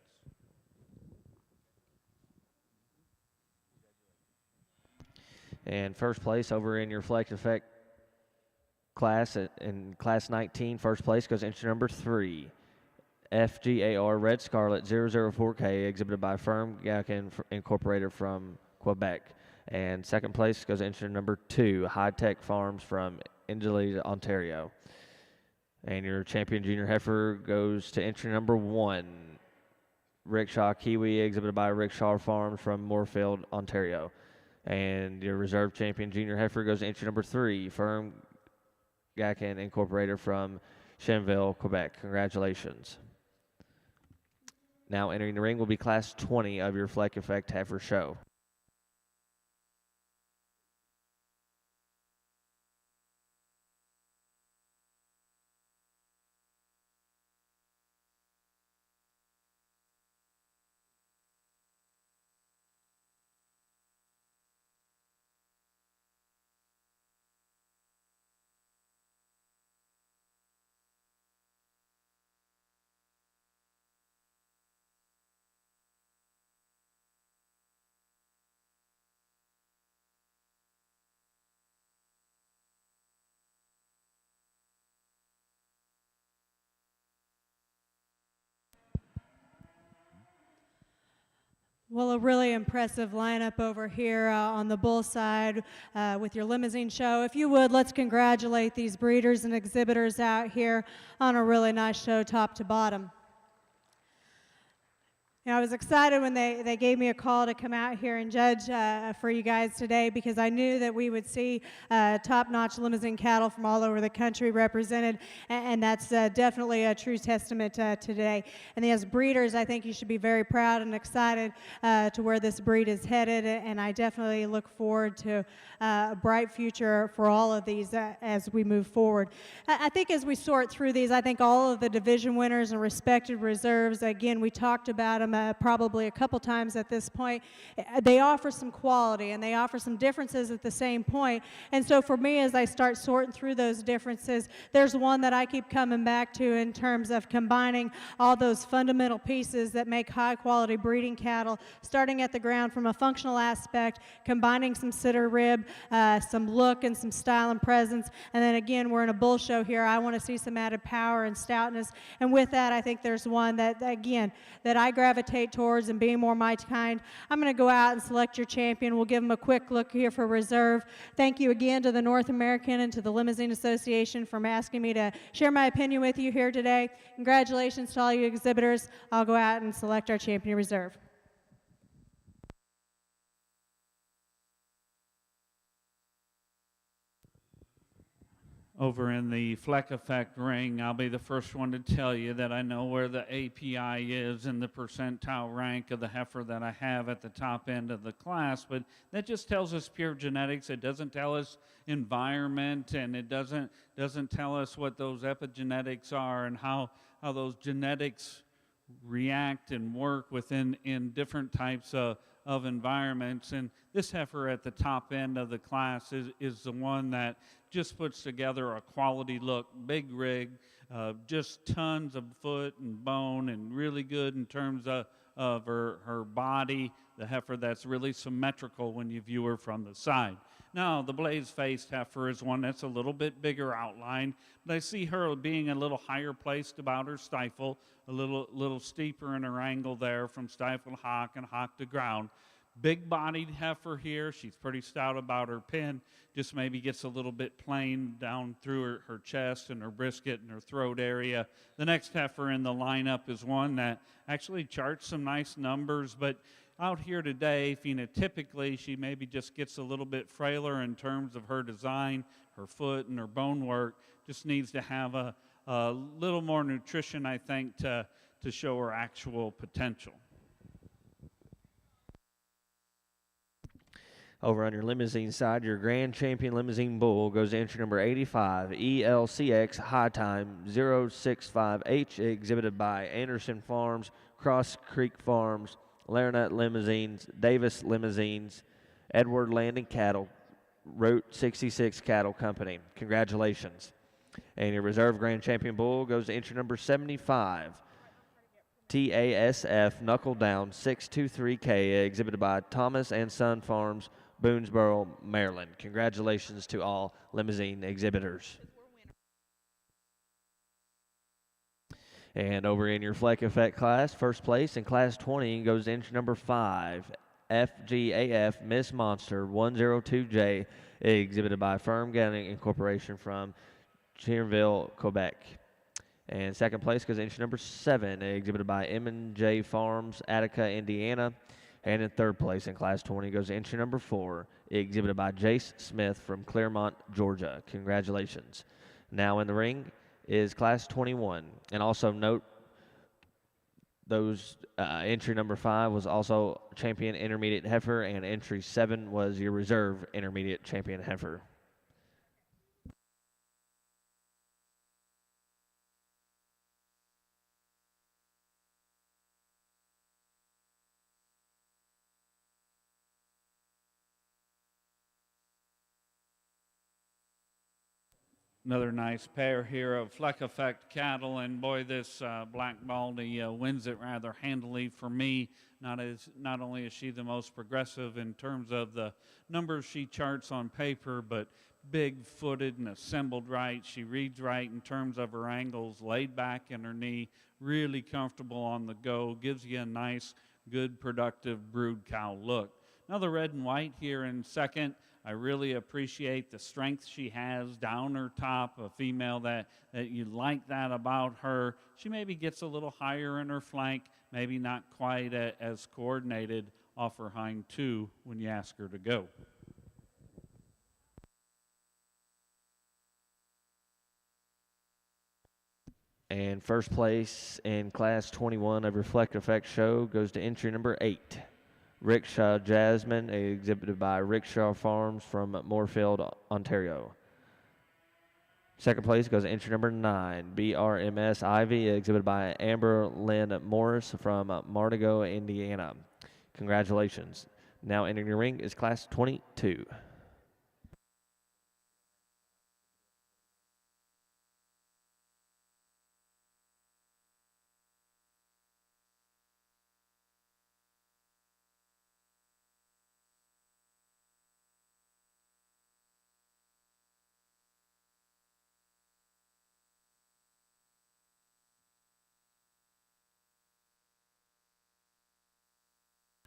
And first place over in your Fleck Effect in Class 19, first place goes entry number 3, FGAR Red Scarlet 004K, exhibited by Firm Gakin Incorporated from Quebec. And second place goes entry number 2, High Tech Farms from Ingeley, Ontario. And your champion junior heifer goes to entry number 1, Rickshaw Kiwi, exhibited by Rickshaw Farms from Moorfield, Ontario. And your reserve champion junior heifer goes to entry number 3, Firm Gakin Incorporated from Chenville, Quebec. Congratulations. Now entering the ring will be Class 20 of your Fleck Effect Heifer Show. Well, a really impressive lineup over here on the bull side with your Limousine show. If you would, let's congratulate these breeders and exhibitors out here on a really nice show top to bottom. You know, I was excited when they gave me a call to come out here and judge for you guys today, because I knew that we would see top-notch Limousin cattle from all over the country represented, and that's definitely a true testament to today. And as breeders, I think you should be very proud and excited to where this breed is headed, and I definitely look forward to a bright future for all of these as we move forward. I think as we sort through these, I think all of the division winners and respected reserves, again, we talked about them probably a couple times at this point, they offer some quality and they offer some differences at the same point. And so for me, as I start sorting through those differences, there's one that I keep coming back to in terms of combining all those fundamental pieces that make high quality breeding cattle, starting at the ground from a functional aspect, combining some sitter rib, some look and some style and presence. And then again, we're in a bull show here. I want to see some added power and stoutness. And with that, I think there's one that, again, that I gravitate towards, and being more my kind, I'm going to go out and select your champion. We'll give them a quick look here for reserve. Thank you again to the North American and to the Limousine Association for asking me to share my opinion with you here today. Congratulations to all you exhibitors. I'll go out and select our champion reserve. Over in the Fleck Effect ring, I'll be the first one to tell you that I know where the API is in the percentile rank of the heifer that I have at the top end of the class, but that just tells us pure genetics. It doesn't tell us environment, and it doesn't tell us what those epigenetics are and how those genetics react and work in different types of environments. And this heifer at the top end of the class is the one that just puts together a quality look, big rig, just tons of foot and bone, and really good in terms of her body, the heifer that's really symmetrical when you view her from the side. Now, the blaze-faced heifer is one that's a little bit bigger outline, but I see her being a little higher placed about her stifle, a little steeper in her angle there from stifle to hock and hock to ground. Big-bodied heifer here. She's pretty stout about her pin. Just maybe gets a little bit plain down through her chest and her brisket and her throat area. The next heifer in the lineup is one that actually charts some nice numbers, but out here today, phenotypically, she maybe just gets a little bit frailer in terms of her design, her foot, and her bone work. Just needs to have a little more nutrition, I think, to show her actual potential. Over on your Limousine side, your Grand Champion Limousine Bull goes to entry number 85, ELCX High Time 065H, exhibited by Anderson Farms, Cross Creek Farms, Larinette Limousines, Davis Limousines, Edward Landing Cattle, Route 66 Cattle Company. Congratulations. And your reserve Grand Champion Bull goes to entry number 75, TASF Knuckle Down 623K, exhibited by Thomas and Son Farms, Boonesboro, Maryland. Congratulations to all Limousine exhibitors. And over in your Fleck Effect class, first place in class 20 goes to entry number 5, FGAF Miss Monster 102J, exhibited by Firm Gunning Incorporation from Cheerville, Quebec. And second place goes to entry number 7, exhibited by M&J Farms, Attica, Indiana. And in third place in class 20 goes to entry number 4, exhibited by Jace Smith from Claremont, Georgia. Congratulations. Now in the ring is class 21. And also note those entry number 5 was also champion intermediate heifer, and entry 7 was your reserve intermediate champion heifer. Another nice pair here of Fleck Effect cattle, and boy, this Black Baldy wins it rather handily for me. Not only is she the most progressive in terms of the numbers she charts on paper, but big-footed and assembled right. She reads right in terms of her angles, laid back in her knee, really comfortable on the go, gives you a nice, good, productive brood cow look. Now the red and white here in second. I really appreciate the strength she has down her top, a female that you like that about her. She maybe gets a little higher in her flank, maybe not quite as coordinated off her hind two when you ask her to go. And first place in class 21 of Reflect Effect Show goes to entry number 8. Rickshaw Jasmine, exhibited by Rickshaw Farms from Moorfield, Ontario. Second place goes to entry number 9, BRMS Ivy, exhibited by Amber Lynn Morris from Martigo, Indiana. Congratulations. Now entering the ring is class 22.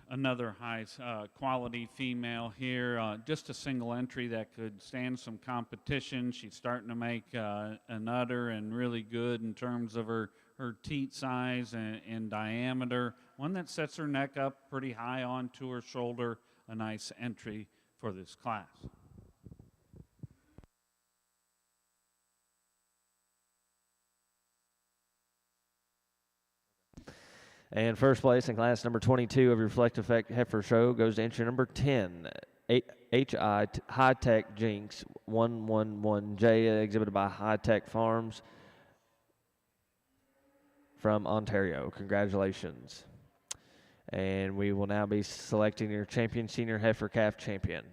Another high quality female here, just a single entry that could stand some competition. She's starting to make an udder and really good in terms of her teat size and diameter. One that sets her neck up pretty high onto her shoulder, a nice entry for this class. And first place in class number 22 of Reflect Effect Heifer Show goes to entry number 10, HI High Tech Jinx 111J, exhibited by High Tech Farms from Ontario. Congratulations. And we will now be selecting your champion senior heifer calf champion.